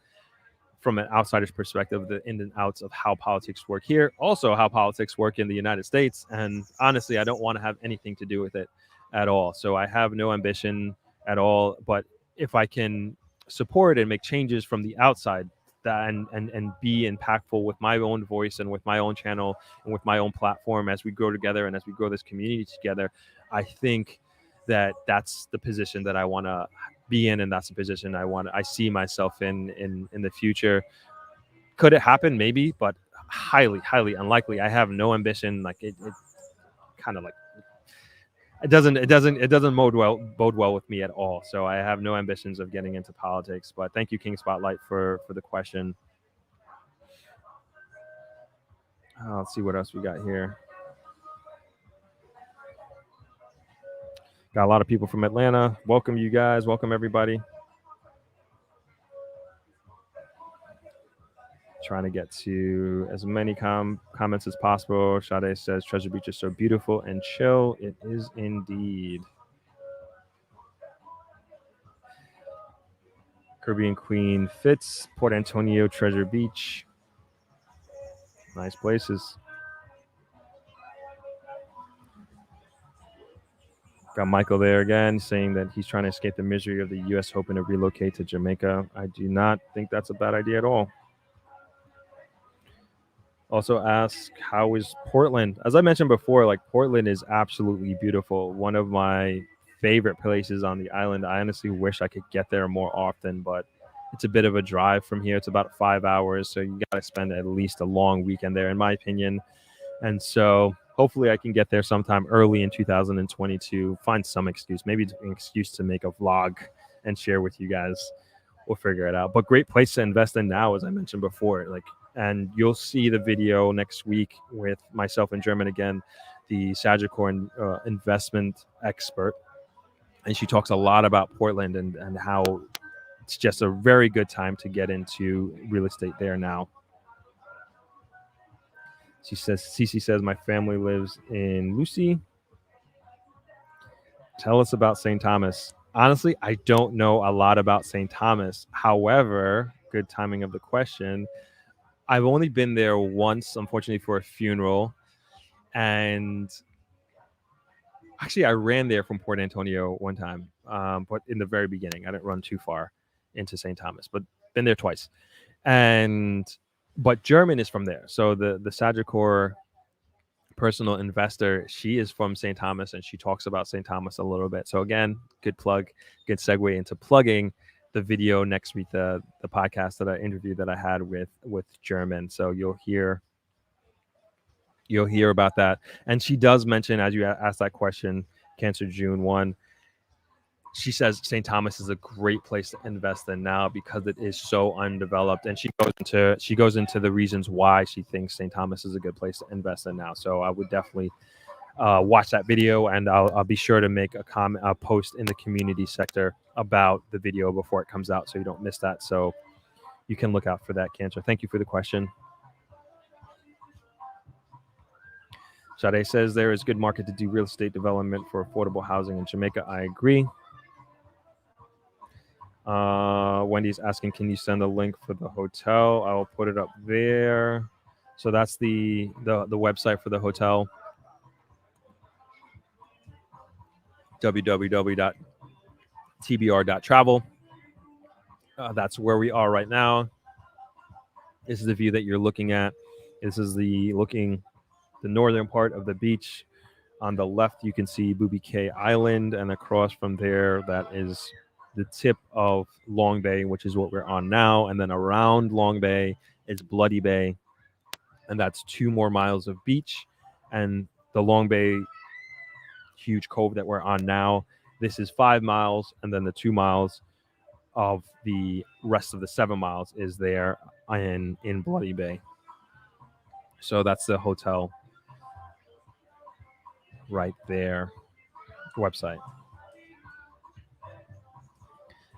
from an outsider's perspective, the ins and outs of how politics work here, also how politics work in the United States. And honestly, I don't want to have anything to do with it at all. So I have no ambition at all. But if I can support and make changes from the outside that and be impactful with my own voice and with my own channel and with my own platform as we grow together and as we grow this community together, I think that that's the position that I want to be in, and that's the position I see myself in the future. Could it happen? Maybe, but highly unlikely. I have no ambition. Like it kind of like it doesn't bode well with me at all. So I have no ambitions of getting into politics. But thank you, King Spotlight, for the question. Let's see what else we got here. Got a lot of people from Atlanta. Welcome, you guys. Welcome, everybody. Trying to get to as many comments as possible. Sade says, Treasure Beach is so beautiful and chill. It is indeed. Caribbean Queen Fitz, Port Antonio, Treasure Beach. Nice places. Got Michael there again saying that he's trying to escape the misery of the U.S., hoping to relocate to Jamaica. I do not think that's a bad idea at all. Also ask, how is Portland? As I mentioned before, like Portland is absolutely beautiful. One of my favorite places on the island. I honestly wish I could get there more often, but it's a bit of a drive from here. It's about 5 hours. So you got to spend at least a long weekend there, in my opinion. And so hopefully I can get there sometime early in 2022, find some excuse, maybe an excuse to make a vlog and share with you guys. We'll figure it out. But great place to invest in now, as I mentioned before. And you'll see the video next week with myself and German again, the Sagicor investment expert. And she talks a lot about Portland and how it's just a very good time to get into real estate there now. Cece says, my family lives in Lucy. Tell us about St. Thomas. Honestly, I don't know a lot about St. Thomas. However, good timing of the question. I've only been there once, unfortunately, for a funeral. And actually, I ran there from Port Antonio one time, but in the very beginning. I didn't run too far into St. Thomas, but been there twice. But German is from there. So the Sagicor personal investor, she is from St. Thomas, and she talks about St. Thomas a little bit. So again, good plug, good segue into plugging the video next week, the podcast that I had with German. So you'll hear about that. And she does mention, as you asked that question, Cancer June 1, she says St. Thomas is a great place to invest in now because it is so undeveloped. And she goes into the reasons why she thinks St. Thomas is a good place to invest in now. So I would definitely watch that video, and I'll be sure to make a post in the community sector about the video before it comes out, so you don't miss that. So you can look out for that, Cancer. Thank you for the question. Sade says there is good market to do real estate development for affordable housing in Jamaica. I agree. Wendy's asking, can you send a link for the hotel? I will put it up there. So that's the website for the hotel. www.tbr.travel. That's where we are right now. This is the view that you're looking at. This is the northern part of the beach. On the left, you can see Booby Cay Island, and across from there, that is the tip of Long Bay, which is what we're on now. And then around Long Bay is Bloody Bay, and that's 2 more miles of beach. And the Long Bay huge cove that we're on now, this is 5 miles, and then the 2 miles of the rest of the 7 miles is there in Bloody Bay. So that's the hotel right there website.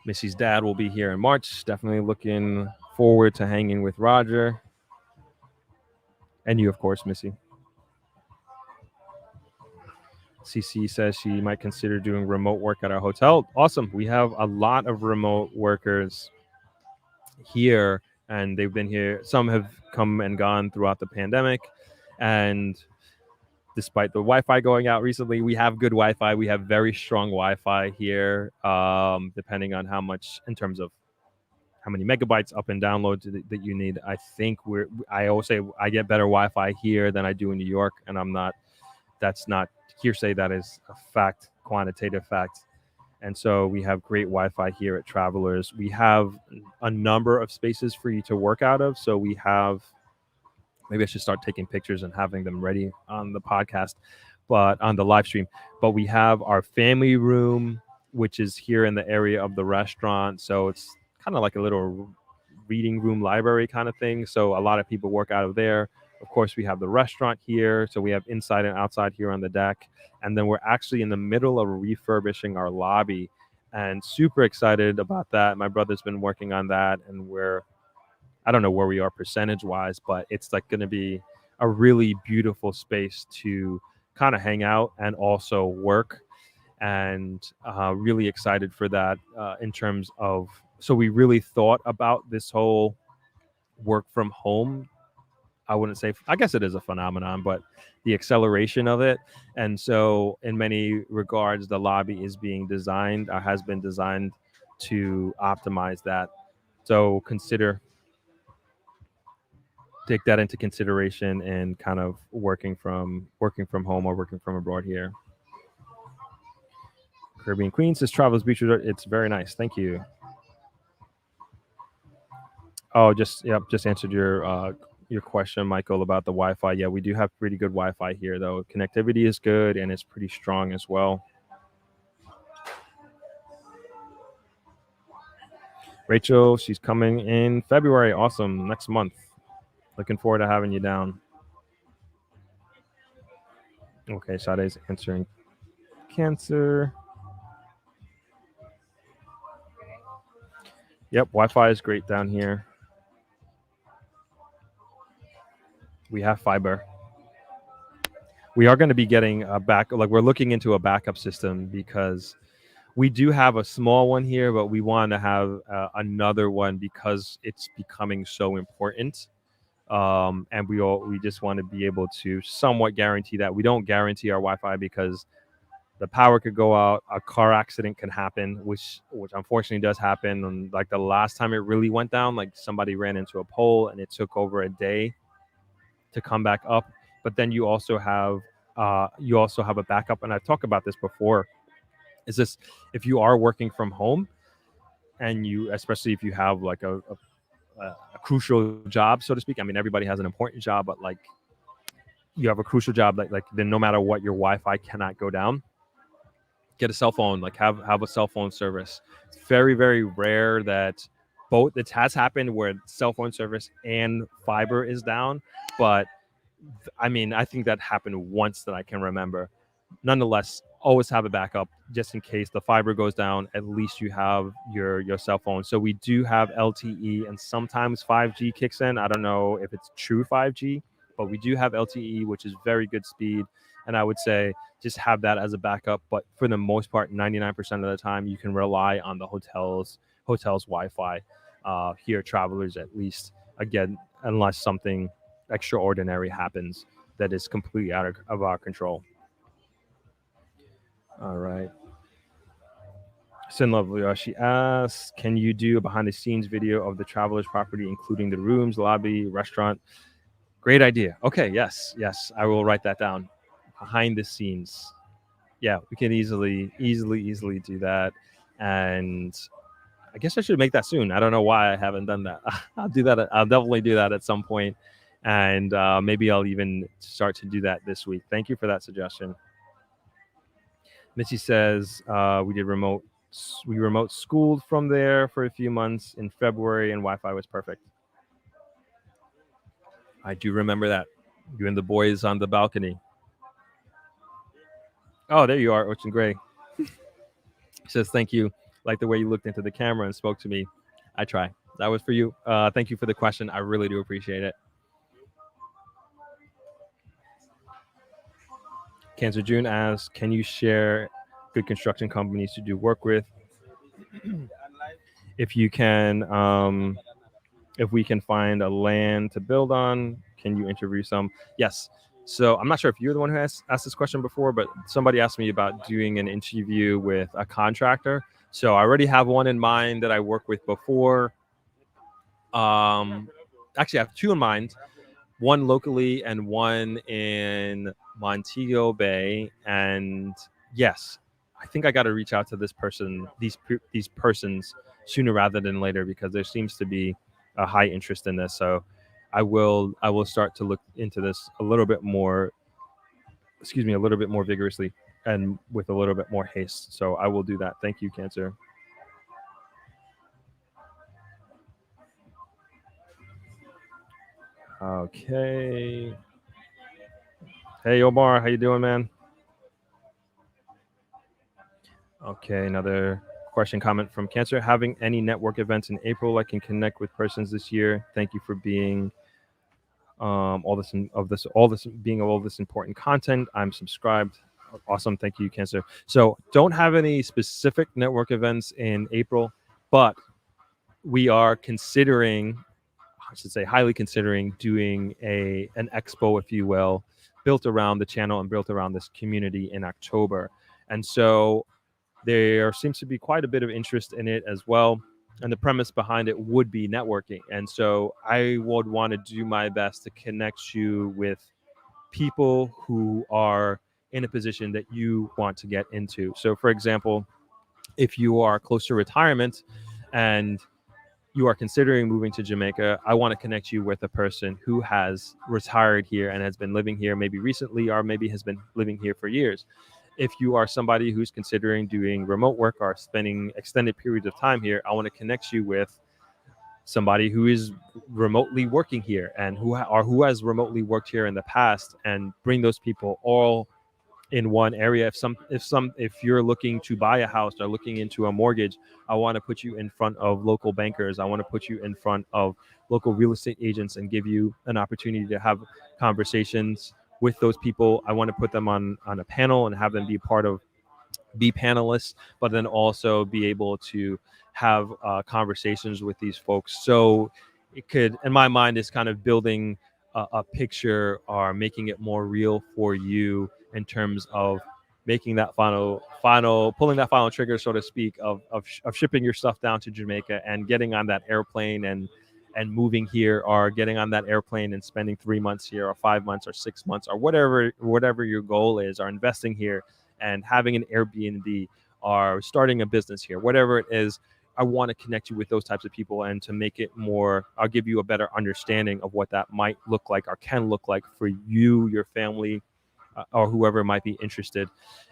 Missy's dad will be here in March. Definitely looking forward to hanging with Roger. And you, of course, Missy. CC says she might consider doing remote work at our hotel. Awesome. We have a lot of remote workers here, and they've been here. Some have come and gone throughout the pandemic. And despite the Wi-Fi going out recently, we have good Wi-Fi. We have very strong Wi-Fi here, depending on how much, in terms of how many megabytes up and downloads that you need. I think I always say I get better Wi-Fi here than I do in New York, and that's not hearsay. That is a fact, quantitative fact. And so we have great Wi-Fi here at Travelers. We have a number of spaces for you to work out of. So we have, maybe I should start taking pictures and having them ready on the podcast, but on the live stream. But we have our family room, which is here in the area of the restaurant. So it's kind of like a little reading room library kind of thing. So a lot of people work out of there. Of course, we have the restaurant here. So we have inside and outside here on the deck. And then we're actually in the middle of refurbishing our lobby, and super excited about that. My brother's been working on that, and I don't know where we are percentage wise, but it's like going to be a really beautiful space to kind of hang out and also work. And really excited for that in terms of, so we really thought about this whole work from home. I wouldn't say, I guess it is a phenomenon, but the acceleration of it. And so in many regards, the lobby is being designed, or has been designed to optimize that. So take that into consideration and kind of working from home or working from abroad here. Caribbean Queen says Travelers Beach Resort. It's very nice. Thank you. Oh, just answered your question, Michael, about the Wi-Fi. Yeah, we do have pretty good Wi-Fi here, though. Connectivity is good, and it's pretty strong as well. Rachel, she's coming in February. Awesome. Next month. Looking forward to having you down. Okay, Sade's answering Cancer. Yep, Wi-Fi is great down here. We have fiber. We are going to be getting we're looking into a backup system, because we do have a small one here, but we want to have another one because it's becoming so important. And we just want to be able to somewhat guarantee that. We don't guarantee our Wi-Fi because the power could go out, a car accident can happen, which unfortunately does happen. And like the last time it really went down, like somebody ran into a pole and it took over a day to come back up. But then you also have a backup, and I've talked about this before. Is this, if you are working from home, and especially if you have like a crucial job, so to speak. I mean, everybody has an important job, but like you have a crucial job, like then no matter what, your Wi-Fi cannot go down. Get a cell phone, like have a cell phone service. It's very, very rare that both. It has happened where cell phone service and fiber is down, but I mean, I think that happened once that I can remember. Nonetheless, always have a backup just in case the fiber goes down. At least you have your cell phone. So we do have LTE, and sometimes 5G kicks in. I don't know if it's true 5G, but we do have LTE, which is very good speed. And I would say just have that as a backup. But for the most part, 99% of the time, you can rely on the hotel's Wi-Fi here, Travelers, at least. Again, unless something extraordinary happens that is completely out of our control. All right. Sin Lovely, she asks, can you do a behind the scenes video of the traveler's property, including the rooms, lobby, restaurant? Great idea. Okay, yes, I will write that down. Behind the scenes. Yeah, we can easily do that. And I guess I should make that soon. I don't know why I haven't done that. I'll do that. I'll definitely do that at some point, and maybe I'll even start to do that this week. Thank you for that suggestion. Missy says we remote schooled from there for a few months in February, and Wi-Fi was perfect. I do remember that. You and the boys on the balcony. Oh, there you are, Ocean Gray. He says, thank you. Like the way you looked into the camera and spoke to me. I try. That was for you. Thank you for the question. I really do appreciate it. Cancer June asks, can you share good construction companies to do work with? If you can, if we can find a land to build on, can you interview some? Yes. So I'm not sure if you're the one who asked this question before, but somebody asked me about doing an interview with a contractor. So I already have one in mind that I worked with before. Actually, I have two in mind, one locally and one in Montego Bay. And yes, I think I got to reach out to this person, these persons sooner rather than later, because there seems to be a high interest in this. So I will start to look into this a little bit more, a little bit more vigorously and with a little bit more haste. So I will do that. Thank you, Cancer. Okay. Hey, Omar, how you doing, man? Okay, another question, comment from Cancer. Having any network events in April I can connect with persons this year. Thank you for being all this important content. I'm subscribed. Awesome, thank you, Cancer. So don't have any specific network events in April, but we are considering, I should say, highly considering doing an expo, if you will, built around the channel and built around this community in October. And so there seems to be quite a bit of interest in it as well. And the premise behind it would be networking. And so I would want to do my best to connect you with people who are in a position that you want to get into. So, for example, if you are close to retirement and you are considering moving to Jamaica, I want to connect you with a person who has retired here and has been living here maybe recently or maybe has been living here for years. If you are somebody who's considering doing remote work or spending extended periods of time here, I want to connect you with somebody who is remotely working here and who has remotely worked here in the past, and bring those people all in one area. If you're looking to buy a house or looking into a mortgage, I want to put you in front of local bankers. I want to put you in front of local real estate agents and give you an opportunity to have conversations with those people. I want to put them on a panel and have them be panelists, but then also be able to have conversations with these folks. So it could, in my mind, is kind of building a picture or making it more real for you in terms of making that pulling that final trigger, so to speak, of shipping your stuff down to Jamaica and getting on that airplane and moving here, or getting on that airplane and spending 3 months here or 5 months or 6 months or whatever your goal is, or investing here and having an Airbnb or starting a business here, whatever it is. I want to connect you with those types of people, and to make it more, I'll give you a better understanding of what that might look like or can look like for you, your family, or whoever might be interested.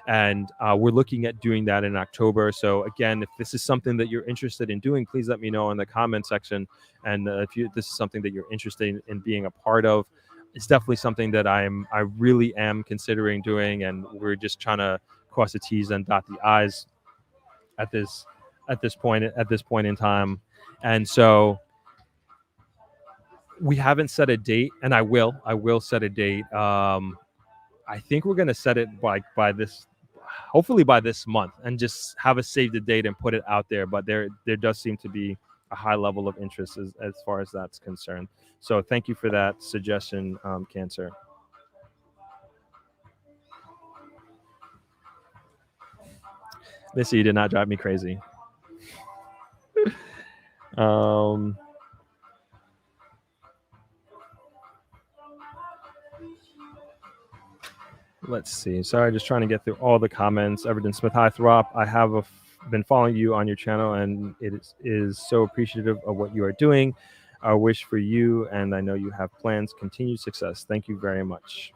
And we're looking at doing that in October. So again, if this is something that you're interested in doing, please let me know in the comment section. And this is something that you're interested in being a part of, it's definitely something that I really am considering doing. And we're just trying to cross the T's and dot the I's at this point in time. And so we haven't set a date, and I will set a date. I think we're gonna set it by this, hopefully by this month, and just have a save the date and put it out there. But there does seem to be a high level of interest as far as that's concerned. So thank you for that suggestion, Cancer. Missy, you did not drive me crazy. Let's see. Sorry, just trying to get through all the comments. Everton Smith, hi Throp. I have been following you on your channel, and it is so appreciative of what you are doing. I wish for you, and I know you have plans. Continued success. Thank you very much.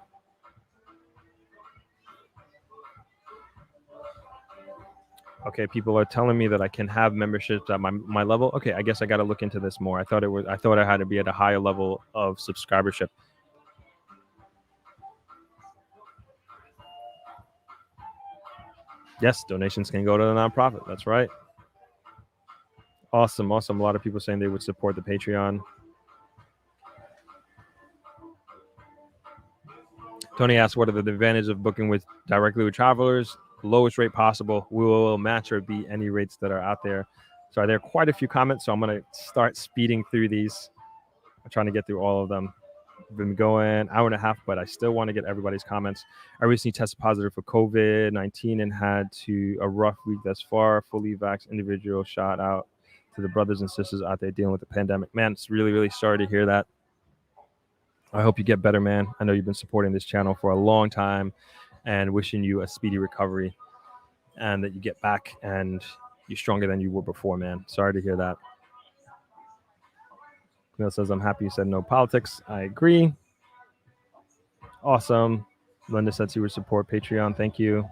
Okay, people are telling me that I can have memberships at my level. Okay, I guess I got to look into this more. I thought I had to be at a higher level of subscribership. Yes, donations can go to the nonprofit. That's right. Awesome. A lot of people saying they would support the Patreon. Tony asks, what are the advantages of booking directly with travelers? Lowest rate possible. We will match or beat any rates that are out there. So there are quite a few comments, so I'm going to start speeding through these. I'm trying to get through all of them. Been going an hour and a half, but I still want to get everybody's comments. I recently tested positive for COVID-19 and had a rough week thus far. Fully vaxxed individual. Shout out to the brothers and sisters out there dealing with the pandemic. Man, it's really, really sorry to hear that. I hope you get better, man. I know you've been supporting this channel for a long time, and wishing you a speedy recovery and that you get back and you're stronger than you were before, man. Sorry to hear that. Camille says, I'm happy you said no politics. I agree. Awesome. Linda said she would support Patreon. Thank you.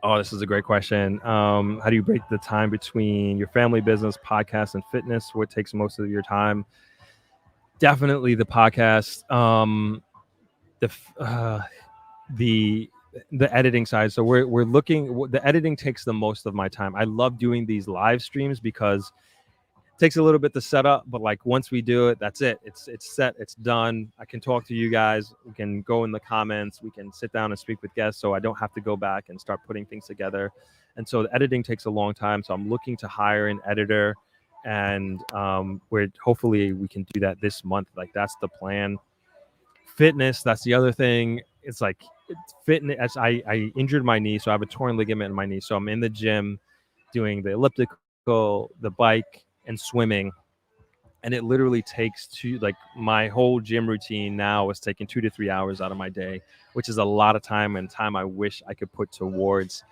Oh, this is a great question. How do you break the time between your family business, podcast, and fitness? What takes most of your time? Definitely the podcast. The editing side. So we're looking. The editing takes the most of my time. I love doing these live streams because it takes a little bit to set up, but like once we do it, that's it. It's set. It's done. I can talk to you guys. We can go in the comments. We can sit down and speak with guests, so I don't have to go back and start putting things together. And so the editing takes a long time. So I'm looking to hire an editor, and where hopefully we can do that this month. Like that's the plan. Fitness, that's the other thing. It's like fitness. I injured my knee, so I have a torn ligament in my knee. So I'm in the gym doing the elliptical, the bike, and swimming, and it literally takes my whole gym routine now is taking 2 to 3 hours out of my day, which is a lot of time, and time I wish I could put towards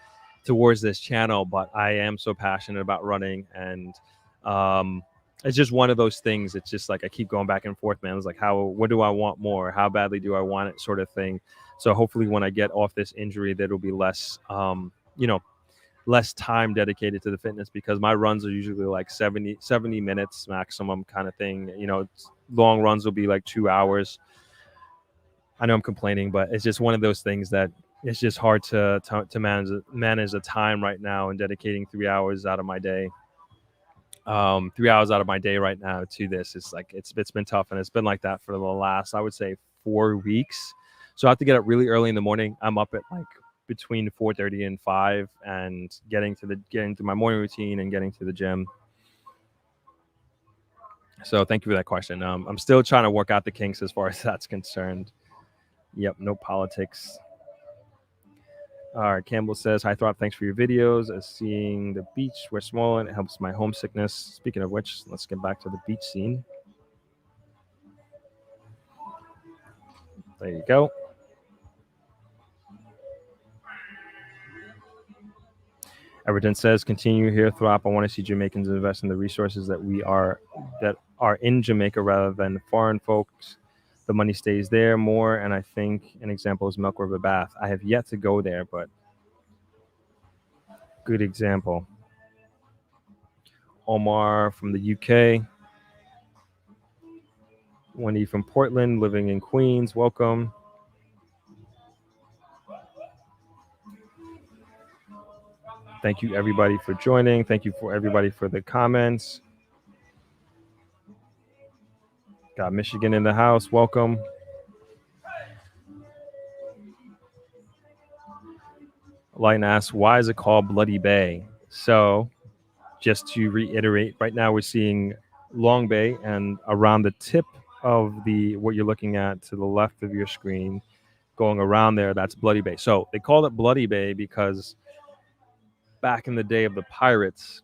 this channel. But I am so passionate about running, and it's just one of those things. It's just like I keep going back and forth, man. It's like, what do I want more? How badly do I want it, sort of thing. So hopefully when I get off this injury, there'll be less less time dedicated to the fitness, because my runs are usually like 70 minutes maximum kind of thing. Long runs will be like 2 hours. I know I'm complaining, but it's just one of those things that it's just hard to manage the time right now, and dedicating 3 hours out of my day. 3 hours out of my day right now to this. It's like it's been tough, and it's been like that for the last, I would say, 4 weeks. So I have to get up really early in the morning. I'm up at like between 4:30 and 5, and getting to my morning routine and getting to the gym. So thank you for that question. I'm still trying to work out the kinks as far as that's concerned. Yep, no politics. All right, Campbell says, hi Throp, thanks for your videos. As seeing the beach where small, and it helps my homesickness. Speaking of which, let's get back to the beach scene. There you go. Everton says, continue here, Throp. I want to see Jamaicans invest in the resources that are in Jamaica rather than foreign folks. The money stays there more, and I think an example is Milk River Bath. I have yet to go there, but good example. Omar from the UK. Wendy from Portland, living in Queens. Welcome. Thank you, everybody, for joining. Thank you for everybody for the comments. Got Michigan in the house. Welcome. Lighten asks, why is it called Bloody Bay? So just to reiterate, right now we're seeing Long Bay, and around the tip of what you're looking at to the left of your screen, going around there, that's Bloody Bay. So they call it Bloody Bay because back in the day of the pirates,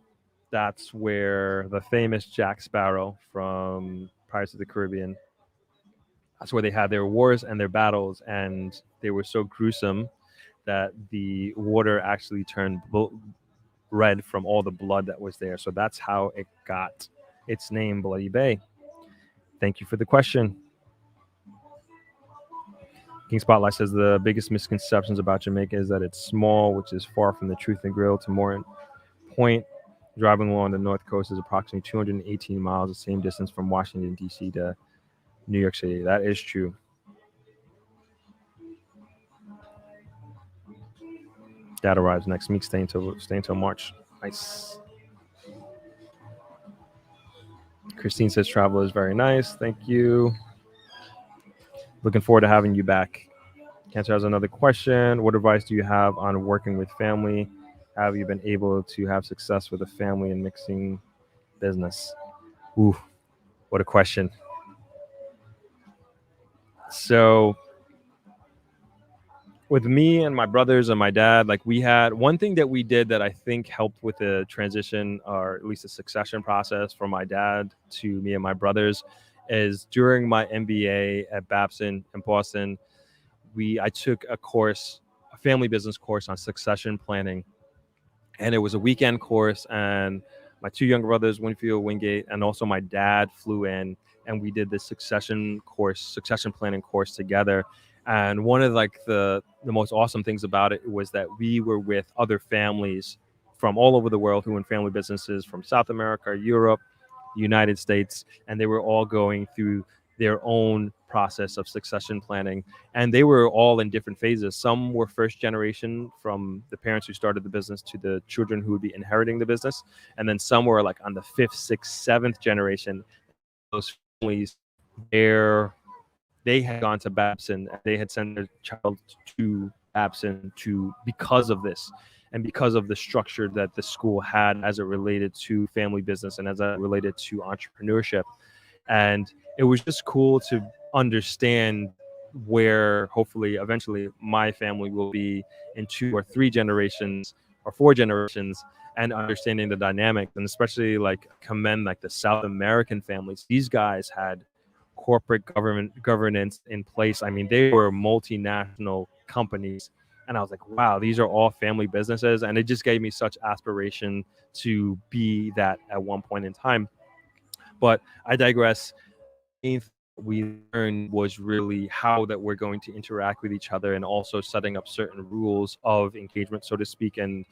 that's where the famous Jack Sparrow from Pirates of the Caribbean, that's where they had their wars and their battles, and they were so gruesome that the water actually turned red from all the blood that was there. So that's how it got its name, Bloody Bay. Thank you for the question. King Spotlight says the biggest misconceptions about Jamaica is that it's small, which is far from the truth. Negril to more point, driving along the north coast is approximately 218 miles, the same distance from Washington, D.C. to New York City. That is true. That arrives next week. Stay until March. Nice. Christine says travel is very nice. Thank you. Looking forward to having you back. Cancer has another question. What advice do you have on working with family? Have you been able to have success with a family and mixing business? Ooh, what a question. So with me and my brothers and my dad, like we had one thing that we did that I think helped with the transition, or at least the succession process from my dad to me and my brothers, is during my MBA at Babson in Boston, I took a course, a family business course on succession planning. And it was a weekend course, and my two younger brothers, Winfield, Wingate, and also my dad flew in, and we did this succession planning course together. And one of like the most awesome things about it was that we were with other families from all over the world who were in family businesses from South America, Europe, United States, and they were all going through their own process of succession planning. And they were all in different phases. Some were first generation from the parents who started the business to the children who would be inheriting the business. And then some were like on the 5th, 6th, 7th generation. Those families, they had gone to Babson, and they had sent their child to Babson because of this, and because of the structure that the school had as it related to family business and as it related to entrepreneurship. And it was just cool to understand where hopefully eventually my family will be in 2 or 3 generations or 4 generations, and understanding the dynamics, and especially like commend like the South American families. These guys had corporate governance in place. I mean, they were multinational companies, and I was like, wow, these are all family businesses. And it just gave me such aspiration to be that at one point in time. But I digress. We learned was really how that we're going to interact with each other, and also setting up certain rules of engagement, so to speak, and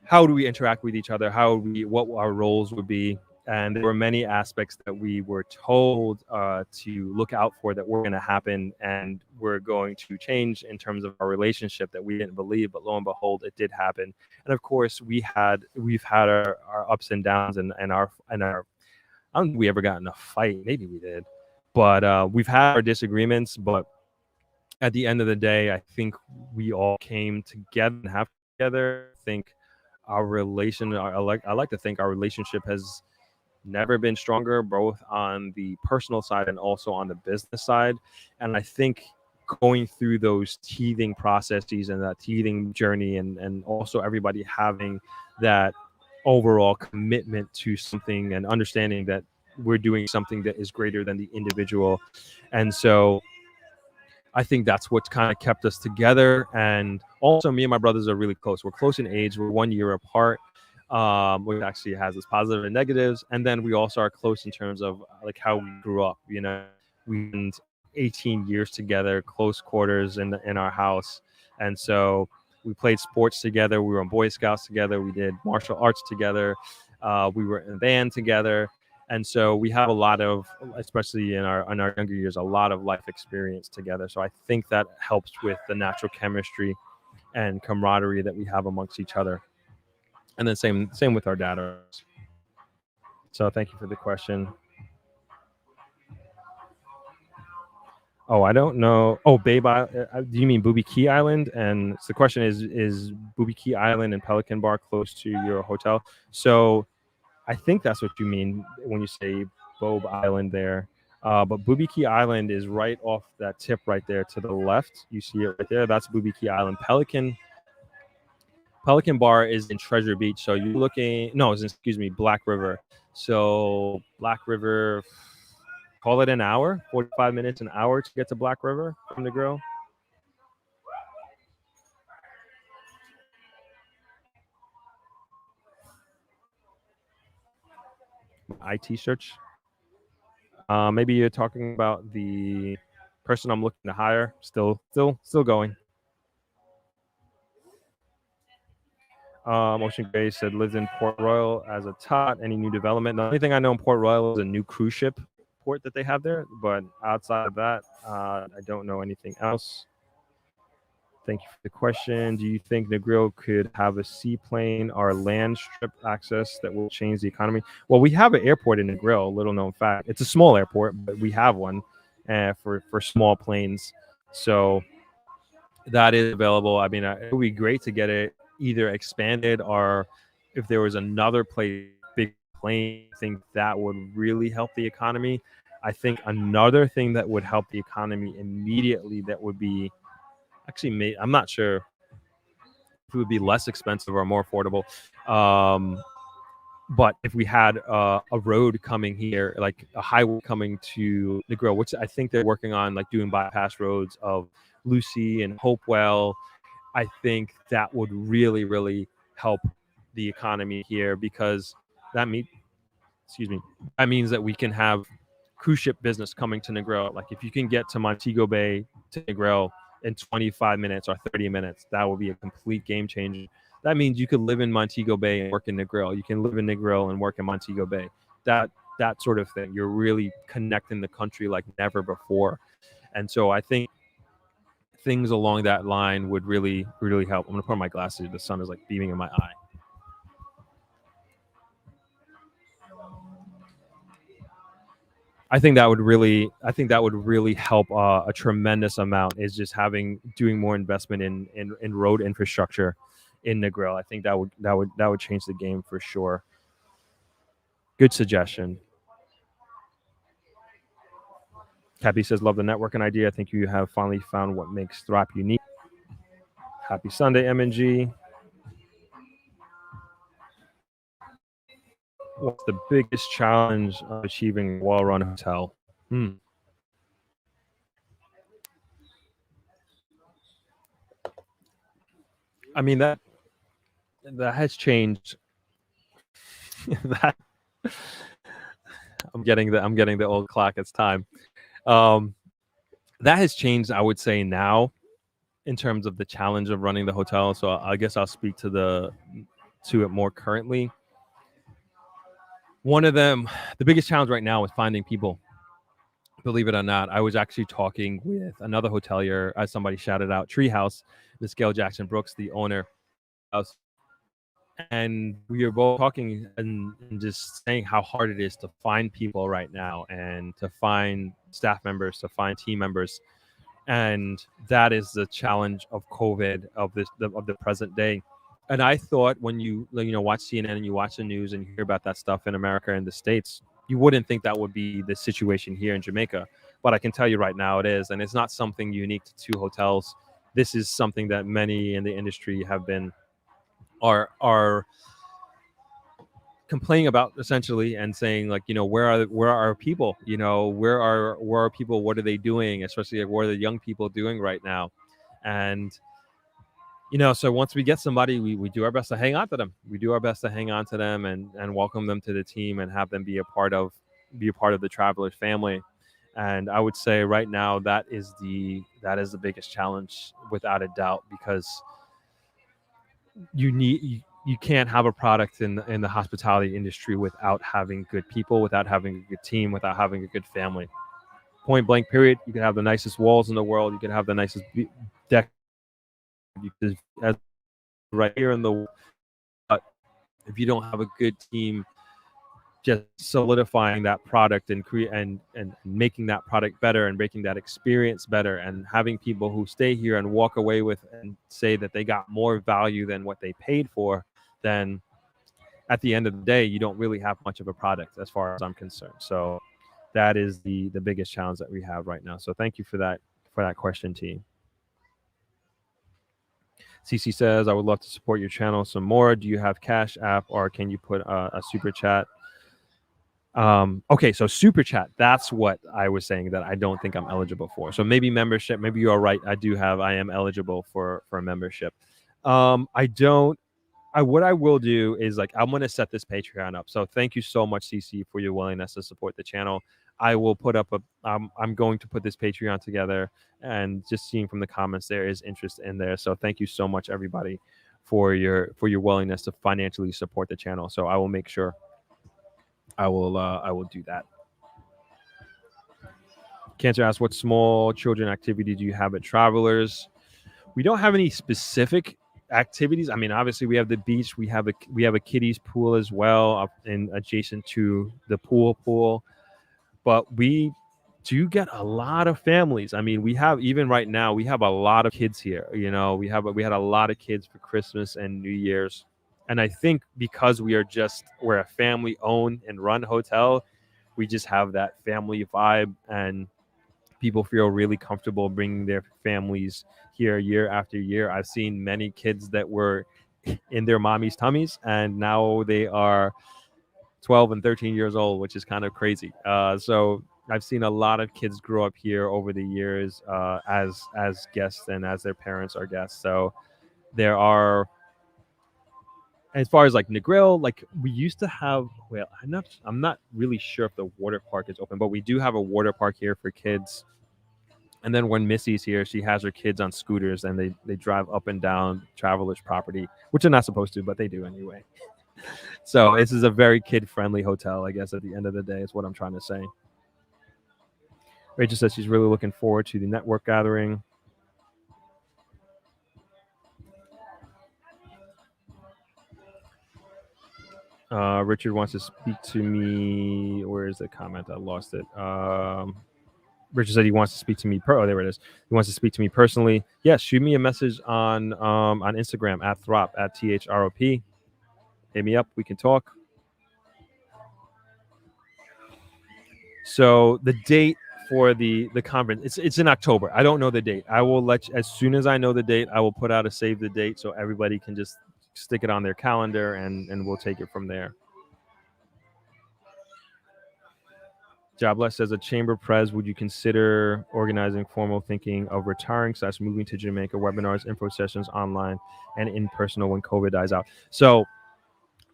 how do we interact with each other, what our roles would be. And there were many aspects that we were told to look out for that were going to happen, and we're going to change in terms of our relationship that we didn't believe, but lo and behold, it did happen. And of course, we've had our ups and downs, and our I don't think we ever got in a fight. Maybe we did, but we've had our disagreements. But at the end of the day, I think we all came together and have together. I think I like to think our relationship has never been stronger, both on the personal side and also on the business side. And I think going through those teething processes and that teething journey, and also everybody having that overall commitment to something and understanding that we're doing something that is greater than the individual. And so I think that's what kind of kept us together. And also, me and my brothers are really close. We're close in age. We're 1 year apart, which actually has its positive and negatives. And then we also are close in terms of like how we grew up. You know, we spent 18 years together, close quarters in our house. And so we played sports together. We were in Boy Scouts together. We did martial arts together. We were in a band together. And so we have a lot of, especially in our younger years, a lot of life experience together. So I think that helps with the natural chemistry and camaraderie that we have amongst each other. And then same with our dad. So thank you for the question. Oh, I don't know. Oh, Babe Island. Do you mean Booby Key Island? And so the question is Booby Key Island and Pelican Bar close to your hotel? So I think that's what you mean when you say Bobe Island there. But Booby Key Island is right off that tip right there to the left. You see it right there. That's Booby Key Island. Pelican Bar is in Treasure Beach. So you're looking, no, excuse me, Black River. So Black River, call it an hour, 45 minutes, an hour to get to Black River from the grill. IT search. Maybe you're talking about the person I'm looking to hire. Still going. Ocean Gray said lives in Port Royal as a tot. Any new development? The only thing I know in Port Royal is a new cruise ship port that they have there. But outside of that, I don't know anything else. Thank you for the question. Do you think Negril could have a seaplane or land strip access that will change the economy? Well, we have an airport in Negril, little known fact. It's a small airport, but we have one for small planes. So that is available. I mean, it would be great to get it either expanded or if there was another place, big plane, I think that would really help the economy. I think another thing that would help the economy immediately that would be actually, I'm not sure if it would be less expensive or more affordable. But if we had a road coming here, like a highway coming to Negril, which I think they're working on, like doing bypass roads of Lucy and Hopewell, I think that would really, really help the economy here because that means that we can have cruise ship business coming to Negril. Like if you can get to Montego Bay to Negril in 25 minutes or 30 minutes, that will be a complete game changer. That means you could live in Montego Bay and work in Negril. You can live in Negril and work in Montego Bay. That sort of thing. You're really connecting the country like never before. And so I think things along that line would really, really help. I'm gonna put on my glasses. The sun is like beaming in my eye. I think that would really help a tremendous amount. Is just doing more investment in road infrastructure in Negril. I think that would change the game for sure. Good suggestion. Happy says, love the networking idea. I think you have finally found what makes Throp unique. Happy Sunday, MNG. What's the biggest challenge of achieving a well-run hotel? I mean, that has changed. That I'm getting the old clock. It's time. That has changed, I would say, now in terms of the challenge of running the hotel. So I guess I'll speak to it more currently. One of them, the biggest challenge right now is finding people. Believe it or not, I was actually talking with another hotelier, as somebody shouted out, Treehouse, Miss Gail Jackson Brooks, the owner, and we were both talking and just saying how hard it is to find people right now and to find staff members, to find team members. And that is the challenge of COVID of the present day. And I thought when you watch CNN and you watch the news and you hear about that stuff in America and the States, you wouldn't think that would be the situation here in Jamaica. But I can tell you right now it is. And it's not something unique to two hotels. This is something that many in the industry have been are complaining about, essentially, and saying, like, where are our people? Where are people? What are they doing? Especially, like, what are the young people doing right now? And so once we get somebody, we do our best to hang on to them. We do our best to hang on to them and welcome them to the team and have them be a part of the Travelers family. And I would say right now that is the biggest challenge, without a doubt, because you can't have a product in the hospitality industry without having good people, without having a good team, without having a good family. Point blank, period. You can have the nicest walls in the world. You can have the nicest deck. As right here in the world, but if you don't have a good team, just solidifying that product and making that product better and making that experience better and having people who stay here and walk away with and say that they got more value than what they paid for, then at the end of the day, you don't really have much of a product as far as I'm concerned. So that is the biggest challenge that we have right now. So thank you for that question, T. CC says, I would love to support your channel some more. Do you have Cash App, or can you put a super chat? Okay, so super chat, that's what I was saying that I don't think I'm eligible for. So maybe membership, maybe you are right. I am eligible for a membership. What I will do is, like, I'm going to set this Patreon up. So thank you so much, CC, for your willingness to support the channel. I will put up I'm going to put this Patreon together, and just seeing from the comments, there is interest in there. So thank you so much, everybody, for your willingness to financially support the channel. So I will make sure I will do that. Cancer asks, what small children activity do you have at Travelers? We don't have any specific activities. I mean, obviously we have the beach. We have a kiddies pool as well, up in adjacent to the pool. But we do get a lot of families. I mean, we have, even right now, we have a lot of kids here. You know, we had a lot of kids for Christmas and New Year's. And I think because we're a family owned and run hotel, we just have that family vibe, and people feel really comfortable bringing their families here year after year. I've seen many kids that were in their mommy's tummies, and now they are 12 and 13 years old, which is kind of crazy. So I've seen a lot of kids grow up here over the years as guests, and as their parents are guests. So there are, as far as like Negril, like we used to have, well, I'm not really sure if the water park is open, but we do have a water park here for kids. And then when Missy's here, she has her kids on scooters, and they drive up and down Travelers property, which they're not supposed to, but they do anyway. So this is a very kid-friendly hotel, I guess, at the end of the day, is what I'm trying to say. Rachel says she's really looking forward to the network gathering. Richard wants to speak to me. Where is the comment? I lost it. Richard said he wants to speak to me. Oh, there it is. He wants to speak to me personally. Yes, shoot me a message on Instagram at Throp, at THROP. Hit me up. We can talk. So the date for the conference, it's in October. I don't know the date. I will let you, as soon as I know the date, I will put out a save the date so everybody can just stick it on their calendar, and we'll take it from there. Jobless, as a chamber pres, would you consider organizing formal thinking of retiring / moving to Jamaica, webinars, info sessions, online, and in person when COVID dies out? So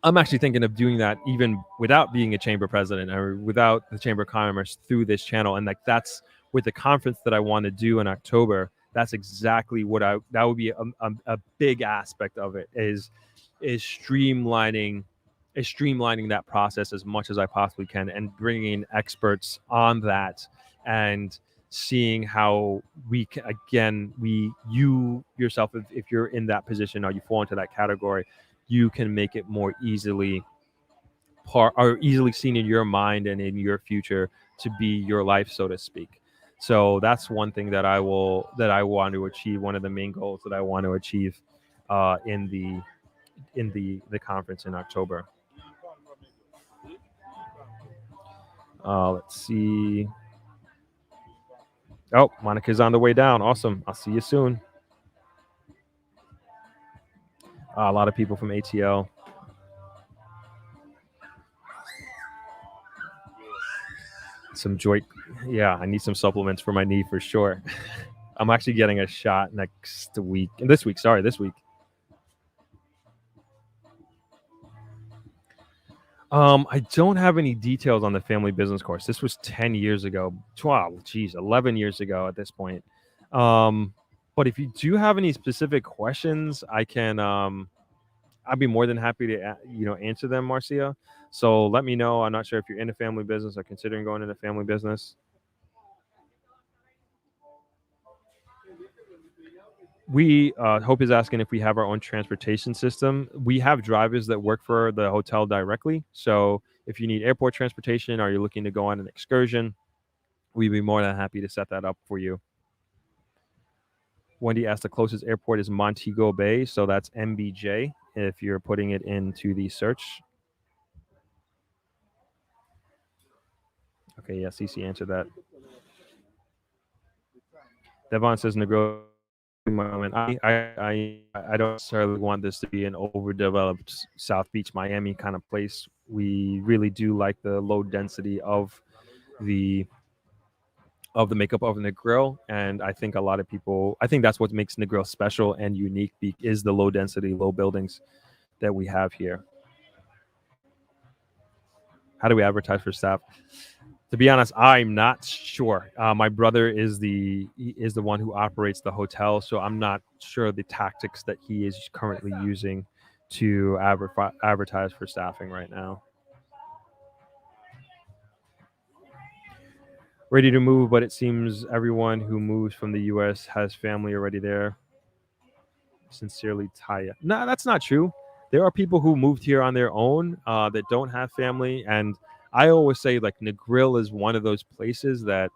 I'm actually thinking of doing that even without being a chamber president, or without the Chamber of Commerce, through this channel. And like, that's with the conference that I want to do in October. That's exactly what that would be a big aspect of it, is streamlining that process as much as I possibly can, and bringing experts on that, and seeing how we can, again, you yourself, if you're in that position or you fall into that category, you can make it more easily easily seen in your mind and in your future to be your life, so to speak. So that's one thing that I want to achieve. One of the main goals that I want to achieve in the conference in October. Let's see. Oh, Monica's on the way down. Awesome. I'll see you soon. A lot of people from ATL. Some joint. Yeah, I need some supplements for my knee for sure. I'm actually getting a shot this week. I don't have any details on the family business course. This was 10 years ago. 11 years ago at this point. But if you do have any specific questions, I can I'd be more than happy to answer them, Marcia. So let me know. I'm not sure if you're in a family business or considering going into family business. Hope is asking if we have our own transportation system. We have drivers that work for the hotel directly. So if you need airport transportation or you're looking to go on an excursion, we'd be more than happy to set that up for you. Wendy asked, the closest airport is Montego Bay. So that's MBJ if you're putting it into the search. Okay, yeah, CC answered that. Devon says Negril moment. I don't necessarily want this to be an overdeveloped South Beach, Miami kind of place. We really do like the low density the the makeup of Negril, and I think a lot of people. I think that's what makes Negril special and unique. Is the low density, low buildings that we have here. How do we advertise for staff? To be honest, I'm not sure. My brother is the one who operates the hotel, so I'm not sure the tactics that he is currently using to advertise for staffing right now. Ready to move, but it seems everyone who moves from the U.S. has family already there. Sincerely, Taya. No, that's not true. There are people who moved here on their own that don't have family, and I always say like Negril is one of those places that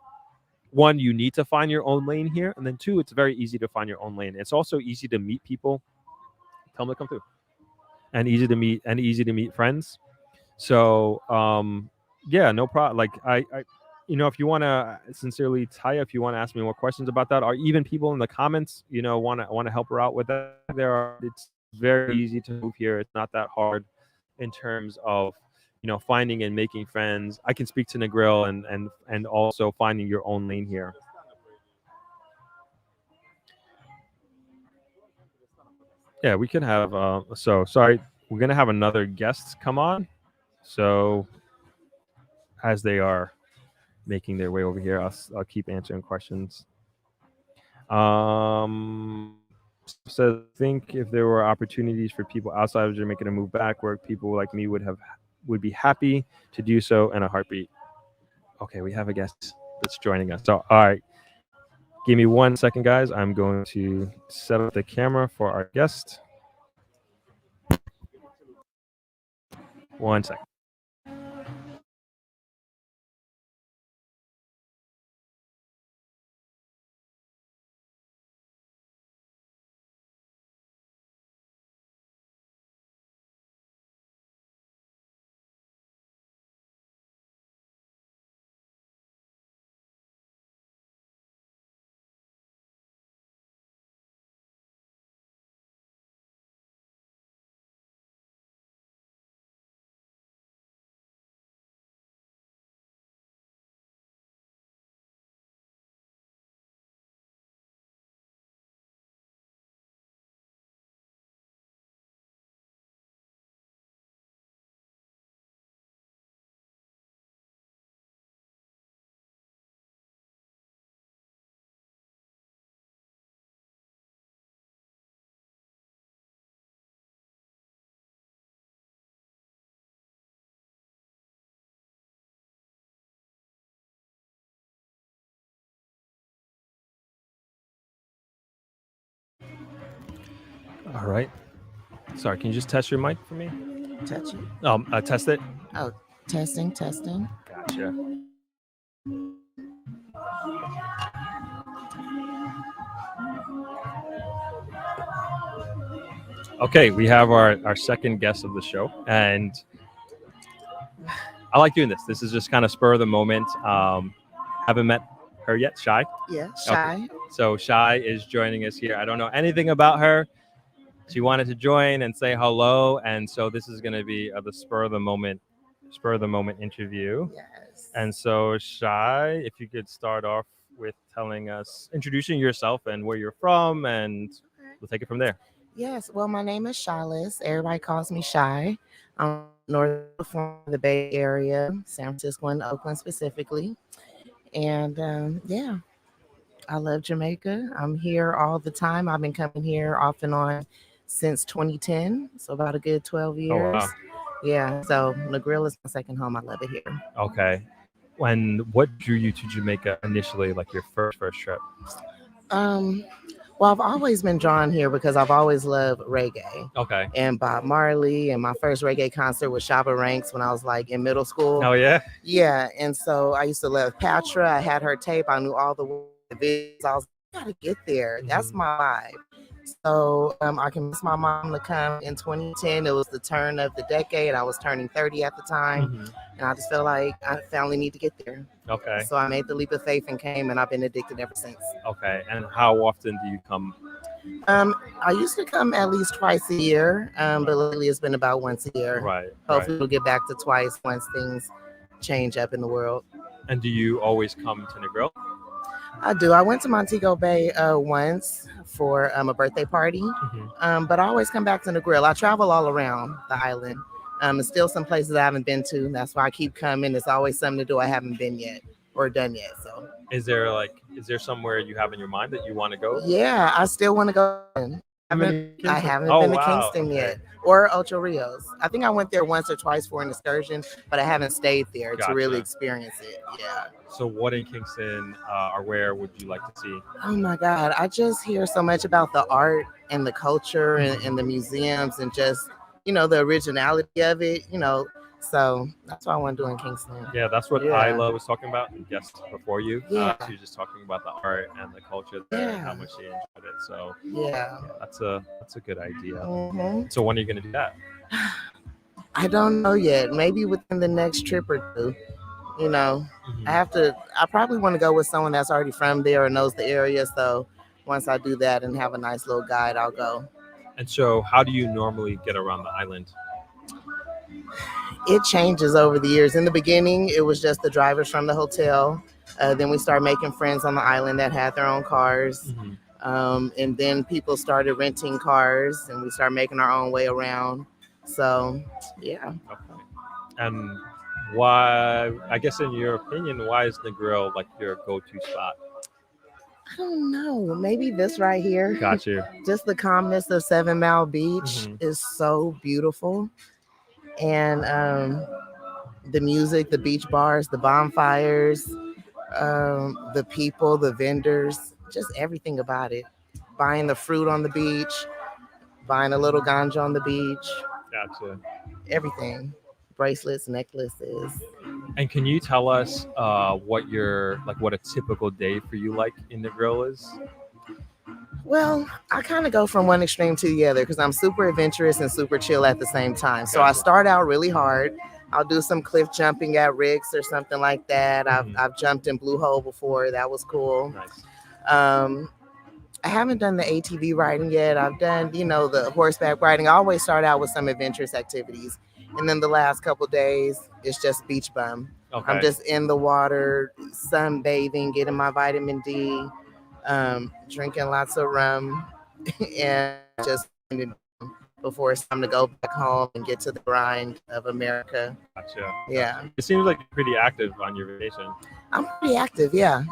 one, you need to find your own lane here, and then two, it's very easy to find your own lane. It's also easy to meet people. Tell them to come through, and easy to meet friends. So yeah, no problem. Like I if you want to sincerely, Taya, if you want to ask me more questions about that, or even people in the comments, want to help her out with that. It's very easy to move here. It's not that hard in terms of finding and making friends. I can speak to Negril and also finding your own lane here. Yeah, we can have. So sorry, we're gonna have another guest come on. So as they are making their way over here, I'll keep answering questions. Says think if there were opportunities for people outside of Jamaica to move back, where people like me would be happy to do so in a heartbeat. Okay, we have a guest that's joining us. So all right, give me 1 second, guys. I'm going to set up the camera for our guest. 1 second. All right. Sorry, can you just test your mic for me? Touch it. Test it. Oh, testing, testing. Gotcha. Okay, we have our second guest of the show, and I like doing this. This is just kind of spur of the moment. Haven't met her yet, Shy. Yeah, Shy. Okay. So Shy is joining us here. I don't know anything about her. She wanted to join and say hello, and so this is going to be the spur of the moment interview. Yes. And so Shy, if you could start off with introducing yourself and where you're from, and we'll take it from there. Yes. Well, my name is Shyless. Everybody calls me Shy. I'm North California, the Bay Area, San Francisco and Oakland specifically. And yeah, I love Jamaica. I'm here all the time. I've been coming here off and on since 2010, so about a good 12 years. Oh, wow. Yeah, so Negril is my second home. I love it here. Okay. And what drew you to Jamaica initially, like your first trip? Well, I've always been drawn here because I've always loved reggae. Okay. And Bob Marley, and my first reggae concert was Shabba Ranks when I was like in middle school. Oh, yeah? Yeah, and so I used to love Patra. I had her tape. I knew all the videos. I was like, I gotta get there. That's my vibe. So I convinced my mom to come in 2010. It was the turn of the decade. I was turning 30 at the time. Mhm. And I just felt like I finally need to get there. Okay. So I made the leap of faith and came, and I've been addicted ever since. Okay. And how often do you come? I used to come at least twice a year, but lately it's been about once a year. Right. Hopefully Right. we'll get back to twice once things change up in the world. And do you always come to Negril? I do. I went to Montego Bay once for a birthday party, but I always come back to Negril. I travel all around the island. There's still some places I haven't been to. That's why I keep coming. There's always something to do I haven't been yet or done yet. So Is there somewhere you have in your mind that you want to go? yeah, I still want to go. I haven't been to Kingston yet or Ocho Rios. I think I went there once or twice for an excursion, but I haven't stayed there to really experience it. Yeah. So what in Kingston or where would you like to see? Oh my God. I just hear so much about the art and the culture and the museums and just, the originality of it, So that's what I want to do in Kingston. Yeah, that's what Isla was talking about, the guest before you. Yeah. She was just talking about the art and the culture there and how much she enjoyed it. So yeah, that's a good idea. Mm-hmm. So when are you going to do that? I don't know yet. Maybe within the next trip or two. I probably want to go with someone that's already from there or knows the area. So once I do that and have a nice little guide, I'll go. And so how do you normally get around the island? It changes over the years. In the beginning, it was just the drivers from the hotel. Then we started making friends on the island that had their own cars. And then people started renting cars and we started making our own way around. So, yeah. Okay. And why, I guess in your opinion, why is Negril like your go-to spot? I don't know. Maybe this right here. Got you. Just the calmness of 7 Mile Beach is so beautiful. And the music, the beach bars, the bonfires, the people, the vendors, just everything about it. Buying the fruit on the beach, buying a little ganja on the beach. Gotcha. Everything. Bracelets, necklaces. And can you tell us what a typical day for you like in Negril is? Well, I kind of go from one extreme to the other because I'm super adventurous and super chill at the same time. So I start out really hard. I'll do some cliff jumping at Rick's or something like that. I've jumped in Blue Hole before. That was cool. Nice. I haven't done the ATV riding yet. I've done, the horseback riding. I always start out with some adventurous activities. And then the last couple days, it's just beach bum. Okay. I'm just in the water, sunbathing, getting my vitamin D, drinking lots of rum, and just before it's time to go back home and get to the grind of America. Gotcha. Yeah. It seems like you're pretty active on your vacation. I'm pretty active, yeah.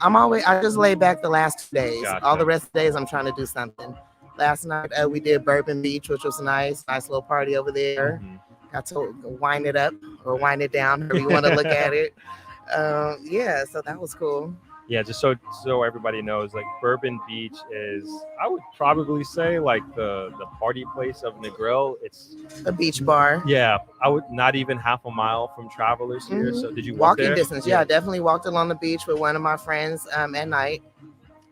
I just laid back the last 2 days. Gotcha. All the rest of the days I'm trying to do something. Last night we did Bourbon Beach, which was nice little party over there. Got to wind it up or wind it down, however you want to look at it. Yeah, so that was cool. Yeah, just so everybody knows, like Bourbon Beach is, I would probably say, like the party place of Negril. It's a beach bar. Yeah, I would not even half a mile from Travelers here. So did you walk walking there? Distance? Yeah, I definitely walked along the beach with one of my friends at night.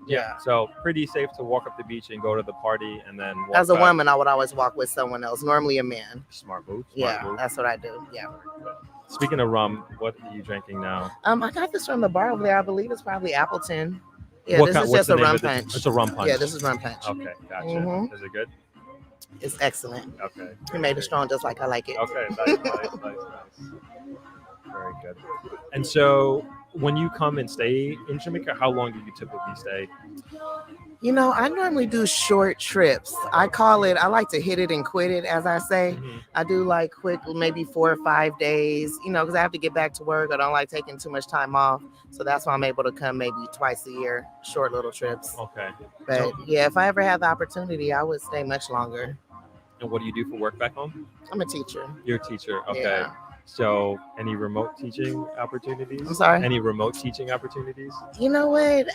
Yeah, so pretty safe to walk up the beach and go to the party and then walk As a back. woman, I would always walk with someone else, normally a man. Smart move. That's what I do. Yeah. Speaking of rum, what are you drinking now? I got this from the bar over there. I believe it's probably Appleton. Yeah, What's is just a rum punch. punch. It's a rum punch. Yeah, this is rum punch. Okay, gotcha. Is it good? It's excellent. Okay. He made it strong just like I like it. Okay, nice. Very good. And so when you come and stay in Jamaica, how long do you typically stay? I normally do short trips. I like to hit it and quit it, as I say. I do like quick, maybe 4 or 5 days, because I have to get back to work. I don't like taking too much time off. So that's why I'm able to come maybe twice a year, short little trips. Okay. But yeah, if I ever had the opportunity, I would stay much longer. And what do you do for work back home? I'm a teacher. You're a teacher. Okay. Yeah. So any remote teaching opportunities? I'm sorry? Any remote teaching opportunities? You know what?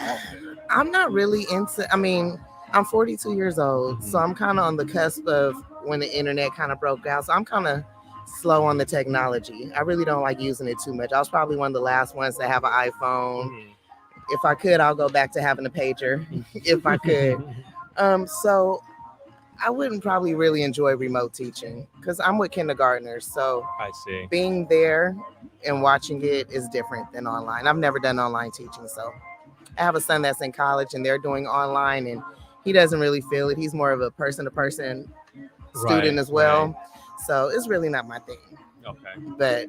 I'm not really I'm 42 years old, so I'm kind of on the cusp of when the internet kind of broke out. So I'm kind of slow on the technology. I really don't like using it too much. I was probably one of the last ones to have an iPhone. If I could, I'll go back to having a pager if I could. So I wouldn't probably really enjoy remote teaching because I'm with kindergartners. So I see. being there and watching it is different than online. I've never done online teaching. So I have a son that's in college and they're doing online and he doesn't really feel it. He's more of a person to person student as well. Right. So it's really not my thing. Okay. But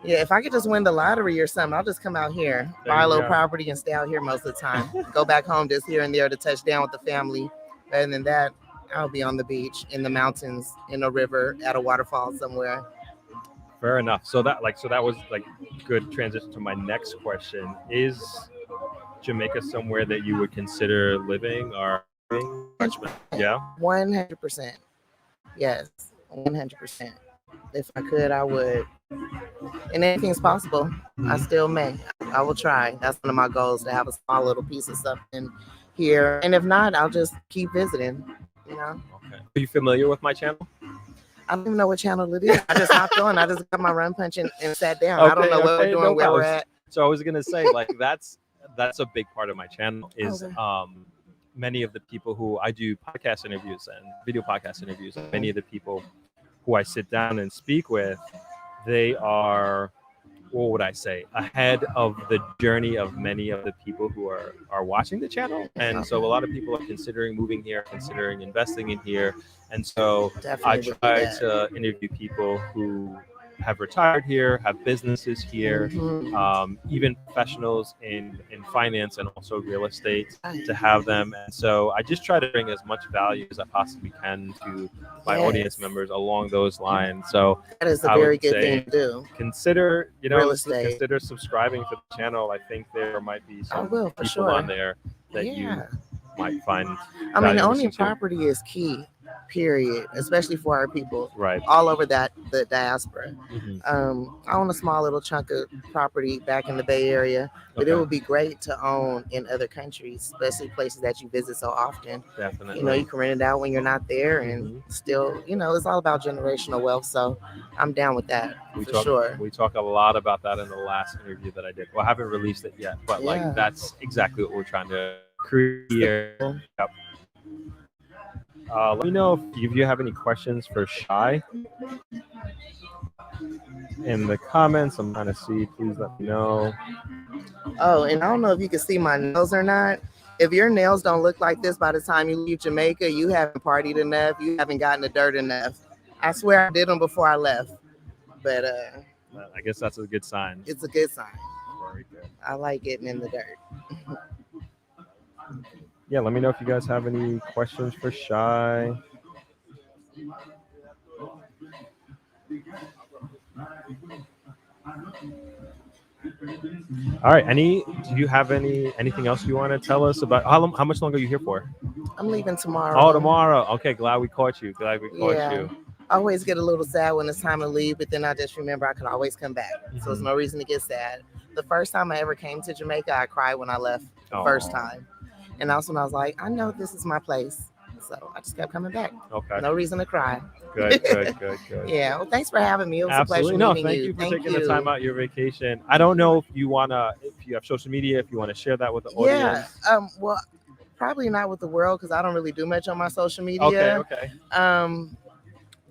yeah, if I could just win the lottery or something, I'll just come out here, There buy a you little go. property and stay out here most of the time. Go back home just here and there to touch down with the family. Other than that, I'll be on the beach, in the mountains, in a river, at a waterfall somewhere. Fair enough. So that was like good transition to my next question. Is Jamaica somewhere that you would consider living or living? Yeah. 100%. Yes, 100%. If I could, I would. And anything's possible. I still may. I will try. That's one of my goals to have a small little piece of something here. And if not, I'll just keep visiting. You know, Okay. Are you familiar with my channel? I don't even know what channel it is. I just hopped on. I just got my run punch and sat down. I don't know what we're doing, no where we're problem. at. So I was gonna say like that's a big part of my channel is Okay. many of the people who I do podcast interviews and video podcast interviews, many of the people who I sit down and speak with, they are, what would I say, ahead of the journey of many of the people who are watching the channel. And so a lot of people are considering moving here, considering investing in here. And so I Definitely would do try that. to interview people who have retired here, have businesses here, even professionals in finance and also real estate, to have them. And so I just try to bring as much value as I possibly can to my audience Yes. members along those lines. So That is a I very would good say thing to do. consider, Real estate. consider subscribing to the channel. I think there might be I some will, for people sure. on there that you Yeah. might find I mean, value owning listening to. property is key, period, especially for our people Right. all over the diaspora. Mhm. I own a small little chunk of property back in the Bay Area, but it Okay. would be great to own in other countries, especially places that you visit so often. Definitely. You know, you can rent it out when you're not there and Mhm. still, it's all about generational wealth. So I'm down with that We for talk sure. we talk a lot about that in the last interview that I did. Well, I haven't released it yet, but Yeah. like that's exactly what we're trying to create here. Yep. Let me know if you have any questions for Shy in the comments. I'm trying to see. Please let me know. Oh, and I don't know if you can see my nails or not. If your nails don't look like this by the time you leave Jamaica, you haven't partied enough. You haven't gotten the dirt enough. I swear I did them before I left, but I guess that's a good sign. it's a good sign. Very good. I like getting in the dirt. Yeah, let me know if you guys have any questions for Shy. All right. Do you have anything else you want to tell us about how much longer are you here for? I'm leaving tomorrow. Oh, tomorrow. Okay, glad we caught you. Glad we caught Yeah. you. I always get a little sad when it's time to leave, but then I just remember I can always come back. So there's no reason to get sad. The first time I ever came to Jamaica, I cried when I left the first time. And also when I was like, I know this is my place. So I just kept coming back. Okay. No reason to cry. Good. Yeah. Well, thanks for having me. It was Absolutely. a No, pleasure meeting thank you for you. taking the time out your vacation. I don't know if you have social media, if you want to share that with the audience. Yeah. Well, probably not with the world because I don't really do much on my social media. Okay.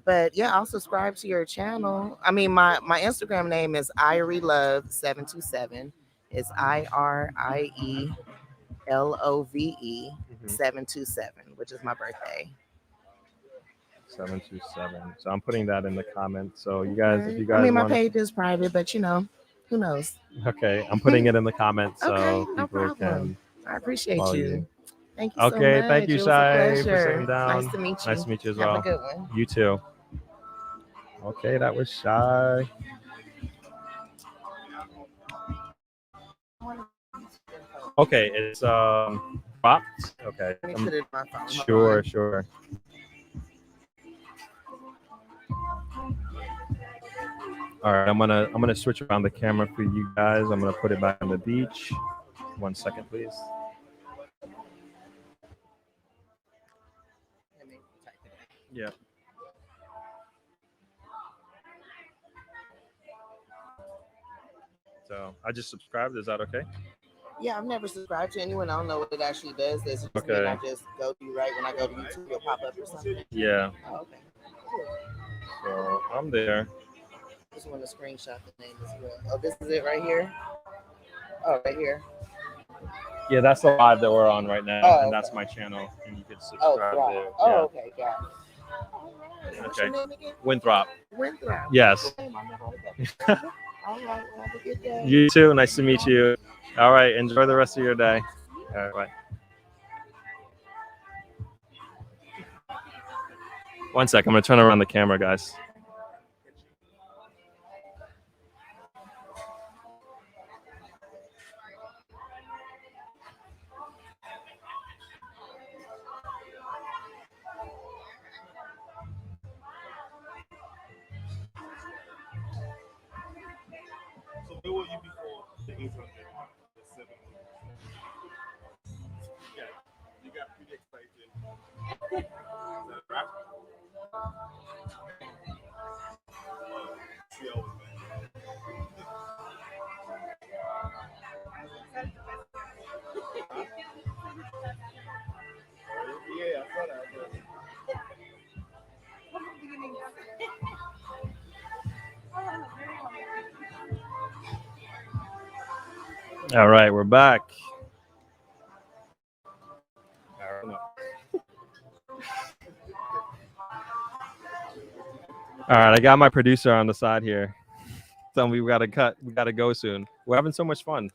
But yeah, I'll subscribe to your channel. I mean, my Instagram name is IrieLove727. It's IrieLove 727, which is my birthday. 727. So I'm putting that in the comments. So you guys, if you guys I mean, my want, page is private, but who knows? okay, I'm putting it in the comments so Okay, no people problem. I appreciate follow you. Thank you so much. Okay, thank you, It was a Shai, for pleasure. sitting down. Nice to meet you. Nice to meet you as Have well. a good one. You too. Okay, that was Shy. Okay, it's propped. Okay. Let me put it in my phone. Sure. All right, I'm gonna switch around the camera for you guys. I'm gonna put it back on the beach. 1 second, please. Yeah. So I just subscribed. Is that okay? Yeah, I've never subscribed to anyone. I don't know what it actually does. Does it just mean I just go to you right when I go to YouTube, you'll pop up or something? Yeah. Oh, okay. So I'm there. Just want to screenshot the name as well. Oh, this is it right here. Oh, right here. Yeah, that's the live that we're on right now, Oh, and that's okay. my channel, and you can Oh, subscribe right. there. Oh, Yeah. okay, got it. All right. What's Okay. your name again? Winthrop. Winthrop. Yes. All right. Well, have a good day. You too. Nice to meet you. All right. Enjoy the rest of your day. All right. Bye. One sec. I'm going to turn around the camera, guys. So where were you before the 800? The 700? Yeah, you got pretty excited. Is that a wrap? 3 hours back. Yeah, I saw that. All right. We're back. All right. I got my producer on the side here. Telling me we got to cut. We got to go soon. We're having so much fun.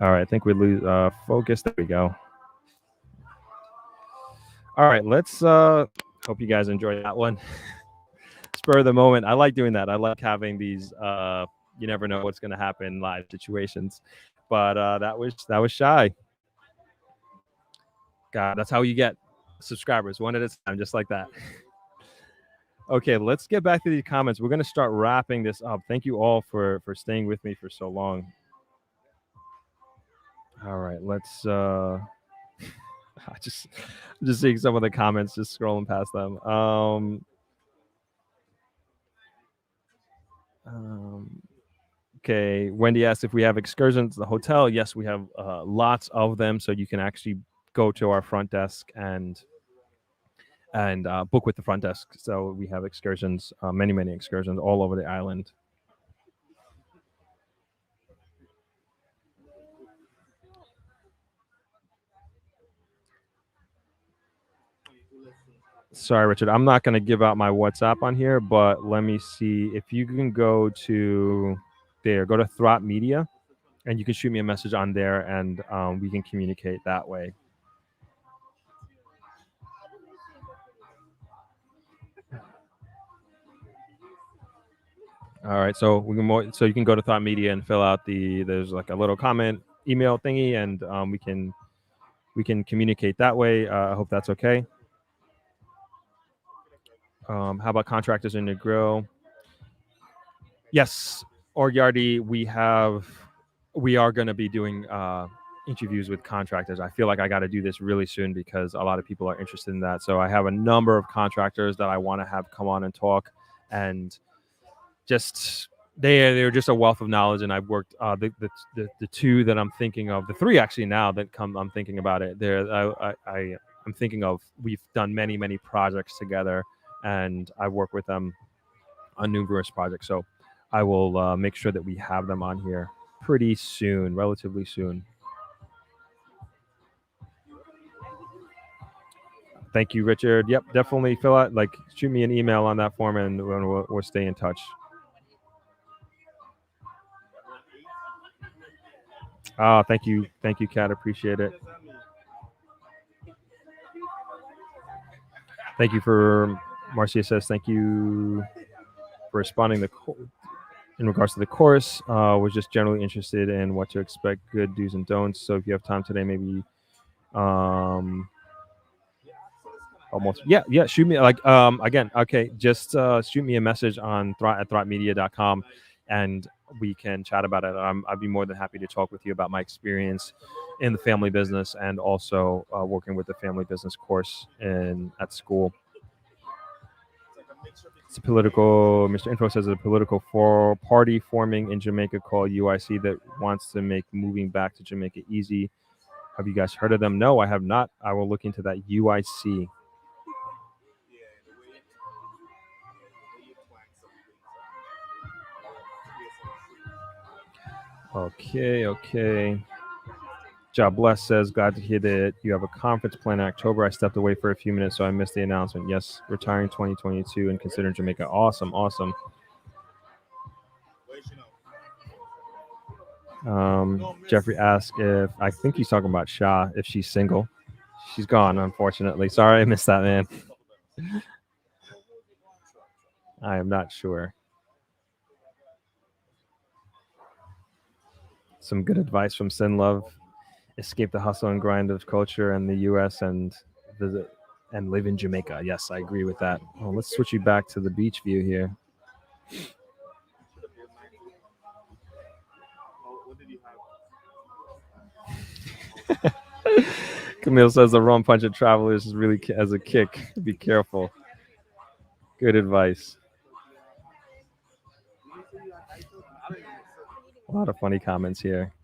All right. I think we lose focus. There we go. All right. Let's hope you guys enjoyed that one. Spur of the moment. I like doing that. I like having these you never know what's going to happen live situations. But that was Shy. God, that's how you get subscribers, one at a time, just like that. Okay, let's get back to these comments. We're going to start wrapping this up. Thank you all for staying with me for so long. All right, let's just seeing some of the comments, just scrolling past them. Okay, Wendy asked if we have excursions to the hotel. Yes, we have lots of them, so you can actually go to our front desk and book with the front desk. So we have excursions, many excursions all over the island. Sorry, Richard, I'm not going to give out my WhatsApp on here, but let me see if you can go to there, go to Throp Media, and you can shoot me a message on there, and we can communicate that way. All right, so you can go to Thought Media and fill out there's like a little comment email thingy, and we can communicate that way. I hope that's okay. How about contractors in Negril? Yes, Orgyardi, we are going to be doing interviews with contractors. I feel like I got to do this really soon because a lot of people are interested in that. So I have a number of contractors that I want to have come on and talk, and just they're just a wealth of knowledge. And I've worked the two that I'm thinking of, the three actually now that I'm thinking about it. I'm thinking of, we've done many projects together, and I work with them on numerous projects. So I will make sure that we have them on here pretty soon, relatively soon. Thank you, Richard. Yep, definitely fill out, shoot me an email on that form, and we'll stay in touch. Oh, thank you, Kat. Appreciate it. Thank you for Marcia says thank you for responding in regards to the course. Was just generally interested in what to expect, good do's and don'ts. So if you have time today, maybe almost shoot me again. Okay, just shoot me a message on at throttmedia.com, and we can chat about it. I'd be more than happy to talk with you about my experience in the family business, and also working with the family business course at school. It's a political. Mr. Info says a political party forming in Jamaica called UIC that wants to make moving back to Jamaica easy. Have you guys heard of them? No, I have not. I will look into that UIC. Yeah, the way you twang some things. Okay. Job Bless says, glad to hear that you have a conference planned in October. I stepped away for a few minutes, so I missed the announcement. Yes, retiring 2022 and considering Jamaica. Awesome. What you know? Jeffrey asked if, I think he's talking about Sha, if she's single. She's gone, unfortunately. Sorry, I missed that, man. I am not sure. Some good advice from Sin Love. Escape the hustle and grind of culture in the U.S. and visit and live in Jamaica. Yes, I agree with that. Well, let's switch you back to the beach view here. What did you have? Camille says the rum punch of travelers is really as a kick. Be careful. Good advice. A lot of funny comments here.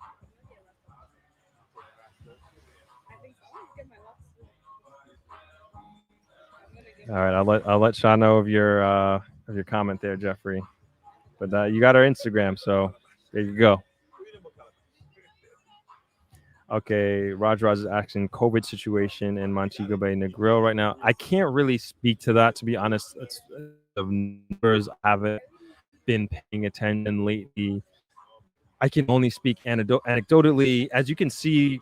All right, I'll let Sean know of your comment there, Jeffrey. But you got our Instagram, so there you go. Okay, Roger is asking COVID situation in Montego Bay, Negril right now. I can't really speak to that, to be honest. The numbers I haven't been paying attention lately. I can only speak anecdotally. As you can see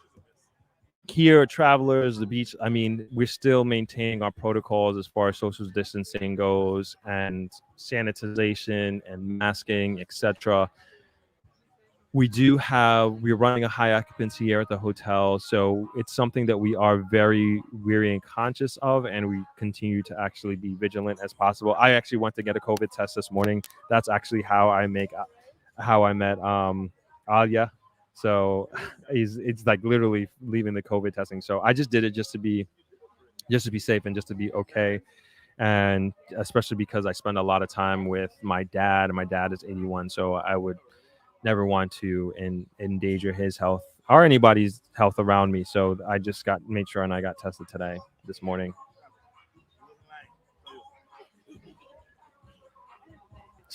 here, travelers, the beach, I mean, we're still maintaining our protocols as far as social distancing goes and sanitization and masking, etc. We're running a high occupancy here at the hotel, so it's something that we are very wary and conscious of, and we continue to actually be vigilant as possible. I actually went to get a COVID test this morning. That's actually how I met Alia. So it's like literally leaving the COVID testing. So I just did it just to be safe and just to be okay. And especially because I spend a lot of time with my dad, and my dad is 81, so I would never want to endanger his health or anybody's health around me. So I just made sure and I got tested this morning.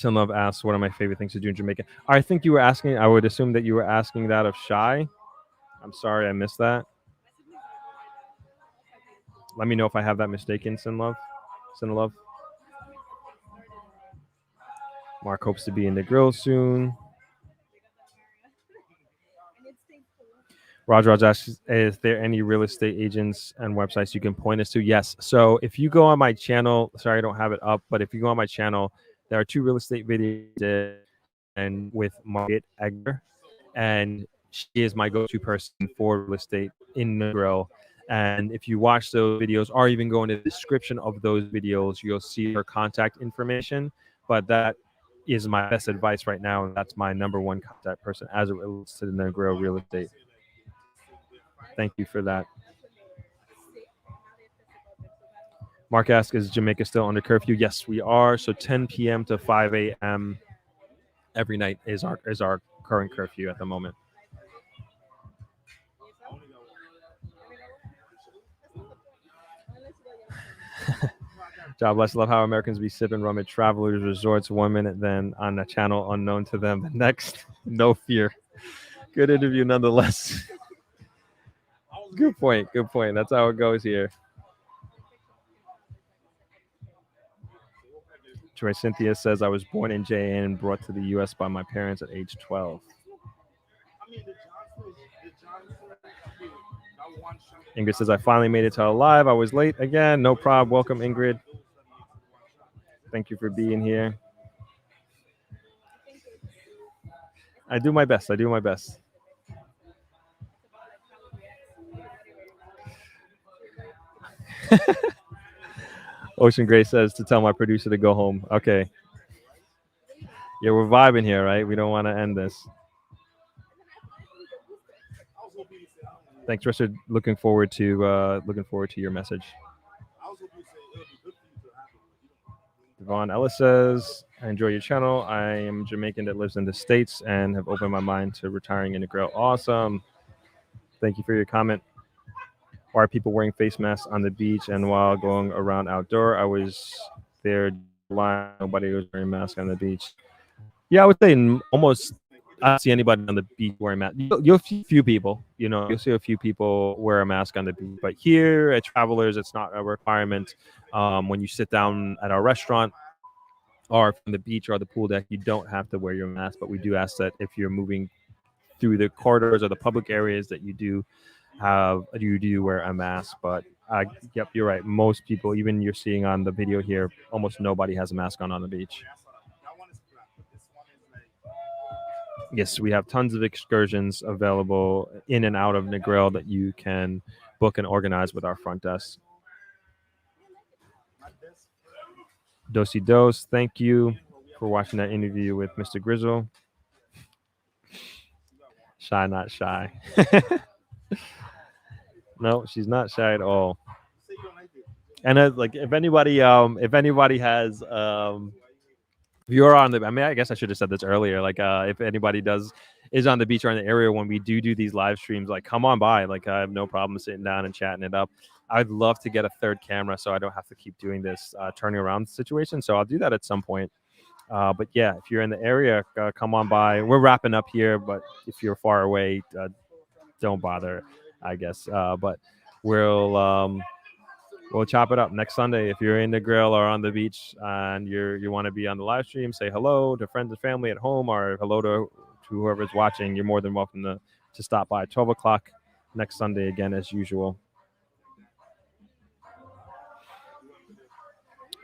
Love asks, what are my favorite things to do in Jamaica? I think you were asking, I would assume that you were asking that of Shy. I'm sorry I missed that. Let me know if I have that mistaken, Sin Love. Mark hopes to be in the grill soon. Roger asks, is there any real estate agents and websites you can point us to? Yes. So if you go on my channel, sorry I don't have it up, but if you go on my channel, there are 2 real estate videos and with Margaret Egger, and she is my go-to person for real estate in Negril. And if you watch those videos or even go into the description of those videos, you'll see her contact information. But that is my best advice right now, and that's my number one contact person as it relates to the Negril real estate. Thank you for that. Mark asks, is Jamaica still under curfew? Yes, we are. So 10 p.m. to 5 a.m. every night is our current curfew at the moment. God bless. Love how Americans be sipping rum at travelers, resorts, 1 minute, then on a channel unknown to them. The next, no fear. Good interview nonetheless. Good point. That's how it goes here. Joy Cynthia says, I was born in JN and brought to the U.S. by my parents at age 12. Ingrid says, I finally made it to live. I was late again. No problem. Welcome, Ingrid. Thank you for being here. I do my best. Ocean Gray says to tell my producer to go home. Okay. Yeah, we're vibing here, right? We don't want to end this. Thanks, Richard. Looking forward to your message. Yvonne Ellis says, I enjoy your channel. I am Jamaican that lives in the States and have opened my mind to retiring in the grill. Awesome. Thank you for your comment. Why are people wearing face masks on the beach and while going around outdoor? I was there line. Nobody was wearing masks on the beach. Yeah, I would say almost I don't see anybody on the beach wearing masks. You'll see a few people, you'll see a few people wear a mask on the beach. But here at Travelers, it's not a requirement. When you sit down at our restaurant or from the beach or the pool deck, you don't have to wear your mask. But we do ask that if you're moving through the corridors or the public areas that you do wear a mask. But yep, you're right. Most people, even you're seeing on the video here, almost nobody has a mask on the beach. That one is flat, but this one is like Yes, we have tons of excursions available in and out of Negril that you can book and organize with our front desk. Dosey Dose, thank you for watching that interview with Mr. Grizzle. Shy, not shy. No, she's not shy at all. say you don't like it. And like, if anybody has, if you're on the, I mean, I guess I should have said this earlier. Like, if anybody is on the beach or in the area when we do these live streams, like, come on by. Like, I have no problem sitting down and chatting it up. I'd love to get a third camera so I don't have to keep doing this turning around situation. So I'll do that at some point. But yeah, if you're in the area, come on by. We're wrapping up here, but if you're far away, don't bother, I guess. But we'll chop it up next Sunday. If you're in the grill or on the beach and you want to be on the live stream, say hello to friends and family at home or hello to whoever's watching. You're more than welcome to stop by 12 o'clock next Sunday again, as usual.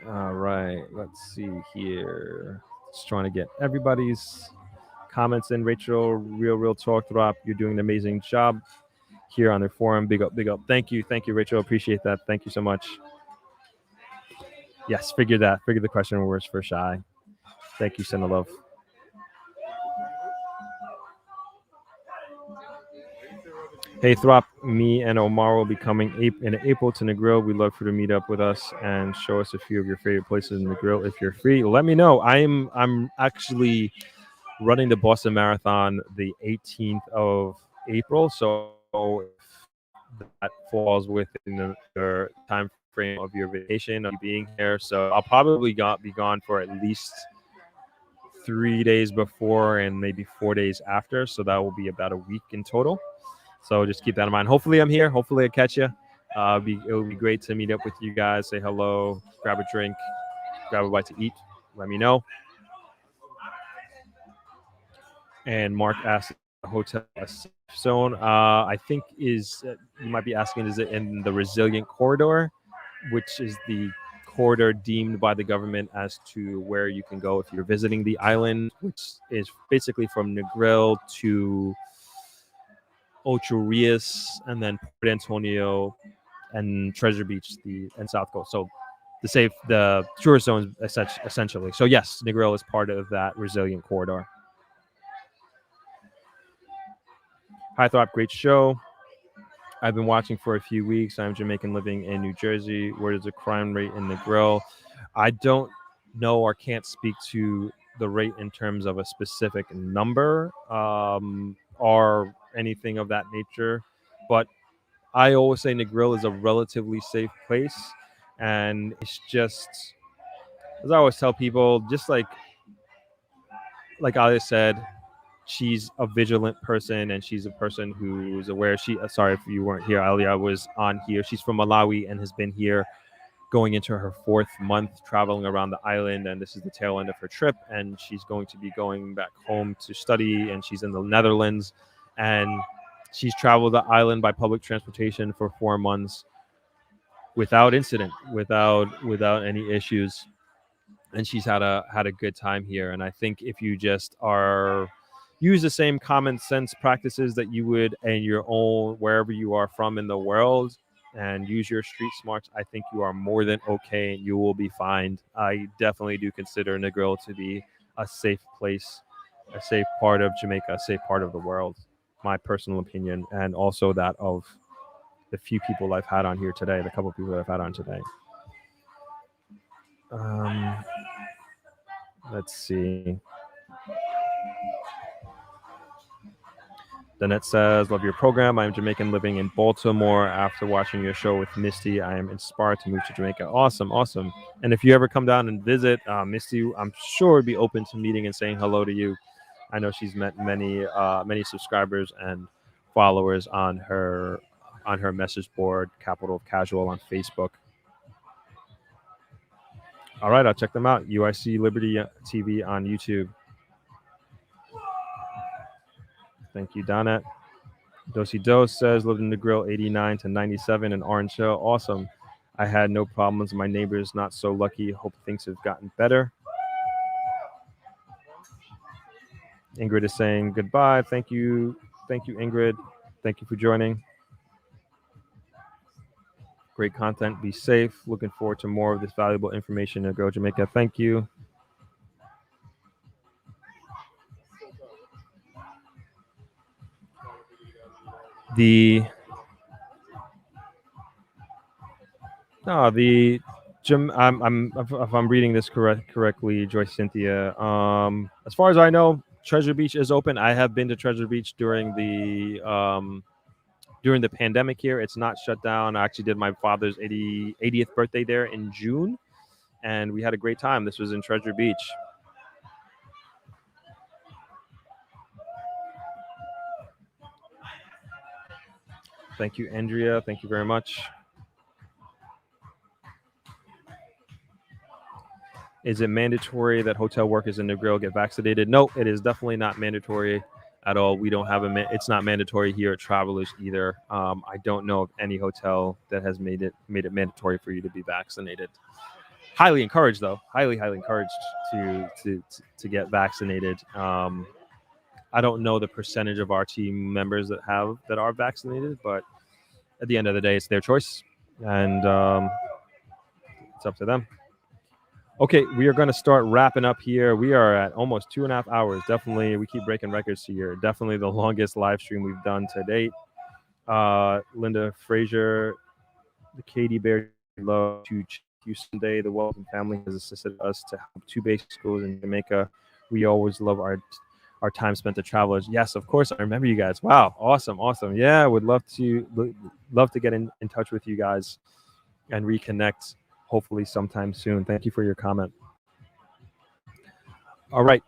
All right, let's see here. Just trying to get everybody's comments in. Rachel, Real Talk Drop, you're doing an amazing job here on the forum. Big up. Thank you, Rachel. Appreciate that. Thank you so much. Yes, figured the question was for Shy. Thank you, Send Love. Hey Throp, me and Omar will be coming in April to Negril. We'd love for you to meet up with us and show us a few of your favorite places in Negril. If you're free, let me know. I'm actually running the Boston Marathon the 18th of April, so if that falls within the time frame of your vacation of being here, so I'll probably be gone for at least 3 days before and maybe 4 days after. So that will be about a week in total. So just keep that in mind. Hopefully I'm here. Hopefully I catch you. It will be great to meet up with you guys, say hello, grab a drink, grab a bite to eat. Let me know. And Mark asked, hotel a safe zone. I think you might be asking, is it in the resilient corridor, which is the corridor deemed by the government as to where you can go if you're visiting the island, which is basically from Negril to Ocho Rios and then Port Antonio and Treasure Beach, and South Coast. So the tourist zone essentially. So yes, Negril is part of that resilient corridor. Hi Throp, great show. I've been watching for a few weeks. I'm Jamaican living in New Jersey. What is the crime rate in Negril? I don't know or can't speak to the rate in terms of a specific number or anything of that nature. But I always say Negril is a relatively safe place. And it's just, as I always tell people, just like Ali said, she's a vigilant person and she's a person who's aware. Sorry if you weren't here, Alia was on here. She's from Malawi and has been here going into her 4th month traveling around the island, and this is the tail end of her trip, and she's going to be going back home to study, and she's in the Netherlands, and she's traveled the island by public transportation for 4 months without incident, without any issues, and she's had a good time here. And I think if you just use the same common sense practices that you would in your own, wherever you are from in the world, and use your street smarts, I think you are more than okay and you will be fine. I definitely do consider Negril to be a safe place, a safe part of Jamaica, a safe part of the world. My personal opinion, and also that of the few people I've had on here today, the couple people that I've had on today. Let's see. Danette says, love your program. I'm Jamaican living in Baltimore. After watching your show with Misty, I am inspired to move to Jamaica. Awesome, awesome. And if you ever come down and visit Misty, I'm sure would be open to meeting and saying hello to you. I know she's met many subscribers and followers on her message board, Capital of Casual on Facebook. All right, I'll check them out. UIC Liberty TV on YouTube. Thank you, Donette. Dosey Dose says, lived in the grill 89 to 97 in Orange Hill. Awesome. I had no problems. My neighbors not so lucky. Hope things have gotten better. Ingrid is saying goodbye. Thank you. Thank you, Ingrid. Thank you for joining. Great content. Be safe. Looking forward to more of this valuable information in Go Jamaica. Thank you. The if I'm reading this correctly, Joyce Cynthia. As far as I know, Treasure Beach is open. I have been to Treasure Beach during the pandemic here. It's not shut down. I actually did my father's 80th birthday there in June, and we had a great time. This was in Treasure Beach. Thank you, Andrea. Thank you very much. Is it mandatory that hotel workers in Negril get vaccinated? No, it is definitely not mandatory at all. We don't have it's not mandatory here at Travelers either. I don't know of any hotel that has made it mandatory for you to be vaccinated. Highly encouraged, though. Highly encouraged to get vaccinated. I don't know the percentage of our team members that are vaccinated, but at the end of the day, it's their choice, and it's up to them. Okay, we are going to start wrapping up here. We are at almost 2.5 hours. Definitely, we keep breaking records here. Definitely the longest live stream we've done to date. Linda Frazier, the Katie Bear, love to Houston Day. The Welcome family has assisted us to help 2 basic schools in Jamaica. We always love our time spent at Travelers. Yes, of course, I remember you guys. Wow, awesome. Yeah, would love to get in touch with you guys and reconnect. Hopefully sometime soon. Thank you for your comment. All right.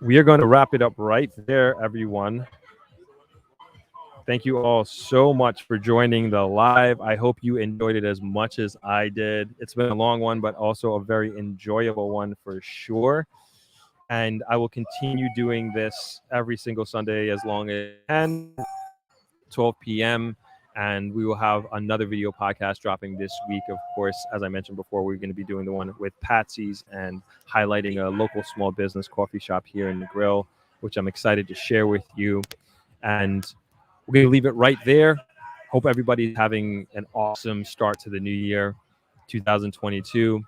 We are going to wrap it up right there, everyone. Thank you all so much for joining the live. I hope you enjoyed it as much as I did. It's been a long one, but also a very enjoyable one for sure. And I will continue doing this every single Sunday as long as I can, 12 p.m. And we will have another video podcast dropping this week. Of course, as I mentioned before, we're going to be doing the one with Patsy's and highlighting a local small business coffee shop here in Negril, which I'm excited to share with you. And we're going to leave it right there. Hope everybody's having an awesome start to the new year, 2022.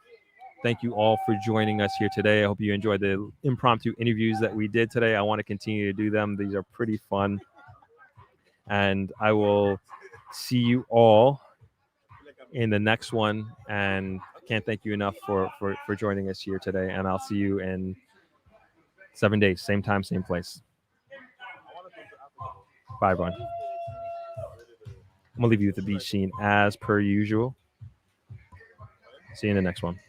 Thank you all for joining us here today. I hope you enjoyed the impromptu interviews that we did today. I want to continue to do them. These are pretty fun. And I will see you all in the next one, and I can't thank you enough for joining us here today, and I'll see you in 7 days, same time, same place. Bye, everyone. I'm gonna leave you with the beach scene as per usual. See you in the next one.